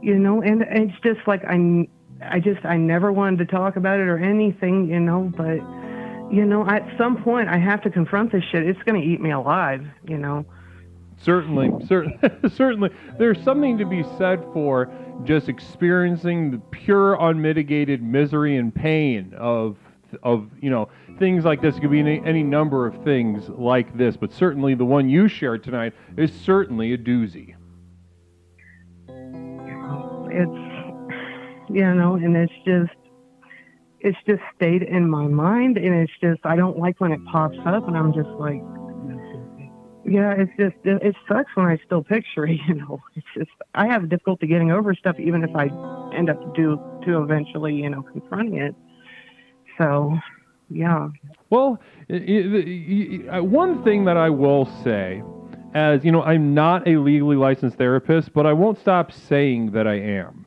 you know, and it's just like I never wanted to talk about it or anything, you know, but you know, at some point I have to confront this shit. It's going to eat me alive, you know. Certainly. There's something to be said for just experiencing the pure, unmitigated misery and pain of you know, things like this. It could be any number of things like this, but certainly the one you shared tonight is certainly a doozy. It's, you know, and it's just stayed in my mind, and it's just, I don't like when it pops up, and I'm just like, yeah, it's just, it sucks when I still picture it, you know. It's just, I have difficulty getting over stuff, even if I end up to eventually, you know, confronting it. So, yeah. Well, one thing that I will say, as you know, I'm not a legally licensed therapist, but I won't stop saying that I am.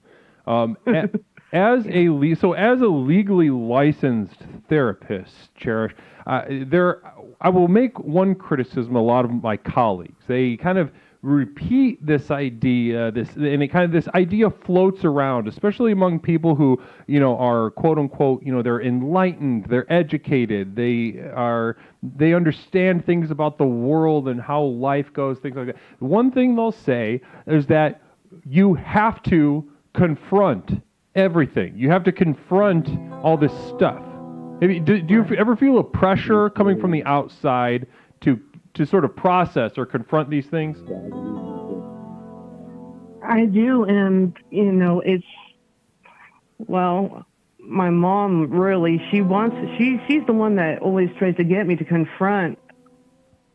As a legally licensed therapist, Cherish, I will make one criticism. A lot of my colleagues, they kind of repeat this idea, this idea floats around, especially among people who, you know, are quote unquote, you know, they're enlightened, they're educated, they understand things about the world and how life goes, things like that. One thing they'll say is that you have to confront everything. You have to confront all this stuff. Do you ever feel a pressure coming from the outside to sort of process or confront these things? I do, and you know, it's, well, my mom really, she's the one that always tries to get me to confront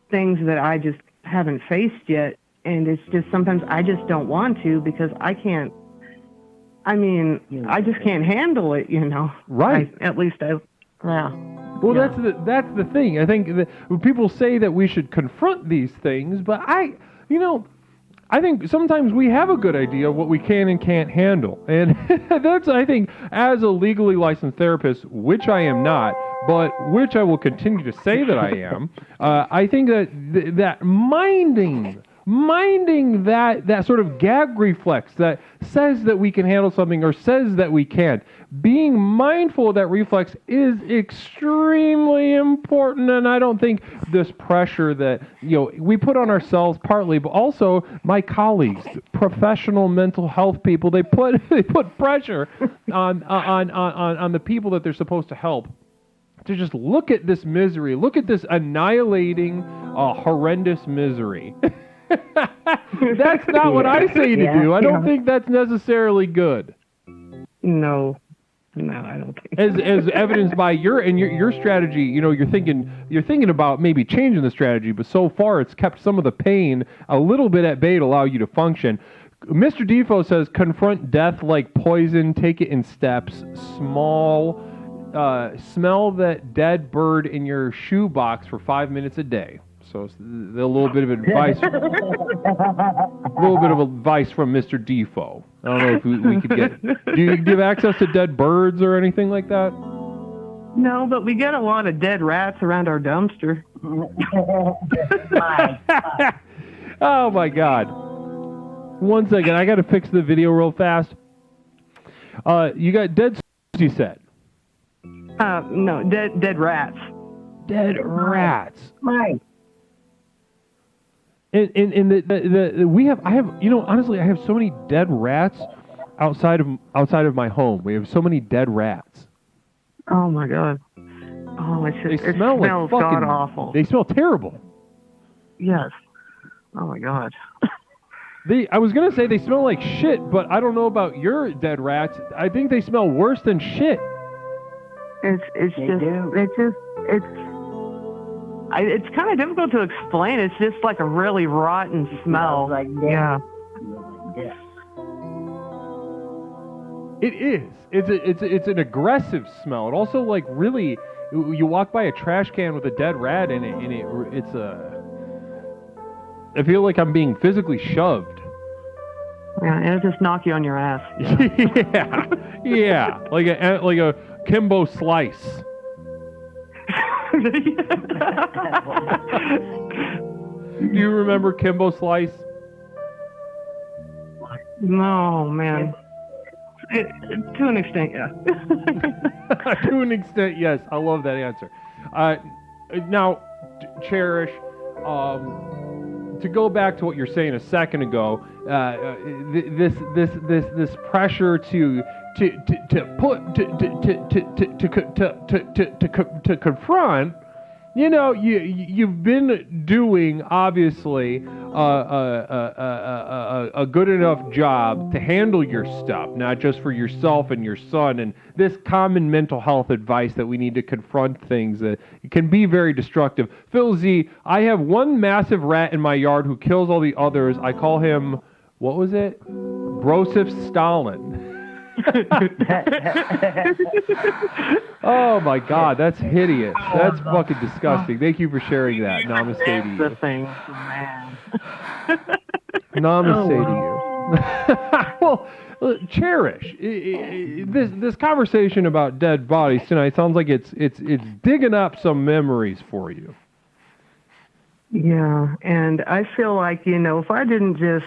things that I just haven't faced yet. And it's just sometimes I just don't want to because I can't. I mean, I just can't handle it, you know. Right. At least I. Yeah. Well, that's the thing. I think that people say that we should confront these things, but I think sometimes we have a good idea of what we can and can't handle, and that's, I think, as a legally licensed therapist, which I am not, but which I will continue to say that I am. I think that that minding that sort of gag reflex that says that we can handle something or says that we can't, being mindful of that reflex is extremely important. And I don't think this pressure that we put on ourselves partly, but also my colleagues, professional mental health people, they put pressure on the people that they're supposed to help to just look at this misery, look at this annihilating, horrendous misery. That's not what I say to do. I don't think that's necessarily good. No, I don't think. As evidenced by your strategy, you're thinking about maybe changing the strategy, but so far it's kept some of the pain a little bit at bay to allow you to function. Mr. Defoe says, confront death like poison, take it in steps, small, smell that dead bird in your shoebox for 5 minutes a day. So it's a little bit of advice, from Mr. Defoe. I don't know if we could get. Do you give access to dead birds or anything like that? No, but we get a lot of dead rats around our dumpster. Oh my God! 1 second, I got to fix the video real fast. You got dead. You said. No, dead rats. Dead rats. Mike. And honestly, I have so many dead rats outside of my home. We have so many dead rats. Oh my God. Oh, it smells like god awful. They smell terrible. Yes. Oh my God. I was gonna say they smell like shit, but I don't know about your dead rats. I think they smell worse than shit. It's kind of difficult to explain. It's just like a really rotten smell. Like yeah. It is. It's an aggressive smell. It also like really. You walk by a trash can with a dead rat in it, and it's a. I feel like I'm being physically shoved. Yeah, and it'll just knock you on your ass. yeah, like a Kimbo slice. Do you remember Kimbo Slice? No, man. To an extent, yeah. To an extent, yes. I love that answer. Now, Cherish, to go back to what you're saying a second ago, this pressure to confront, you've been doing obviously a good enough job to handle your stuff, not just for yourself and your son, and this common mental health advice that we need to confront things that can be very destructive. Phil Z, I have one massive rat in my yard who kills all the others. I call him, what was it? Broseph Stalin. Oh my God, that's hideous. That's fucking disgusting. Thank you for sharing that. Namaste to you. The thing, man. Namaste to you. Well, Cherish, this conversation about dead bodies tonight sounds like it's digging up some memories for you. Yeah, and I feel like, if I didn't just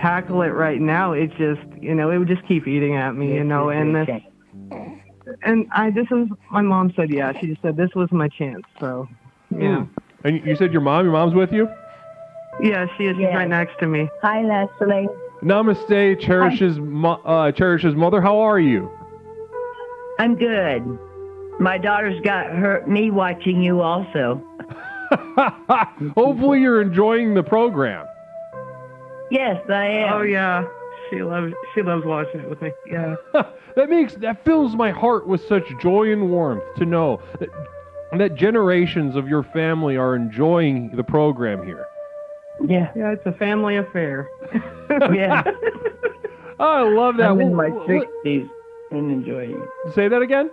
tackle it right now, it just, it would just keep eating at me, and my mom said, she just said this was my chance, so, yeah. And you said your mom's with you? Yeah, she is. She's right next to me. Hi, Leslie. Namaste, Cherish's mother. How are you? I'm good. My daughter's got me watching you also. Hopefully you're enjoying the program. Yes, I am. Oh yeah, she loves watching it with me. Yeah. That fills my heart with such joy and warmth to know that and that generations of your family are enjoying the program here. Yeah, it's a family affair. Yeah. Oh, I love that. I'm in my 60s and enjoying it. Say that again?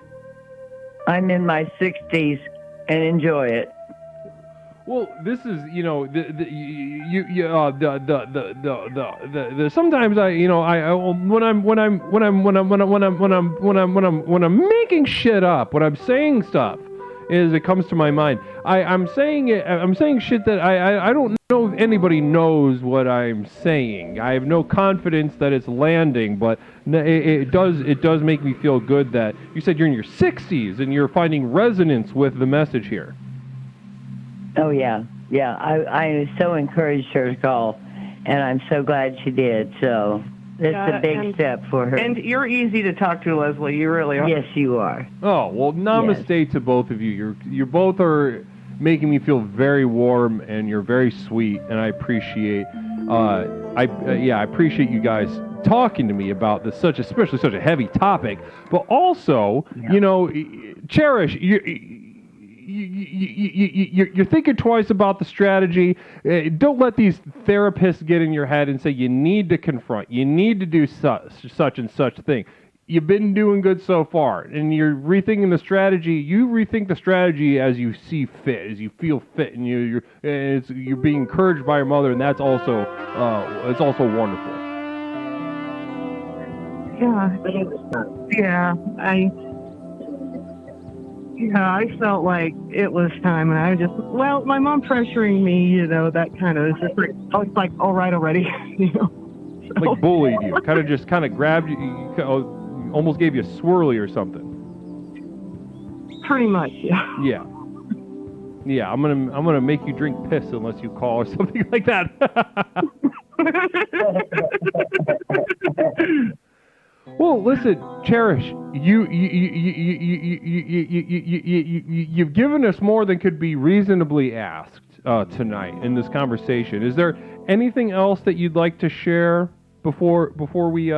I'm in my 60s and enjoy it. Well, this is, sometimes when I'm making shit up, when I'm saying stuff, it comes to my mind. I'm saying shit that I don't know if anybody knows what I'm saying. I have no confidence that it's landing, but it does make me feel good that you said you're in your 60s and you're finding resonance with the message here. Oh, yeah. Yeah, I so encouraged her to call, and I'm so glad she did. So it's a big step for her. And you're easy to talk to, Leslie. You really are. Yes, you are. Oh, well, namaste to both of you. You both are making me feel very warm, and you're very sweet, and I appreciate I appreciate you guys talking to me about this especially such a heavy topic, but also, Cherish, you're thinking twice about the strategy. Don't let these therapists get in your head and say you need to confront, you need to do such and such thing. You've been doing good so far, and you're rethinking the strategy. You rethink the strategy as you see fit, as you feel fit, and you're being encouraged by your mother, and that's also wonderful. I felt like it was time, and I just, my mom pressuring me, that kind of, I was like, all right already, Like bullied you, kind of grabbed you, almost gave you a swirly or something. Pretty much, yeah. Yeah. Yeah, I'm gonna make you drink piss unless you call or something like that. Well, listen, Cherish, you've given us more than could be reasonably asked tonight in this conversation. Is there anything else that you'd like to share before we?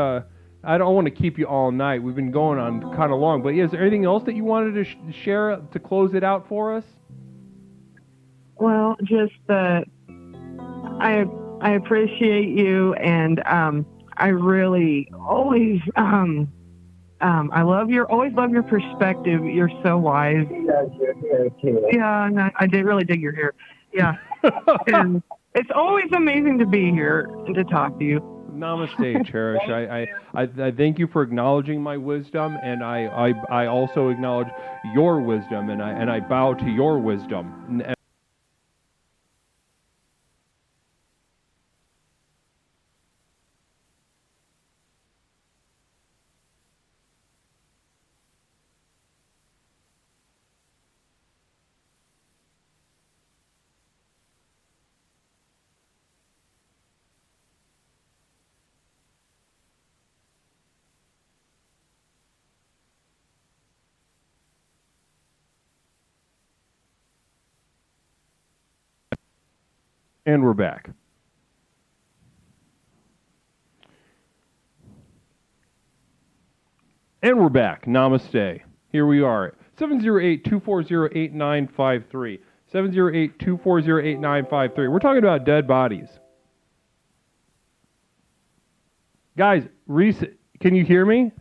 I don't want to keep you all night. We've been going on kind of long, but is there anything else that you wanted to share to close it out for us? Well, just that I appreciate you, and I really always always love your perspective. You're so wise. Yeah, no, I did really dig your hair. Yeah, and it's always amazing to be here and to talk to you. Namaste, Cherish. I thank you for acknowledging my wisdom, and I also acknowledge your wisdom, and I bow to your wisdom. And we're back. And we're back. Namaste. Here we are. 708-240-8953. 708-240-8953. We're talking about dead bodies. Guys, Reese, can you hear me?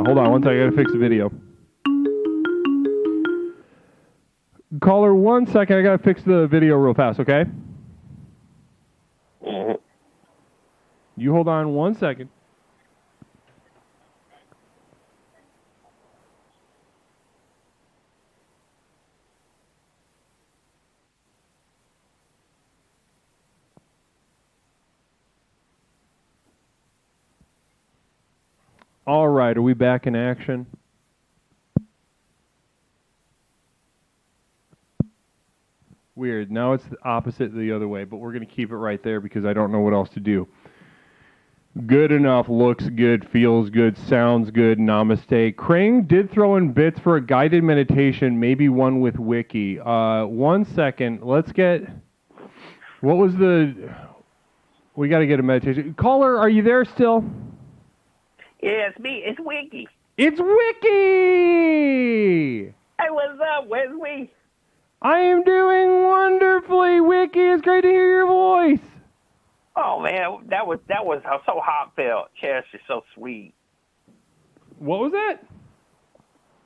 Hold on one second, I gotta fix the video. Caller, 1 second, I gotta fix the video real fast, okay? You hold on 1 second. All right, are we back in action? Weird. Now it's the opposite the other way, but we're going to keep it right there because I don't know what else to do. Good enough, looks good, feels good, sounds good, namaste. Krang did throw in bits for a guided meditation, maybe one with Wiki. 1 second, let's get... What was the... We got to get a meditation. Caller, are you there still? Yeah, it's me. It's Wiki. It's Wiki! Hey, what's up? Where's we? I am doing wonderfully, Wiki. It's great to hear your voice. Oh man, that was so heartfelt. Cherish is so sweet. What was that?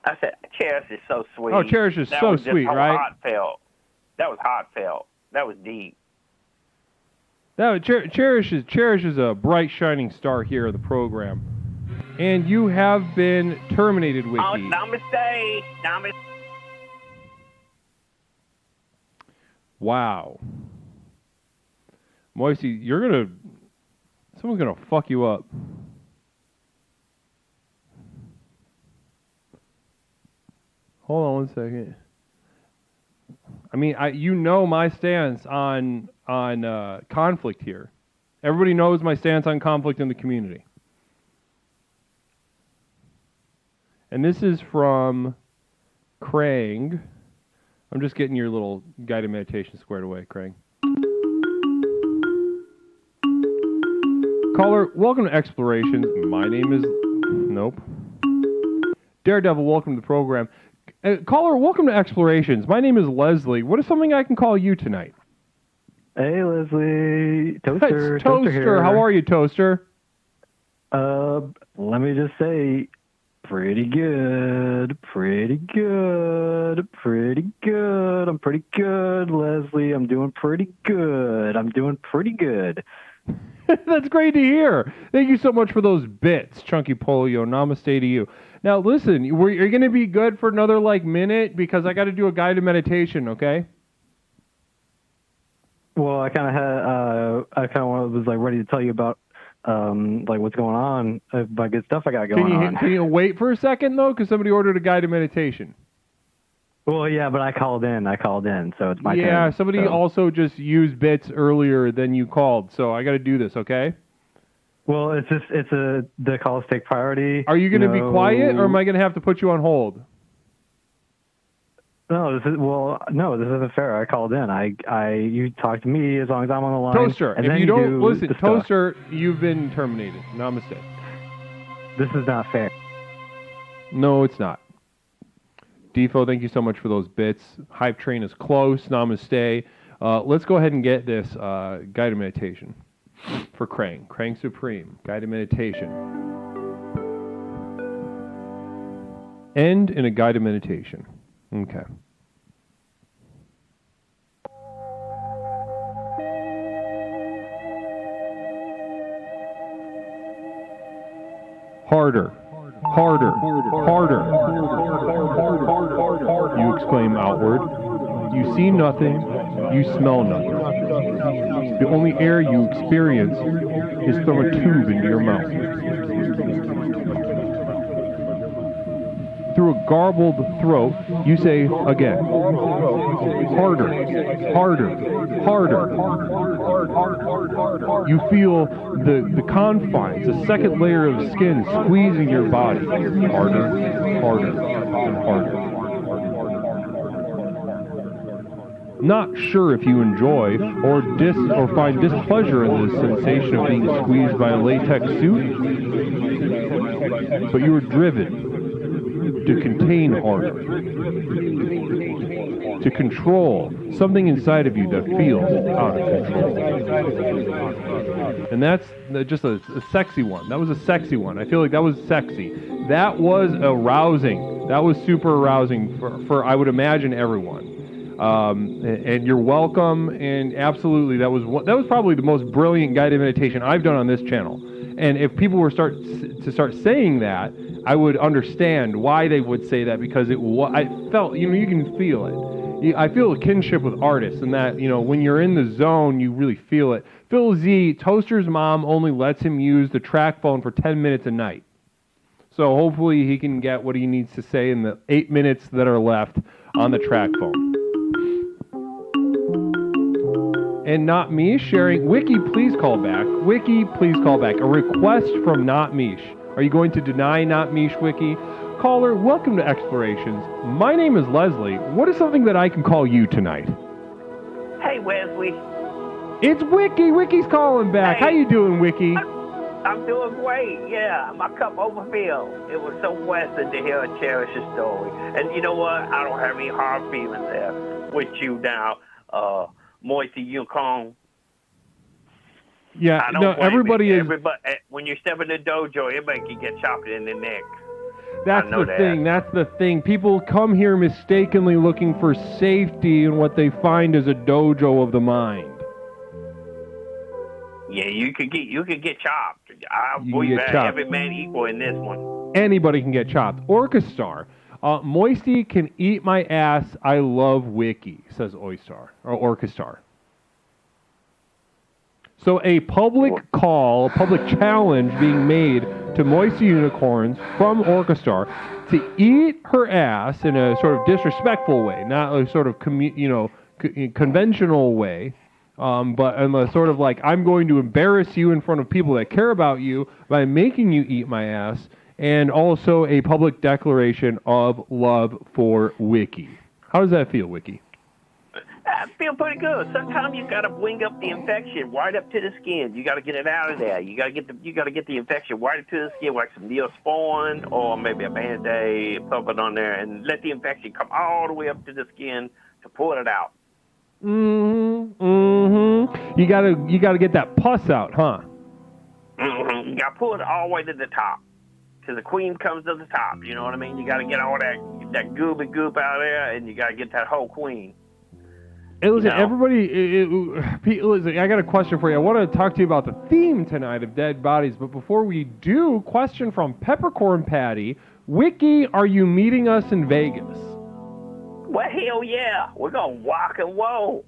I said Cherish is so sweet. Oh, Cherish is that so was just sweet, right? Heartfelt. That was heartfelt. That was deep. No, Cherish is a bright shining star here in the program, and you have been terminated, Wiki. Oh, namaste. Namaste. Wow. Moisey, someone's gonna fuck you up. Hold on one second. I mean, you know my stance on conflict here. Everybody knows my stance on conflict in the community. And this is from Krang. I'm just getting your little guided meditation squared away, Krang. Caller, welcome to Explorations. My name is... Nope. Daredevil, welcome to the program. Caller, welcome to Explorations. My name is Leslie. What is something I can call you tonight? Hey, Leslie. Toaster. It's Toaster. Here. How are you, Toaster? Let me just say, pretty good. Pretty good. Pretty good. I'm pretty good, Leslie. I'm doing pretty good. I'm doing pretty good. That's great to hear. Thank you so much for those bits, Chunky Polio. Namaste to you. Now, listen, you're going to be good for another, minute because I got to do a guided meditation, okay? Well, I kind of was ready to tell you about what's going on, about good stuff I got going on. Can you wait for a second though, because somebody ordered a guided meditation? Well, yeah, but I called in, so it's my turn. Yeah, somebody also just used bits earlier than you called, so I got to do this, okay? Well, the calls take priority. Are you going to be quiet, or am I going to have to put you on hold? No, this isn't fair. I called in. You talk to me as long as I'm on the line. Toaster, and if then you don't do listen, the stuff. Toaster, you've been terminated. Namaste. This is not fair. No, it's not. Defo, thank you so much for those bits. Hype train is close. Namaste. Let's go ahead and get this guided meditation for Krang. Krang Supreme. Guided meditation. End in a guided meditation. Okay. Harder. Harder. Harder. You exclaim outward. You see nothing. You smell nothing. The only air you experience is from a tube into your mouth. Through a garbled throat, you say again, harder, harder, harder. You feel the confines, a second layer of skin squeezing your body. Harder, harder, and harder. Not sure if you enjoy or find displeasure in the sensation of being squeezed by a latex suit, but you are driven to contain harder, to control something inside of you that feels out of control. And that's just a sexy one. That was a sexy one. I feel like that was sexy. That was arousing. That was super arousing for I would imagine, everyone. And you're welcome. And absolutely, that was probably the most brilliant guided meditation I've done on this channel. And if people were start saying that, I would understand why they would say that, because I felt, you can feel it. I feel a kinship with artists, and that, when you're in the zone, you really feel it. Phil Z, Toaster's mom only lets him use the track phone for 10 minutes a night. So hopefully he can get what he needs to say in the 8 minutes that are left on the track phone. And Not Mish sharing, Wiki, please call back. Wiki, please call back. A request from Not Mish. Are you going to deny Not Mish, Wiki? Caller, welcome to Explorations. My name is Leslie. What is something that I can call you tonight? Hey, Wesley. It's Wiki. Wiki's calling back. How you doing, Wiki? I'm doing great. Yeah, my cup overfilled. It was so pleasant to hear a cherished story. And you know what? I don't have any hard feelings there with you now, Moisty Unicorn. Yeah, I don't no, blame everybody you. is. Everybody, when you step in the dojo, everybody can get chopped in the neck. That's I know the thing. That's the thing. People come here mistakenly looking for safety, and what they find is a dojo of the mind. Yeah, you could get chopped. I You can believe get that chopped. every man equal in this one. Anybody can get chopped. Orchestar. Moisty can eat my ass. I love Wiki, says Oystar or Orchestar. So a public call, a public challenge being made to Moisty Unicorns from Orchestar to eat her ass in a sort of disrespectful way, not a sort of conventional way, but in a sort of like, I'm going to embarrass you in front of people that care about you by making you eat my ass, and also a public declaration of love for Wiki. How does that feel, Wiki? I feel pretty good. Sometimes you gotta bring up the infection right up to the skin. You gotta get it out of there. You gotta get the infection right up to the skin, like some Neosporin or maybe a Band-Aid, pump it on there, and let the infection come all the way up to the skin to pull it out. You gotta get that pus out, huh? You gotta pull it all the way to the top, till the queen comes to the top. You know what I mean? You gotta get all that gooby goop out of there, and you gotta get that whole queen. Hey, listen, No. everybody, listen, I got a question for you. I want to talk to you about the theme tonight of Dead Bodies, but before we do, question from Peppercorn Patty. Wiki, are you meeting us in Vegas? Well, hell yeah. We're gonna walk and roll.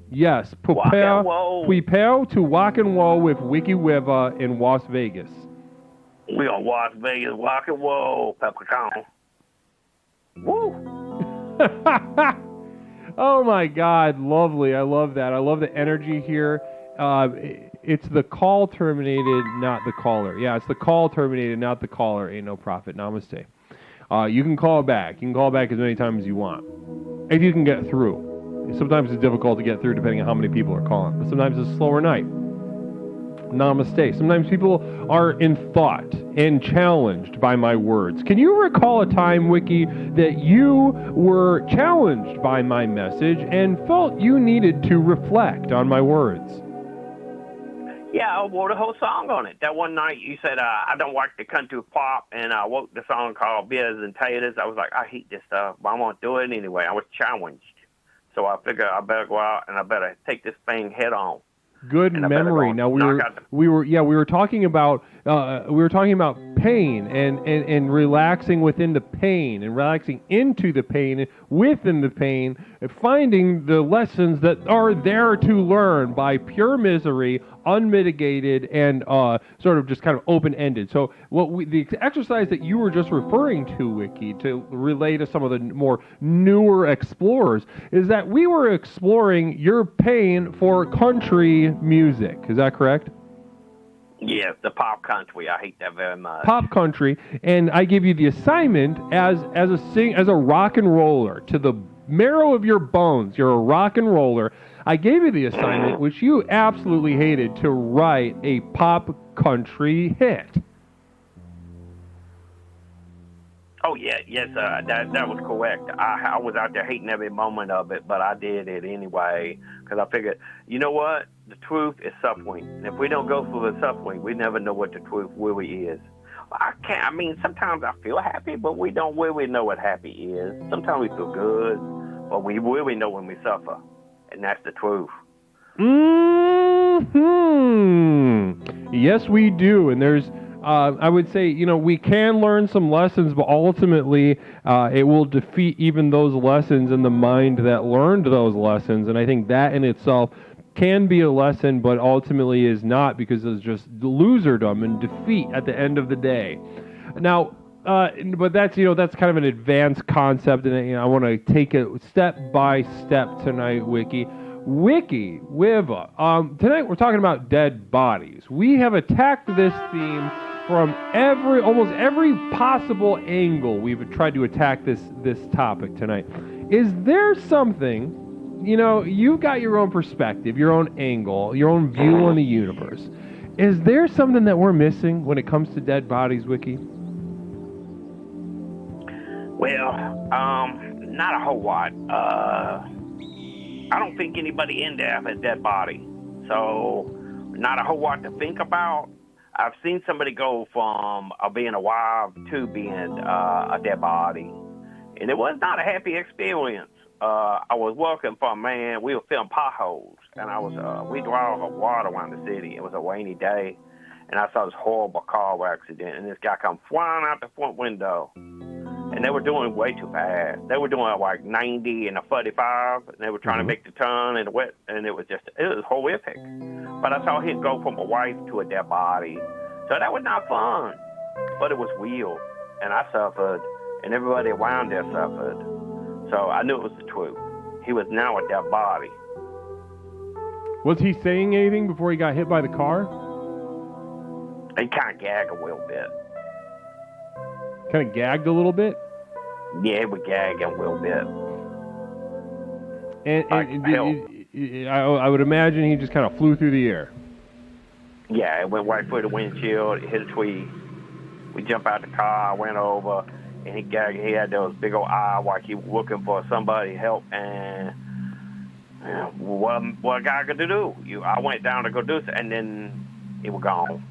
Yes, Walk and roll. prepare to walk and roll with Wiki Wiva in Las Vegas. We're gonna Las Vegas, walk and roll, Peppercorn. Woo! Oh my God, lovely. I love that. I love the energy here. It's the call terminated, not the caller. Yeah, it's the call terminated, not the caller. Ain't no profit. Namaste. You can call back. You can call back as many times as you want. If you can get through. Sometimes it's difficult to get through depending on how many people are calling. But sometimes it's a slower night. Namaste. Sometimes people are in thought and challenged by my words. Can you recall a time, Wiki, that you were challenged by my message and felt you needed to reflect on my words? Yeah, I wrote a whole song on it. That one night you said, I don't like the country pop, and I wrote the song called Beers and Taters. I was like, I hate this stuff, but I'm going to do it anyway. I was challenged. So I figured I better go out and I better take this thing head on. Good memory. Now we were talking about pain and relaxing within the pain and relaxing into the pain within the pain and finding the lessons that are there to learn by pure misery, unmitigated and sort of just kind of open-ended. So the exercise that you were just referring to, Wiki, to relay to some of the more newer explorers, is that we were exploring your pain for country music. Is that correct? Yes, the pop country. I hate that very much. Pop country, and I give you the assignment as a rock and roller to the marrow of your bones. You're a rock and roller. I gave you the assignment, which you absolutely hated, to write a pop country hit. Oh, yeah, yes, that was correct. I was out there hating every moment of it, but I did it anyway because I figured, you know what? The truth is suffering. And if we don't go through the suffering, we never know what the truth really is. Sometimes I feel happy, but we don't really know what happy is. Sometimes we feel good, but we really know when we suffer, and that's the truth. Yes, we do, and there's I would say, we can learn some lessons, but ultimately it will defeat even those lessons in the mind that learned those lessons. And I think that in itself can be a lesson, but ultimately is not, because it's just loserdom and defeat at the end of the day. Now, but that's kind of an advanced concept, and I want to take it step by step tonight, Wiki. Wiki Wiva. Tonight we're talking about dead bodies. We have attacked this theme from almost every possible angle. We've tried to attack this topic tonight. Is there something you've got your own perspective, your own angle, your own view on the universe. Is there something that we're missing when it comes to dead bodies, Wiki? Well, not a whole lot. I don't think anybody in there has a dead body. So, not a whole lot to think about. I've seen somebody go from being alive to being a dead body. And it was not a happy experience. I was working for a man. We were filling potholes. And we drove water around the city. It was a rainy day. And I saw this horrible car accident. And this guy come flying out the front window. And they were doing way too fast. They were doing like 90 and a 45, and they were trying to make the turn in the wet, and it was horrific. But I saw him go from a wife to a dead body. So that was not fun, but it was real. And I suffered, and everybody around there suffered. So I knew it was the truth. He was now a dead body. Was he saying anything before he got hit by the car? He kind of gagged a little bit. Kind of gagged a little bit? Yeah, he was gagging a little bit. I would imagine he just kind of flew through the air. Yeah, it went right through the windshield, it hit a tree. We jumped out the car, I went over, and he gagged. He had those big old eyes like he was looking for somebody to help. And what a guy could do? I went down to go do it, and then he was gone.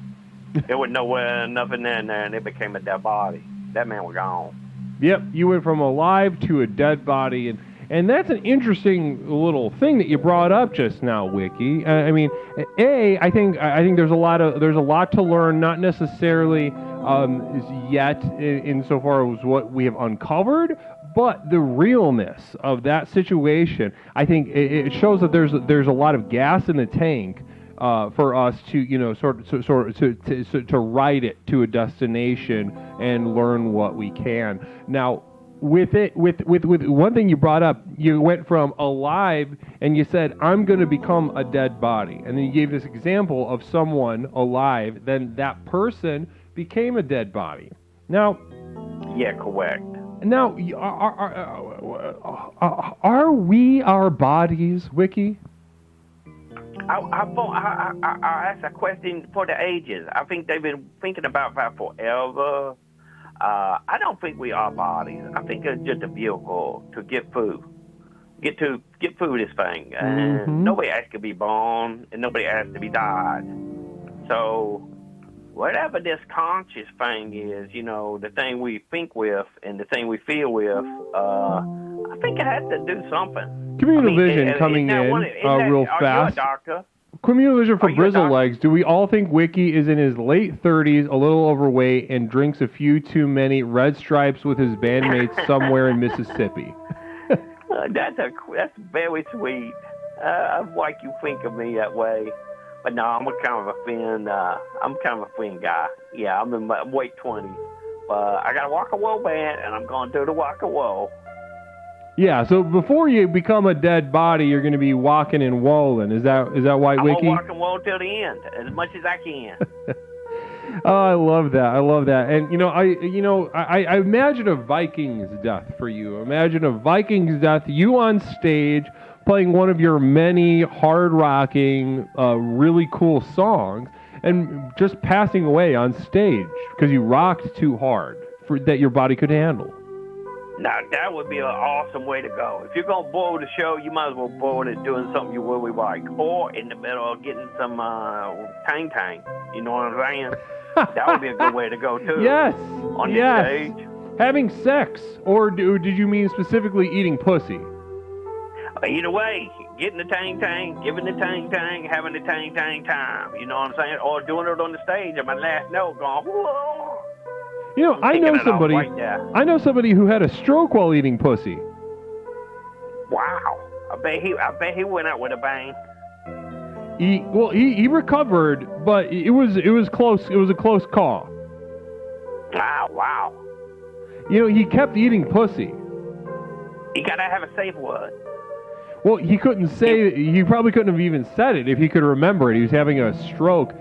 There was nowhere, nothing in there, and it became a dead body. That man was gone. Yep, you went from alive to a dead body, and that's an interesting little thing that you brought up just now, Wiki. I mean, I think there's a lot to learn, not necessarily yet insofar as what we have uncovered, but the realness of that situation. I think it shows that there's a lot of gas in the tank. For us to, to ride it to a destination and learn what we can. Now, with one thing you brought up, you went from alive and you said, I'm going to become a dead body. And then you gave this example of someone alive, then that person became a dead body. Now, yeah, correct. Now, are we our bodies, Wiki? I asked a question for the ages. I think they've been thinking about that forever. I don't think we are bodies. I think it's just a vehicle to get food. Get food is thing. And nobody asked to be born, and nobody asked to be died. So whatever this conscious thing is, the thing we think with and the thing we feel with, I think it has to do something. Communal vision coming in real fast. Are you a doctor? Communal vision for Brizzle Legs. Do we all think Wiki is in his late 30s, a little overweight, and drinks a few too many Red Stripes with his bandmates somewhere in Mississippi? That's very sweet. I like you think of me that way. But no, I'm kind of a thin guy. Yeah, I'm in my late 20s. But I got a rock and roll band, and I'm going to do the rock and roll. Yeah, so before you become a dead body, you're going to be walking and walling. Is that White Wiki? I'm going to rock and roll till the end, as much as I can. Oh, I love that. And I imagine a Viking's death for you. Imagine a Viking's death, you on stage playing one of your many hard-rocking, really cool songs, and just passing away on stage because you rocked too hard that your body could handle. Now, that would be an awesome way to go. If you're going to blow the show, you might as well blow it doing something you really like. Or in the middle of getting some tang-tang. You know what I'm saying? That would be a good way to go, too. Yes. On the stage. Having sex. Or did you mean specifically eating pussy? Either way, getting the tang-tang, giving the tang-tang, having the tang-tang time. You know what I'm saying? Or doing it on the stage at my last note going, whoa. I know somebody who had a stroke while eating pussy. Wow. I bet he went out with a bang. He recovered, but it was close. It was a close call. Wow. He kept eating pussy. You gotta have a safe word. Well, he couldn't say. He probably couldn't have even said it if he could remember it. He was having a stroke.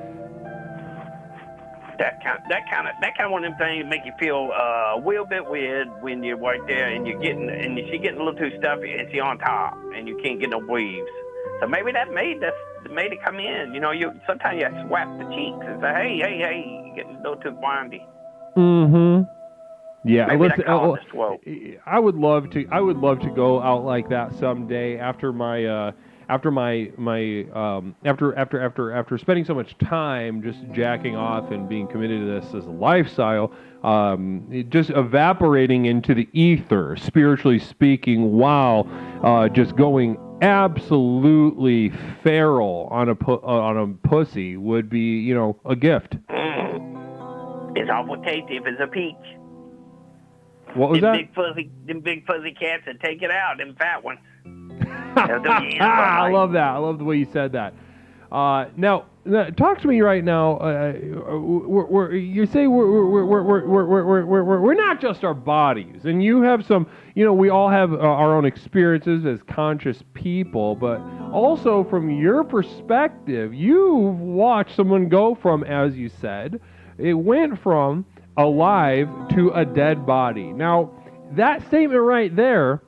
That kind of one of them things make you feel a little bit weird when you're right there and she getting a little too stuffy and she on top and you can't get no breathes. So maybe that made it come in. You know, sometimes you swap the cheeks and say, hey, you're getting a little too windy. Mm-hmm. Yeah, Maybe listen, that caused the swell. I would love to go out like that someday after after spending so much time just jacking off and being committed to this as a lifestyle, just evaporating into the ether, spiritually speaking, while just going absolutely feral on a pussy would be, you know, a gift. It's awful tasty if it's a peach. What was that? Them big fuzzy cats that take it out, them fat ones. I love that. I love the way you said that. Now, talk to me right now. You say we're not just our bodies, and you have some. You know, we all have our own experiences as conscious people, but also from your perspective, you've watched someone go from, as you said, it went from alive to a dead body. Now, that statement right there,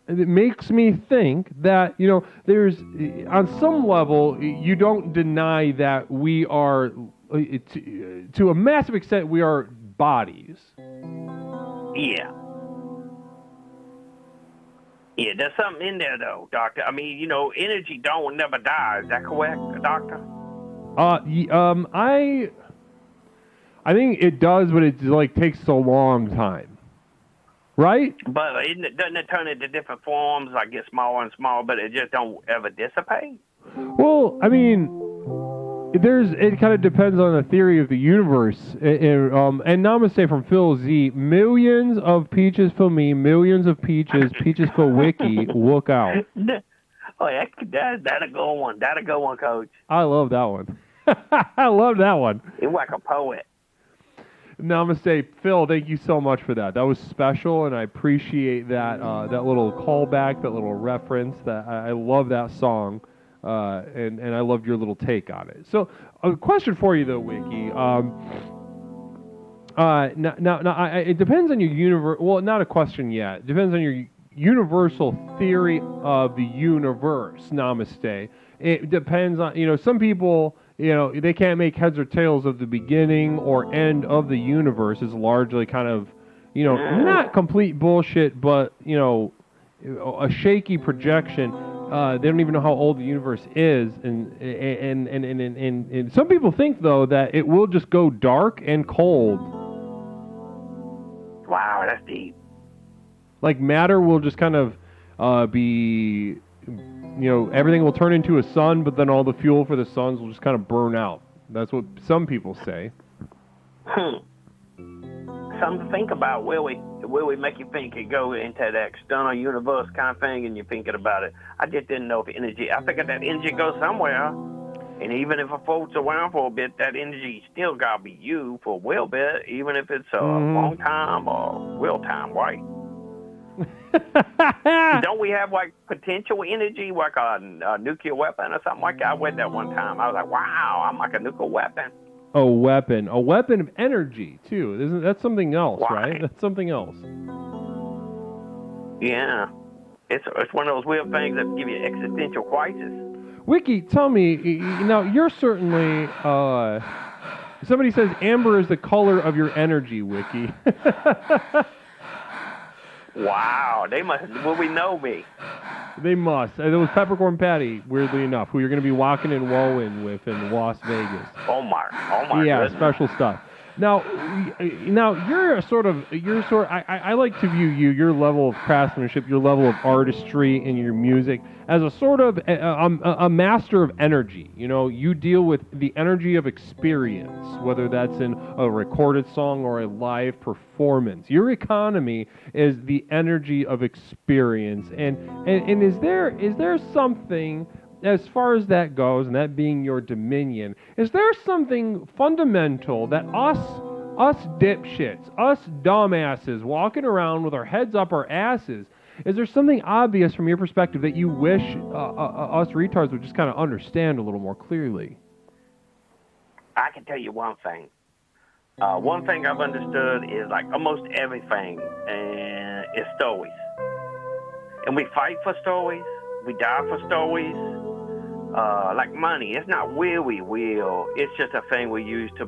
it makes me think that, you know, there's, on some level, you don't deny that we are, to a massive extent, we are bodies. Yeah. Yeah, there's something in there, though, Doctor. I mean, you know, energy never dies. Is that correct, Doctor? I think it does, but it like takes a long time, right? But doesn't it turn into different forms, like get smaller and smaller, but it just don't ever dissipate? Well, I mean, it kind of depends on the theory of the universe. And namaste from Phil Z. Millions of peaches for me, millions of peaches for Wiki. Look out. Oh, that'll go one. That'll go one, Coach. I love that one. I love that one. You're like a poet. Namaste, Phil. Thank you so much for that. That was special, and I appreciate that that little callback, that little reference. That I love that song, and I loved your little take on it. So, a question for you though, Wiki. It depends on your universe. Well, not a question yet. It depends on your universal theory of the universe. Namaste. It depends on, you know, some people, you know, they can't make heads or tails of the beginning or end of the universe. Is largely kind of, you know, not complete bullshit, but, you know, a shaky projection. They don't even know how old the universe is, and some people think though that it will just go dark and cold. Wow, that's deep. Like matter will just kind of be, you know, everything will turn into a sun, but then all the fuel for the suns will just kind of burn out. That's what some people say. Something to think about. Will we make you think it go into that external universe kind of thing, and you're thinking about it? I just didn't know if energy. I figured that energy goes somewhere, and even if it floats around for a bit, that energy still gotta be you for a little bit, even if it's a long time or real time, right? Don't we have like potential energy, like a nuclear weapon or something like that? I read that one time. I was like, wow, I'm like a nuclear weapon. A weapon of energy too. Isn't that something else, right? That's something else. Yeah, it's one of those weird things that give you existential crisis. Wiki, tell me, now you're certainly. Somebody says amber is the color of your energy, Wiki. Wow, they must. Will we know me? They must. It was Peppercorn Patty, weirdly enough, who you're going to be walking and wowing with in Las Vegas. Oh my yeah, goodness. Special stuff. Now you're I like to view your level of craftsmanship, your level of artistry in your music as a sort of a master of energy. You know, you deal with the energy of experience, whether that's in a recorded song or a live performance. Your economy is the energy of experience. And is there something, as far as that goes, and that being your dominion, is there something fundamental that us dipshits, us dumbasses walking around with our heads up our asses, is there something obvious from your perspective that you wish us retards would just kind of understand a little more clearly? I can tell you one thing. One thing I've understood is like almost everything is stories. And we fight for stories. We die for stories. Like money, it's not where we will. It's just a thing we use to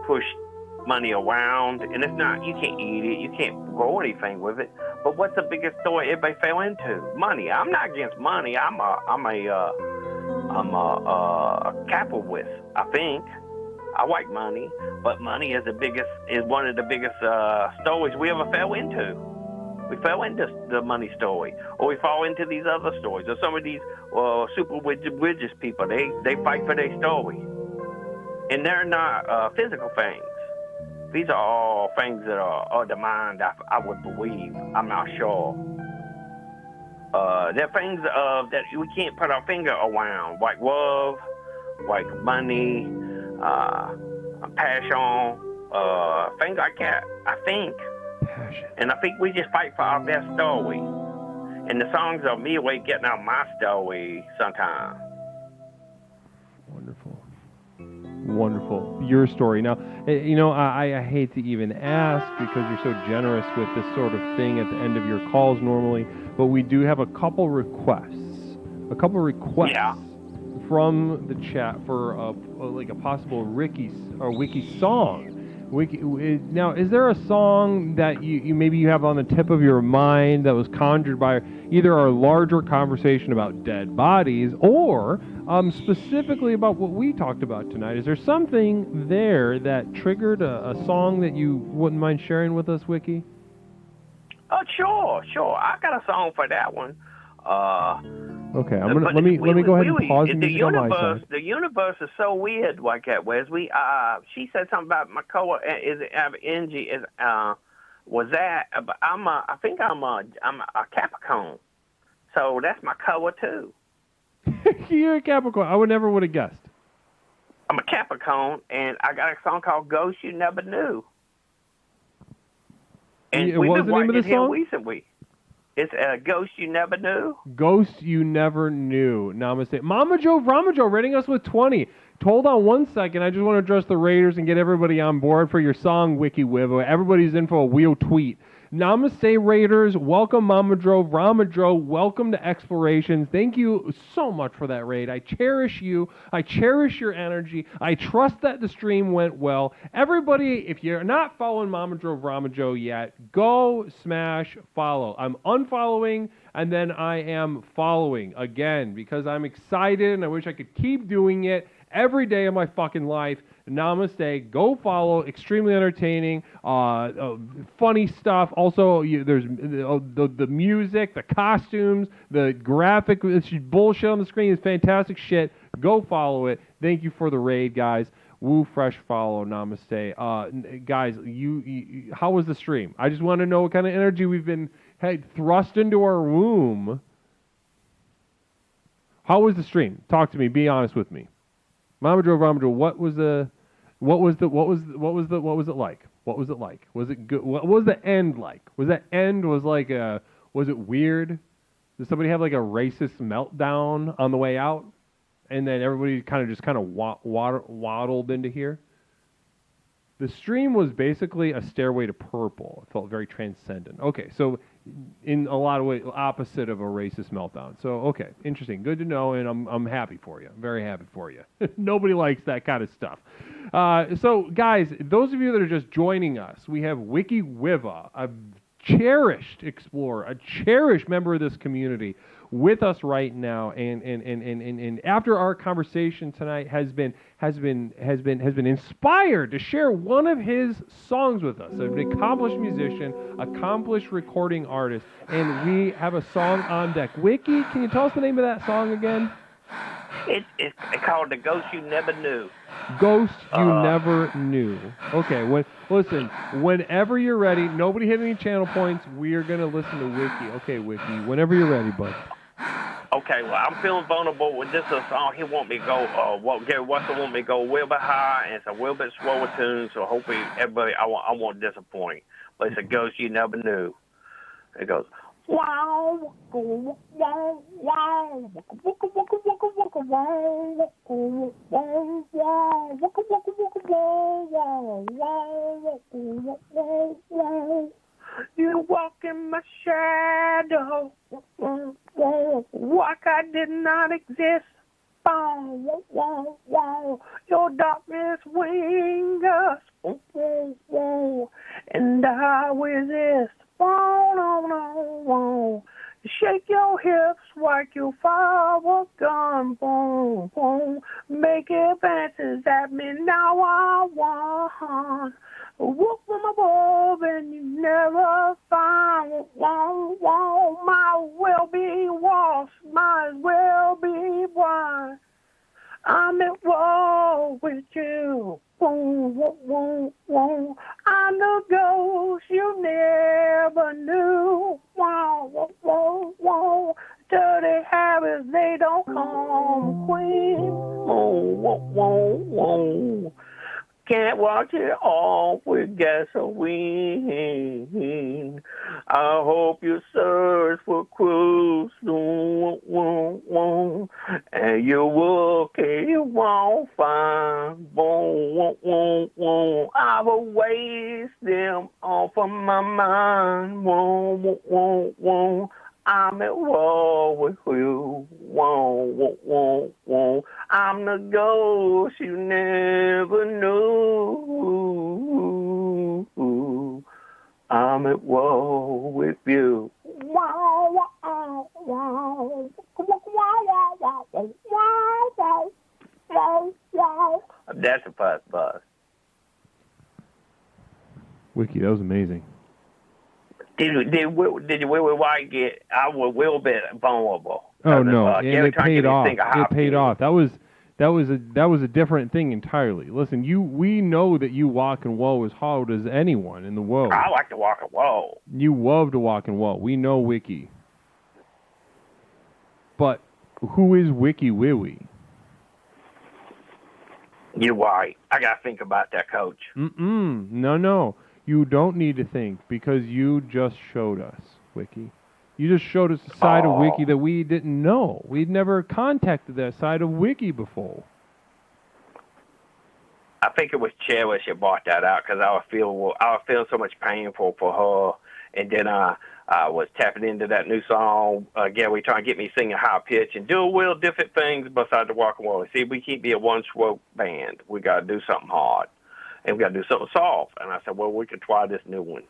push money around. And it's not, you can't eat it. You can't grow anything with it. But what's the biggest story everybody fell into? Money. I'm not against money. I'm a capitalist, I think. I like money, but money is one of the biggest stories we ever fell into. We fell into the money story, or we fall into these other stories, or some of these super religious people. They fight for their story, and they're not physical things. These are all things that are the mind. I would believe. I'm not sure. They're things that we can't put our finger around, like love, like money. Passion, things like that, I think. Passion. And I think we just fight for our best story. And the songs are me way getting out my story sometimes. Wonderful. Your story. Now, I hate to even ask because you're so generous with this sort of thing at the end of your calls normally, but we do have a couple requests. Yeah. From the chat for a possible Wiki song. Now, is there a song that you maybe you have on the tip of your mind that was conjured by either our larger conversation about dead bodies or specifically about what we talked about tonight? Is there something there that triggered a song that you wouldn't mind sharing with us, Wiki? Oh, sure. I got a song for that one. Okay, let me go ahead and pause the music on my side. The universe is so weird like that. Whereas she said something about my Angie was that? I think I'm a Capricorn, so that's my color too. You're a Capricorn. I would have guessed. I'm a Capricorn, and I got a song called "Ghost You Never Knew." And we've been writing it here recently. It's Ghost You Never Knew. Ghost You Never Knew. Namaste. Mama Joe Ramajo rating us with 20. Hold on one second. I just want to address the Raiders and get everybody on board for your song, Wiki Wivo. Everybody's in for a wheel tweet. Namaste, Raiders. Welcome, Mama Joe Ramajo. Welcome to Explorations. Thank you so much for that raid. I cherish you. I cherish your energy. I trust that the stream went well. Everybody, if you're not following Mama Joe Ramajo yet, go smash follow. I'm unfollowing and then I am following again because I'm excited and I wish I could keep doing it every day of my fucking life. Namaste. Go follow. Extremely entertaining. Funny stuff. Also, there's the music, the costumes, the graphic bullshit on the screen is fantastic shit. Go follow it. Thank you for the raid, guys. Woo, fresh follow. Namaste. Guys, you how was the stream? I just want to know what kind of energy we've been thrust into our womb. How was the stream? Talk to me. Be honest with me. Mama Joe Ramajo, what was it like? What was it like? Was it good? What was the end like? Was it weird? Did somebody have like a racist meltdown on the way out? And then everybody kind of waddled into here? The stream was basically a stairway to purple. It felt very transcendent. Okay, so in a lot of ways, opposite of a racist meltdown. So, okay, interesting. Good to know, and I'm happy for you. I'm very happy for you. Nobody likes that kind of stuff. So, guys, those of you that are just joining us, we have Wiki Wiva, a cherished explorer, a cherished member of this community, with us right now, and after our conversation tonight has been inspired to share one of his songs with us. An accomplished musician, accomplished recording artist, and we have a song on deck. Wiki, can you tell us the name of that song again? It's called "The Ghost You Never Knew." Ghost You Never Knew. Okay, listen, whenever you're ready, nobody hit any channel points. We are gonna listen to Wiki. Okay, Wiki, whenever you're ready, bud. Okay, well, I'm feeling vulnerable with this song. He want me to go, Gary Russell want me to go a little bit high, and it's a little bit slower tune, so hopefully everybody, I won't disappoint. But it's a Ghost You Never Knew. It goes, Wow, wow, wow, wow, waka waka waka waka wow, wow, wow, wow, waka waka waka wow, wow, wow, wow, wow, wow. You walk in my shadow, like I did not exist. Wow, wow, wow. Your darkness wing us, wow, wow, and I resist. Wow, no, no, wow. Shake your hips like you fire a gun, boom, boom. Make advances at me now, I want. Walk from above and you never find. Wow, wow, might well be lost, might as well be blind. I'm at war with you. Boom, boom, boom, boom. I'm the ghost you never knew. Wow, wow, wow, wow. Dirty habits, they don't come clean. Whoa, whoa, whoa, whoa. Can't wash it off with gasoline. I hope you search for clues, and you look and you won't find. I will waste them off of my mind. I'm at war with you. I'm the ghost you never knew. I'm at war with you. That's a first bus. Wiki, that was amazing. Did Willie White get? I was a little bit vulnerable. Oh no, and Gary it trying to paid get his off. thing a high It paid off. That was a different thing entirely. Listen, we know that you walk in woe as hard as anyone in the world. I like to walk a wall. You love to walk in woe. We know Wiki. But who is Wiki Wiwi? You're right. I got to think about that, Coach. No. You don't need to think because you just showed us, Wiki. You just showed us a side of Wiki that we didn't know. We'd never contacted that side of Wiki before. I think it was Cherish that brought that out because I was feeling so much painful for her, and then I was tapping into that new song. Gary trying to get me singing high pitch and do real different things besides the walk and roll. See, we can't be a one-stroke band. We got to do something hard, and we got to do something soft. And I said, well, we can try this new one.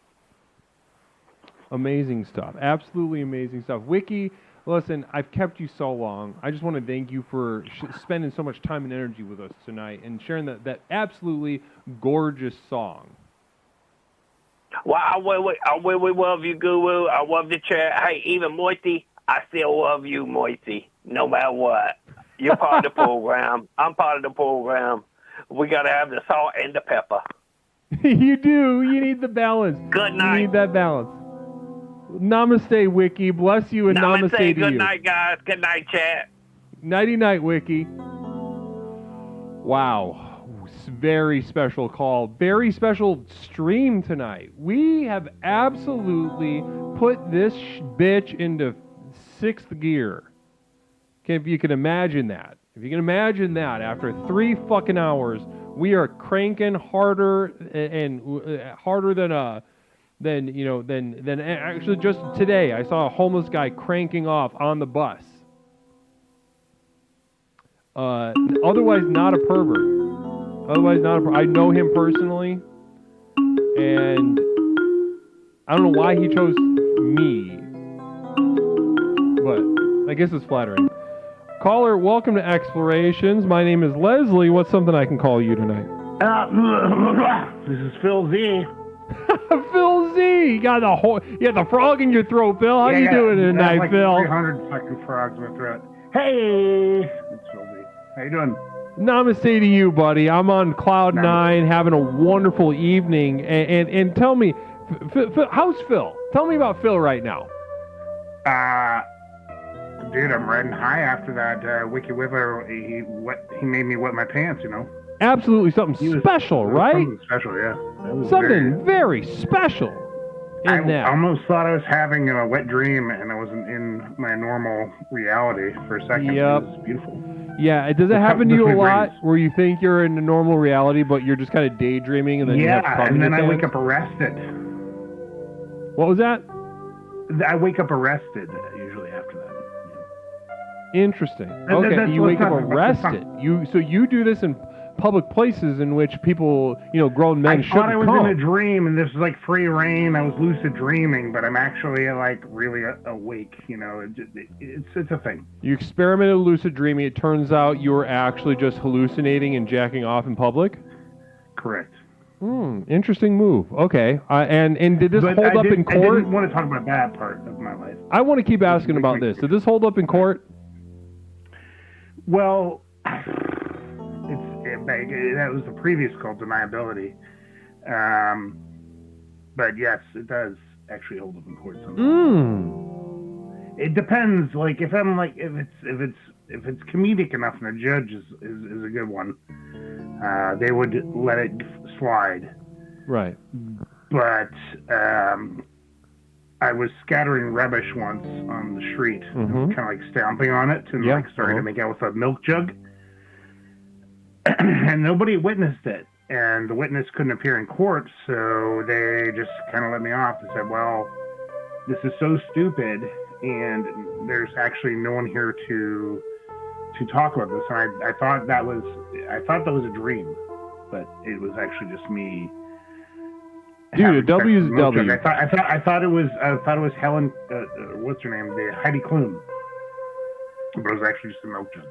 Amazing stuff. Absolutely amazing stuff. Wiki, listen, I've kept you so long. I just want to thank you for spending so much time and energy with us tonight and sharing that absolutely gorgeous song. Well, I really love you, Guru. I love the chat. Hey, even Moisty, I still love you, Moisty, no matter what. You're part of the program. I'm part of the program. We got to have the salt and the pepper. You do. You need the balance. Good night. You need that balance. Namaste, Wiki. Bless you and namaste to you. Good night, guys. Good night, chat. Nighty-night, Wiki. Wow. Very special call. Very special stream tonight. We have absolutely put this bitch into 6th gear. Okay, if you can imagine that. If you can imagine that, after 3 fucking hours, we are cranking harder and harder than actually just today. I saw a homeless guy cranking off on the bus. Otherwise not a pervert. I know him personally, and I don't know why he chose me, but I guess it's flattering. Caller, welcome to Explorations. My name is Leslie. What's something I can call you tonight? This is Phil Z. Phil Z, you got the frog in your throat, Phil. How you doing tonight, like Phil? 300 fucking frogs in my throat. Hey, it's Phil Z. How you doing? Namaste to you, buddy. I'm on cloud 9, having a wonderful evening. And tell me, how's Phil? Tell me about Phil right now. Dude, I'm riding high after that Wiki Wiver. He made me wet my pants, you know. Absolutely something special, right? Something special, yeah. Something very special. in I that. almost thought I was having a wet dream, and I wasn't in my normal reality for a second. Yep. It was beautiful. Yeah, does it happen to you a lot where you think you're in a normal reality, but you're just kind of daydreaming, and then you have Yeah, and then I wake pants? up arrested. What was that? I wake up arrested usually after that. Interesting. That- Okay, that's you what's wake up not- that's not- arrested. So you do this in public places in which people, grown men I shouldn't thought I was come. in a dream, and this was like free reign. I was lucid dreaming, but I'm actually like really awake. It's a thing. You experimented with lucid dreaming. It turns out you were actually just hallucinating and jacking off in public. Correct. Interesting move. Okay. And did this But hold up in I court? didn't want to talk about that part of my life. I want to keep asking about this. Did this hold up in court? Well, that was the previous called deniability. But yes, it does actually hold up in court sometimes. It depends. Like if it's comedic enough, and the judge is a good one, they would let it slide. Right. But I was scattering rubbish once on the street, kind of like stomping on it, and like starting to make out with a milk jug. And nobody witnessed it, and the witness couldn't appear in court, so they just kind of let me off. They said, "Well, this is so stupid, and there's actually no one here to talk about this." And I thought that was a dream, but it was actually just me. Dude, a W is a Milk W. jug. I thought it was Helen. What's her name? The Heidi Klum. But it was actually just a milk jug.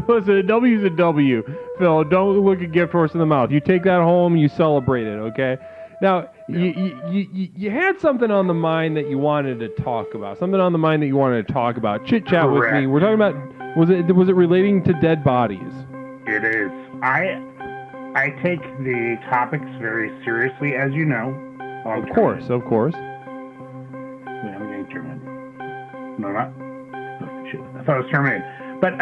Listen, a W's a W. Phil, don't look a gift horse in the mouth. You take that home, you celebrate it, okay? Now, you had something on the mind that you wanted to talk about. Something on the mind that you wanted to talk about. Chit chat with me. We're talking about, was it relating to dead bodies? It is. I take the topics very seriously, as you know. Of course. Wait, I'm getting terminated. No, not. Oh, shit. I thought it was terminated. But,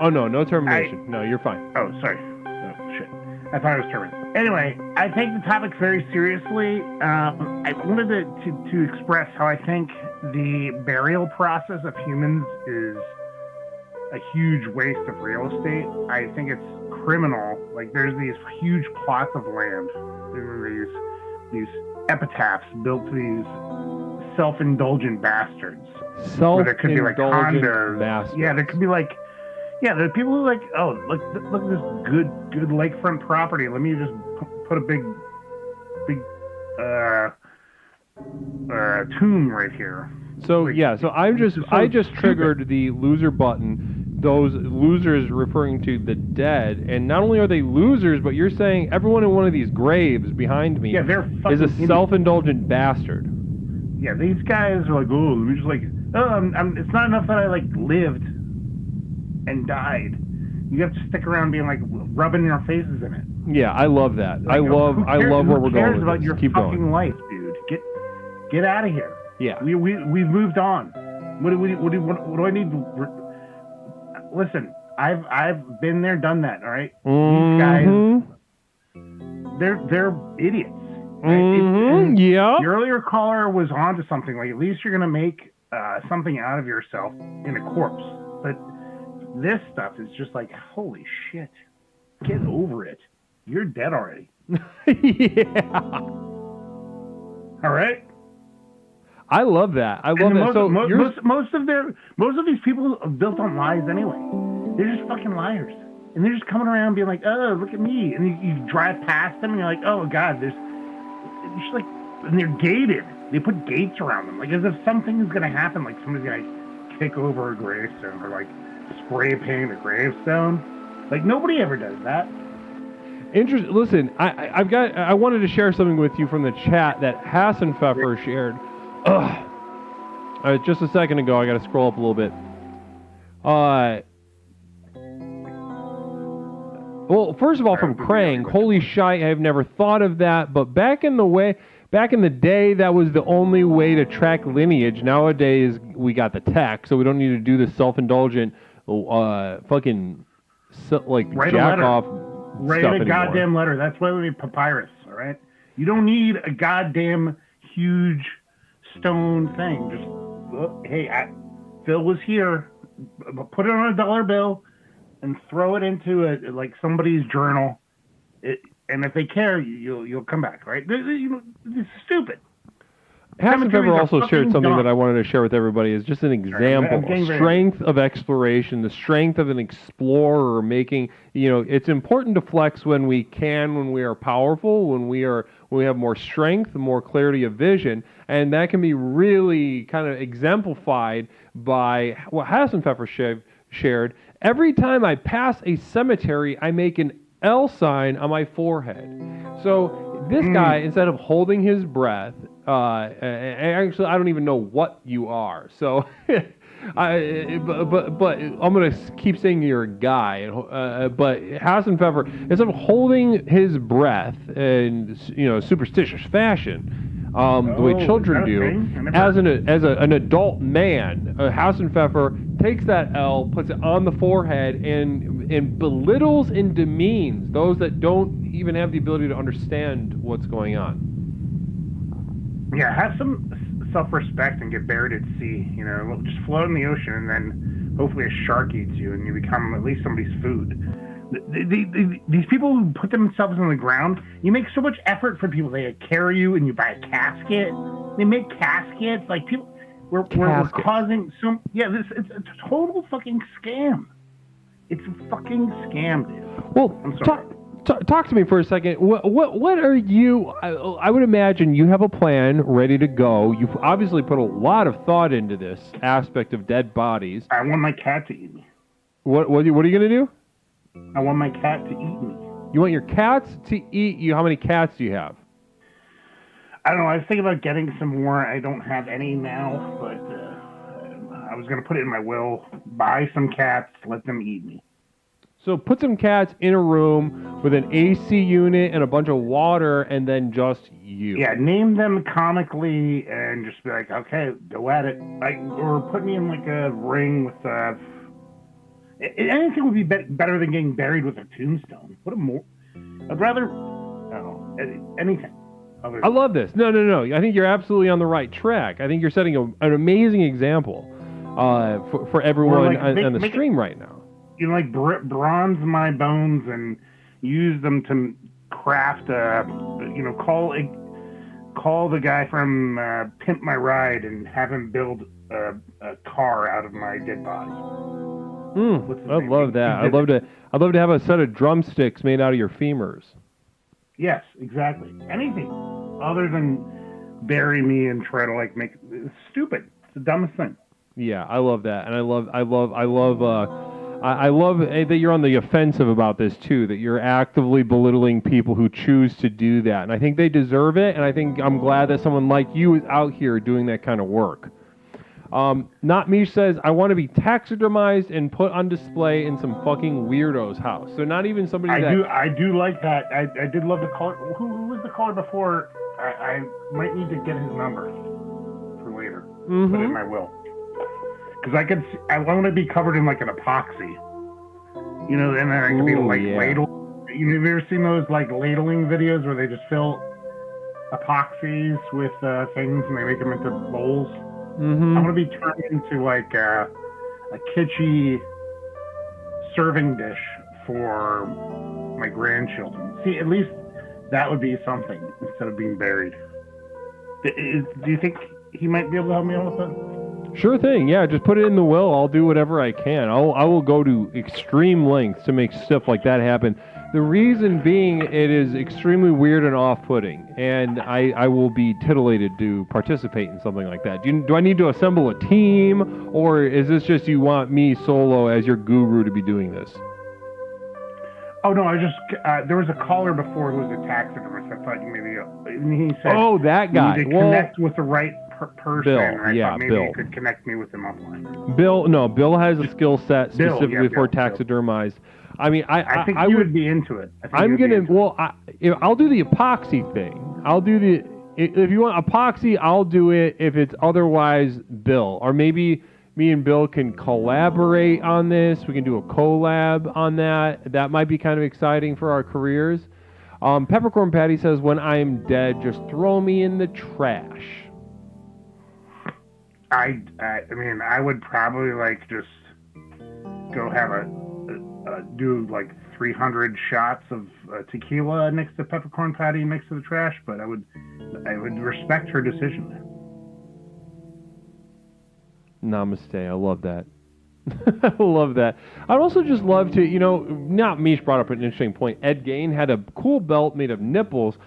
oh, no termination. No, you're fine. Oh, sorry. Oh, shit. I thought it was terminated. Anyway, I take the topic very seriously. I wanted to express how I think the burial process of humans is a huge waste of real estate. I think it's criminal. Like, there's these huge plots of land. There's these epitaphs built to these self-indulgent bastards. Where there could be like condos. Bastards. Yeah, there could be like, there are people who are like, oh, look at this good lakefront property. Let me just put a big tomb right here. So I just triggered the loser button. Those losers referring to the dead, and not only are they losers, but you're saying everyone in one of these graves behind me is a self-indulgent bastard. Yeah, these guys are like, oh, let me just like, it's not enough that I like lived and died. You have to stick around being like rubbing your faces in it. Yeah, I love that. Like, I love where we're going. Who cares with about this? your Keep fucking going. life, dude? Get out of here. Yeah. We've moved on. What do I need? Listen, I've been there, done that. All right. These guys, they're idiots. Right? Yeah. The earlier caller was onto something. Like, at least you're gonna make something out of yourself in a corpse. But this stuff is just like, holy shit. Get over it. You're dead already. Yeah. All right. I love that. I love that. So most of these people are built on lies anyway. They're just fucking liars, and they're just coming around being like, "Oh, look at me," and you drive past them, and you're like, "Oh God, there's," it's just like, and they're gated. They put gates around them, like as if something is gonna happen, like somebody's gonna kick over a gravestone or like spray paint a gravestone. Like nobody ever does that. Interesting. Listen, I wanted to share something with you from the chat that Hassan Pfeffer shared. Just a second ago, I got to scroll up a little bit. Well, first of all, from Krang, holy shite, I've never thought of that. But back in the day, that was the only way to track lineage. Nowadays, we got the tech, so we don't need to do the self-indulgent, fucking Write jack off. Write stuff a anymore. goddamn letter. That's why we need papyrus. All right. You don't need a goddamn huge stone thing. Just look, hey, Phil was here. Put it on a dollar bill and throw it into like somebody's journal. And if they care, you'll come back, right? It's stupid. Hassan Pfeffer also shared something dumb. that I wanted to share with everybody. Is just an example of strength of exploration, the strength of an explorer making. It's important to flex when we can, when we are powerful, when we have more strength, more clarity of vision, and that can be really kind of exemplified by what Hassan Pfeffer shared. Every time I pass a cemetery, I make an L sign on my forehead. So this guy, instead of holding his breath, actually, I don't even know what you are. So, but I'm gonna keep saying you're a guy. But Hassan Pfeffer, instead of holding his breath in superstitious fashion, the way children do, as an adult man, Hassan Pfeffer takes that L, puts it on the forehead, and belittles and demeans those that don't even have the ability to understand what's going on. Yeah, have some self-respect and get buried at sea. Just float in the ocean, and then hopefully a shark eats you, and you become at least somebody's food. These people who put themselves on the ground, you make so much effort for people. They carry you, and you buy a casket. They make caskets. Like people, we're causing some. Yeah, it's a total fucking scam. It's a fucking scam, dude. Well, I'm sorry. Talk to me for a second. What are you? I would imagine you have a plan ready to go. You've obviously put a lot of thought into this aspect of dead bodies. I want my cat to eat me. What are you going to do? I want my cat to eat me. You want your cats to eat you? How many cats do you have? I don't know. I was thinking about getting some more. I don't have any now, but I was going to put it in my will. Buy some cats, let them eat me. So put some cats in a room with an AC unit and a bunch of water, and then just you. Yeah, name them comically and just be like, okay, go at it. Or put me in like a ring with anything would be better than getting buried with a tombstone. I'd rather, I don't know, anything. I love this. No. I think you're absolutely on the right track. I think you're setting an amazing example for everyone on the stream right now. Bronze my bones and use them to craft call the guy from Pimp My Ride and have him build a car out of my dead body. I love that. I'd love to have a set of drumsticks made out of your femurs. Yes, exactly. Anything other than bury me and try to make it's stupid. It's the dumbest thing. Yeah, I love that, and I love that you're on the offensive about this too. That you're actively belittling people who choose to do that, and I think they deserve it. And I'm glad that someone like you is out here doing that kind of work. Not Me says, I want to be taxidermized and put on display in some fucking weirdo's house. So not even somebody I do like that. I did love the caller. Who was the caller before? I might need to get his number for later. Mm-hmm. Put it in my will. Because I want to be covered in like an epoxy. And then I can be ladle. You've ever seen those ladling videos where they just fill epoxies with things and they make them into bowls? Mm-hmm. I want to be turned into a kitschy serving dish for my grandchildren. See, at least that would be something instead of being buried. Do you think he might be able to help me out with that? Sure thing. Yeah, just put it in the will. I'll do whatever I can. I will go to extreme lengths to make stuff like that happen. The reason being, it is extremely weird and off-putting, and I will be titillated to participate in something like that. Do I need to assemble a team, or is this just you want me solo as your guru to be doing this? Oh no, there was a caller before who was a taxidermist. I thought you maybe he said, "Oh, that guy." You need to connect with the right person. Bill, and I thought maybe Bill. you could connect me with him offline. Bill has a skill set specifically for taxidermized. I mean, I think you would be into it. I'll do the epoxy thing. If you want epoxy, I'll do it. If it's otherwise, Bill. Or maybe me and Bill can collaborate on this. We can do a collab on that. That might be kind of exciting for our careers. Peppercorn Patty says, when I'm dead, just throw me in the trash. I mean, I would probably like just go have do like 300 shots of tequila next to Peppercorn Patty next to the trash, but I would respect her decision. Namaste. I love that. I love that. I'd also just love to, not Mish brought up an interesting point. Ed Gain had a cool belt made of nipples.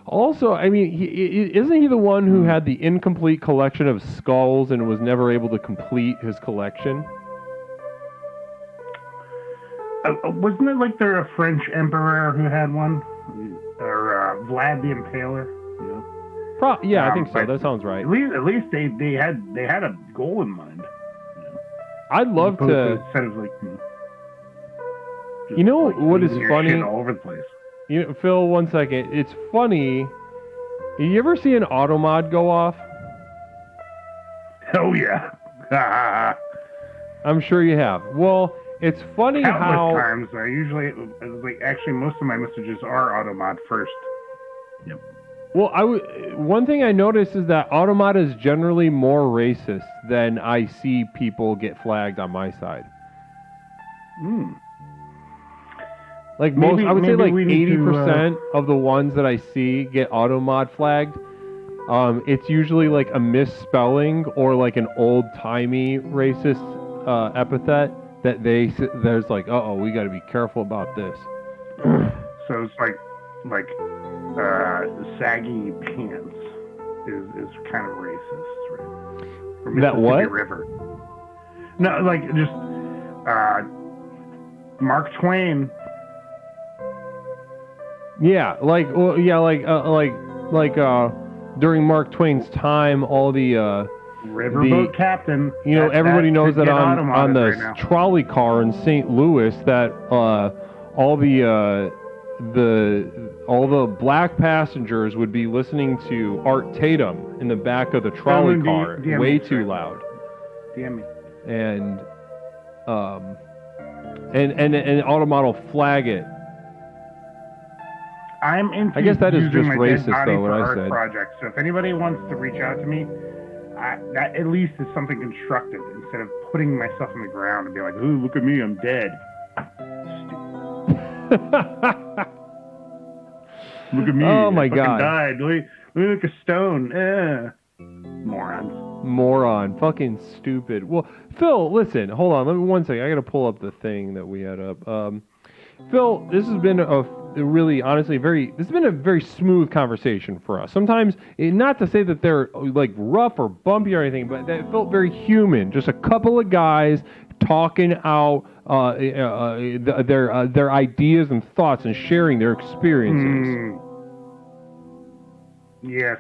Also, I mean, isn't he the one who had the incomplete collection of skulls and was never able to complete his collection? Wasn't it like there a French emperor who had one? Or Vlad the Impaler? Yeah, I think so. That sounds right. At least they had a goal in mind. I'd love to. Instead of like, what is funny? All over the place. Phil, 1 second. It's funny. You ever see an automod go off? Oh yeah. I'm sure you have. Well, it's funny Countless how times I usually actually most of my messages are automod first. Yep. Well, one thing I noticed is that Automata is generally more racist than I see people get flagged on my side. Like I would say like 80% of the ones that I see get Automod flagged. It's usually like a misspelling or like an old-timey racist epithet that there's like, uh-oh, we got to be careful about this. So it's like saggy pants is kind of racist, right? Or That what? River. No, like just Mark Twain. Yeah, during Mark Twain's time, all the Riverboat captain. Everybody knows that on the right now. trolley car in St. Louis that all the black passengers would be listening to Art Tatum in the back of the trolley car, DM way me, too sir. loud. DM me. And Automat will flag it. I'm into I guess that is using just my racist, dead body though, what for I art said. projects. So if anybody wants to reach out to me, that at least is something constructive instead of putting myself on the ground and being like, "Ooh, look at me, I'm dead." Look at me. Oh my I fucking God. died. Let me look a stone. Morons. Moron. Fucking stupid. Well, Phil, listen. Hold on. Let me 1 second. I got to pull up the thing that we had up. Phil, this has been this has been a very smooth conversation for us. Sometimes, not to say that they're like rough or bumpy or anything, but that felt very human. Just a couple of guys talking out their ideas and thoughts and sharing their experiences. Yes.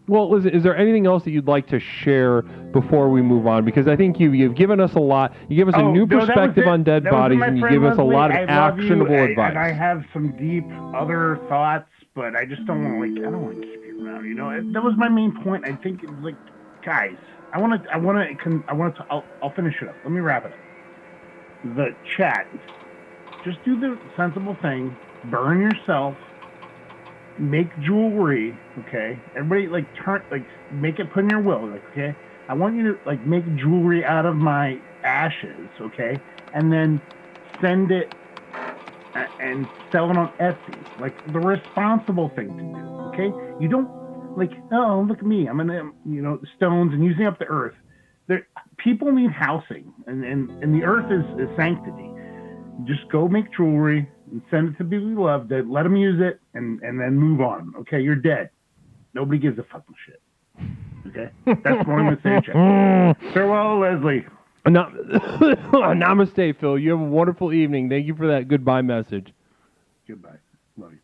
Well, listen, is there anything else that you'd like to share before we move on? Because I think you've given us a lot. You give us a new perspective on dead bodies, and you give us a lot of actionable advice. And I have some deep other thoughts, but I just don't want to keep you around. That was my main point. I think it was like, guys, I'll finish it up. Let me wrap it up. The chat, just do the sensible thing. Burn yourself. Make jewelry, okay? Everybody, make it put in your will, okay? I want you to, make jewelry out of my ashes, okay? And then send it and sell it on Etsy. Like, the responsible thing to do, okay? You don't, oh, look at me. I'm in, stones and using up the earth. People need housing, and the earth is sanctity. Just go make jewelry and send it to people you love. Let them use it, and then move on. Okay, you're dead. Nobody gives a fucking shit. Okay, that's what I'm gonna say. Jeff. Farewell, Leslie. Namaste, Phil. You have a wonderful evening. Thank you for that goodbye message. Goodbye. Love you.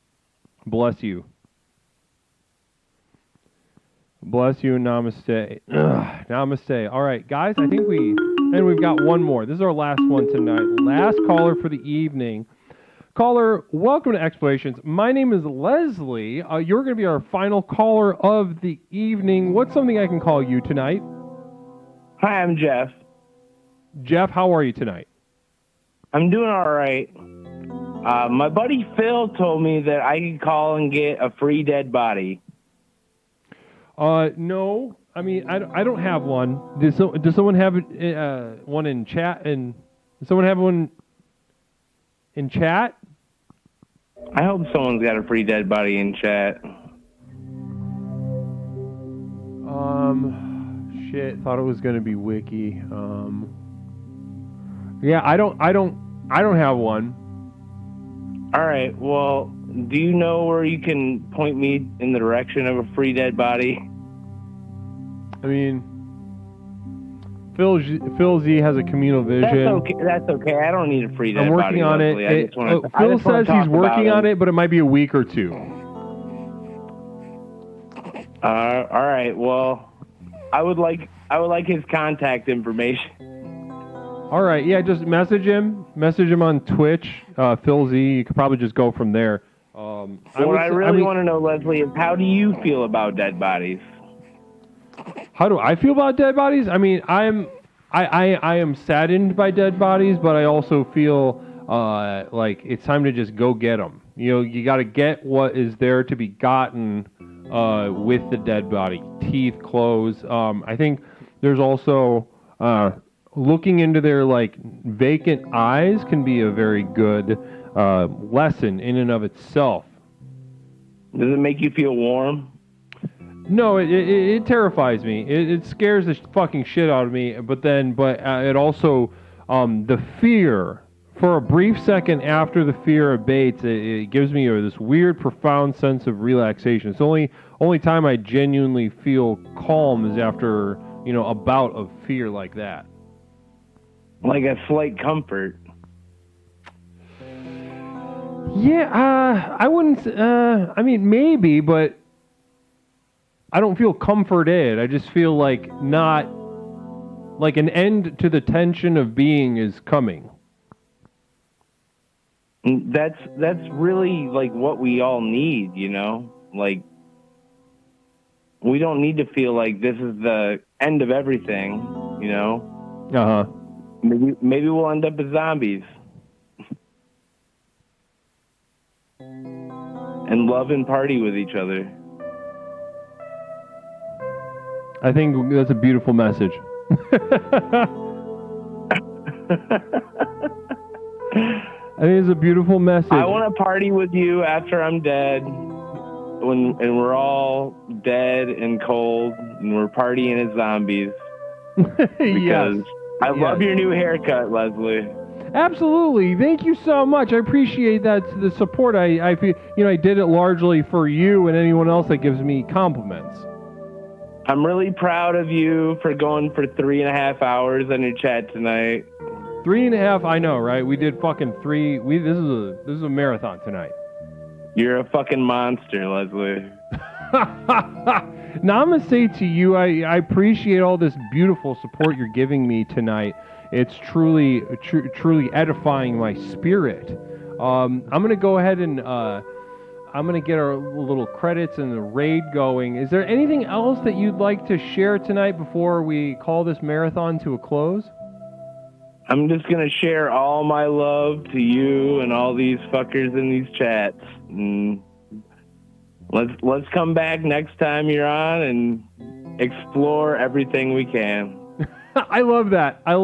Bless you. Bless you and namaste. Ugh, namaste. All right, guys, I think we've got one more. This is our last one tonight. Last caller for the evening. Caller, welcome to Explorations. My name is Leslie. You're going to be our final caller of the evening. What's something I can call you tonight? Hi, I'm Jeff. Jeff, how are you tonight? I'm doing all right. My buddy Phil told me that I could call and get a free dead body. No. I mean, I don't have one. Does someone have one in chat? And does someone have one in chat? I hope someone's got a free dead body in chat. Shit. Thought it was gonna be Wiki. Yeah, I don't have one. All right. Well, do you know where you can point me in the direction of a free dead body? I mean, Phil Z has a communal vision. That's okay. I don't need a free dead body. I'm working on it. Leslie. Phil says he's working on it, but it might be a week or two. All right. Well, I would like his contact information. All right. Yeah, just message him. Message him on Twitch, Phil Z. You could probably just go from there. What I really want to know, Leslie, is how do you feel about dead bodies? How do I feel about dead bodies? I mean, I am saddened by dead bodies, but I also feel like it's time to just go get them. You know, you got to get what is there to be gotten with the dead body. Teeth, clothes. I think there's also looking into their like vacant eyes can be a very good lesson in and of itself. Does it make you feel warm? No, it terrifies me. It scares the fucking shit out of me. But it also, the fear, for a brief second after the fear abates, it gives me this weird, profound sense of relaxation. It's the only time I genuinely feel calm is after, a bout of fear like that. Like a slight comfort. Yeah, I wouldn't, I mean, maybe, but I don't feel comforted. I just feel like an end to the tension of being is coming. That's really like what we all need, Like, we don't need to feel like this is the end of everything, Uh-huh. Maybe we'll end up as zombies. And love and party with each other. I think that's a beautiful message. I think it's a beautiful message. I want to party with you after I'm dead, and we're all dead and cold, and we're partying as zombies. Because I love your new haircut, Leslie. Absolutely. Thank you so much. I appreciate that, the support. I feel, I did it largely for you and anyone else that gives me compliments. I'm really proud of you for going for 3.5 hours on your chat tonight. 3.5, I know, right? We did fucking 3. This is a marathon tonight. You're a fucking monster, Leslie. Namaste to you. I appreciate all this beautiful support you're giving me tonight. It's truly edifying my spirit. I'm gonna go ahead and I'm going to get our little credits and the raid going. Is there anything else that you'd like to share tonight before we call this marathon to a close? I'm just going to share all my love to you and all these fuckers in these chats. And let's come back next time you're on and explore everything we can. I love that. I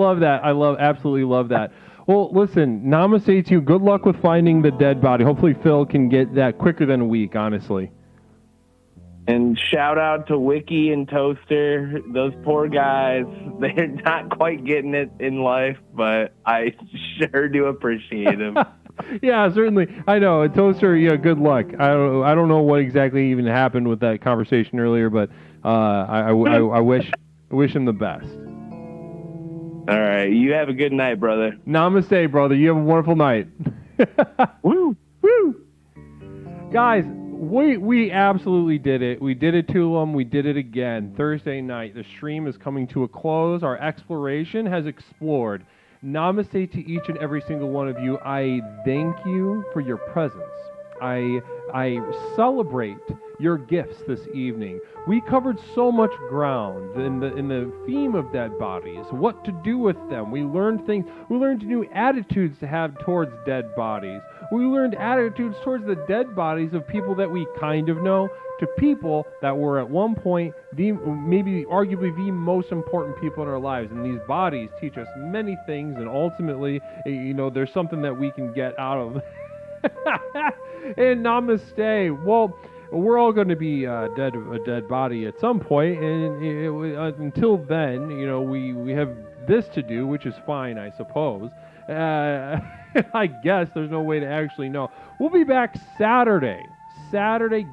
absolutely love that. Well, listen, namaste to you. Good luck with finding the dead body. Hopefully Phil can get that quicker than a week, honestly. And shout out to Wiki and Toaster. Those poor guys, they're not quite getting it in life, but I sure do appreciate them. Yeah, certainly. I know. Toaster, yeah, good luck. I don't know what exactly even happened with that conversation earlier, but I wish him the best. All right. You have a good night, brother. Namaste, brother. You have a wonderful night. Woo! Woo! Guys, we absolutely did it. We did it to them. We did it again. Thursday night. The stream is coming to a close. Our exploration has explored. Namaste to each and every single one of you. I thank you for your presence. I celebrate your gifts this evening. We covered so much ground in the theme of dead bodies, what to do with them. We learned things. We learned new attitudes to have towards dead bodies. We learned attitudes towards the dead bodies of people that we kind of know to people that were at one point maybe arguably the most important people in our lives. And these bodies teach us many things, and ultimately, there's something that we can get out of. And namaste. Well, we're all going to be a dead body at some point, and until then, we have this to do, which is fine, I suppose. I guess there's no way to actually know. We'll be back Saturday,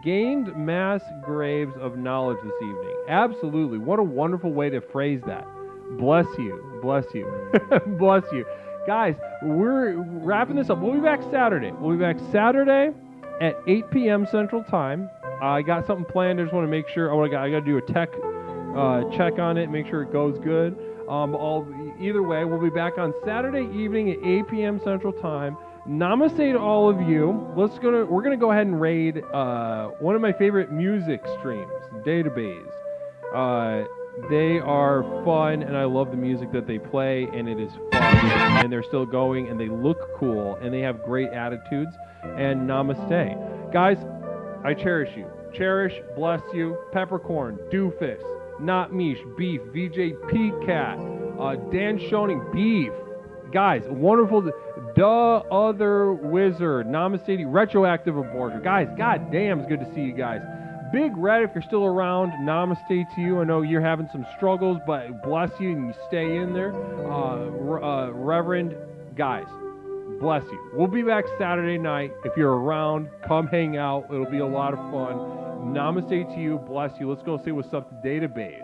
gained mass graves of knowledge this evening. Absolutely. What a wonderful way to phrase that. Bless you. Bless you. Guys, we're wrapping this up. We'll be back Saturday. At 8 p.m. Central Time. I got something planned. I just want to make sure. I got to do a tech check on it, make sure it goes good. Either way, we'll be back on Saturday evening at 8 p.m. Central Time. Namaste to all of you. We're gonna go ahead and raid one of my favorite music streams, Database. They are fun, and I love the music that they play, and it is fun, and they're still going, and they look cool, and they have great attitudes. And namaste. Guys, I cherish you. Cherish, bless you. Peppercorn, Doofus, Not Mish, Beef, VJ Cat, Dan Schoening, Beef. Guys, wonderful. The Other Wizard, Namaste, Retroactive Abortion. Guys, goddamn, it's good to see you guys. Big Red, if you're still around, namaste to you. I know you're having some struggles, but bless you and you stay in there. Reverend, guys, bless you. We'll be back Saturday night. If you're around, come hang out. It'll be a lot of fun. Namaste to you. Bless you. Let's go say what's up to Database.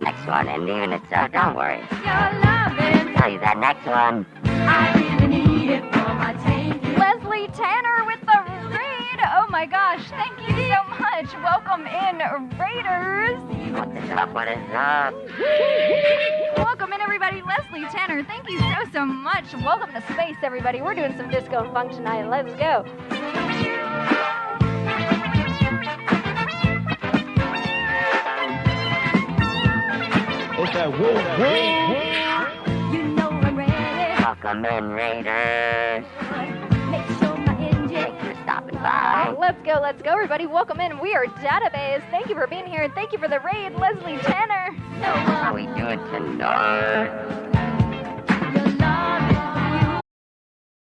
Next one, and even it's don't worry. I'll tell you that next one. I really need it for my tank. Leslie Tanner with the raid. Oh my gosh, thank you so much. Welcome in, Raiders. What is up? What is up? Welcome in, everybody. Leslie Tanner, thank you so much. Welcome to space, everybody. We're doing some disco and funk tonight. Let's go. It's a you know I'm ready. Welcome in, Raiders. Make sure my engine. Thanks for stopping by. Let's go, everybody. Welcome in. We are Database. Thank you for being here. Thank you for the raid, Leslie Tanner. How we doing tonight?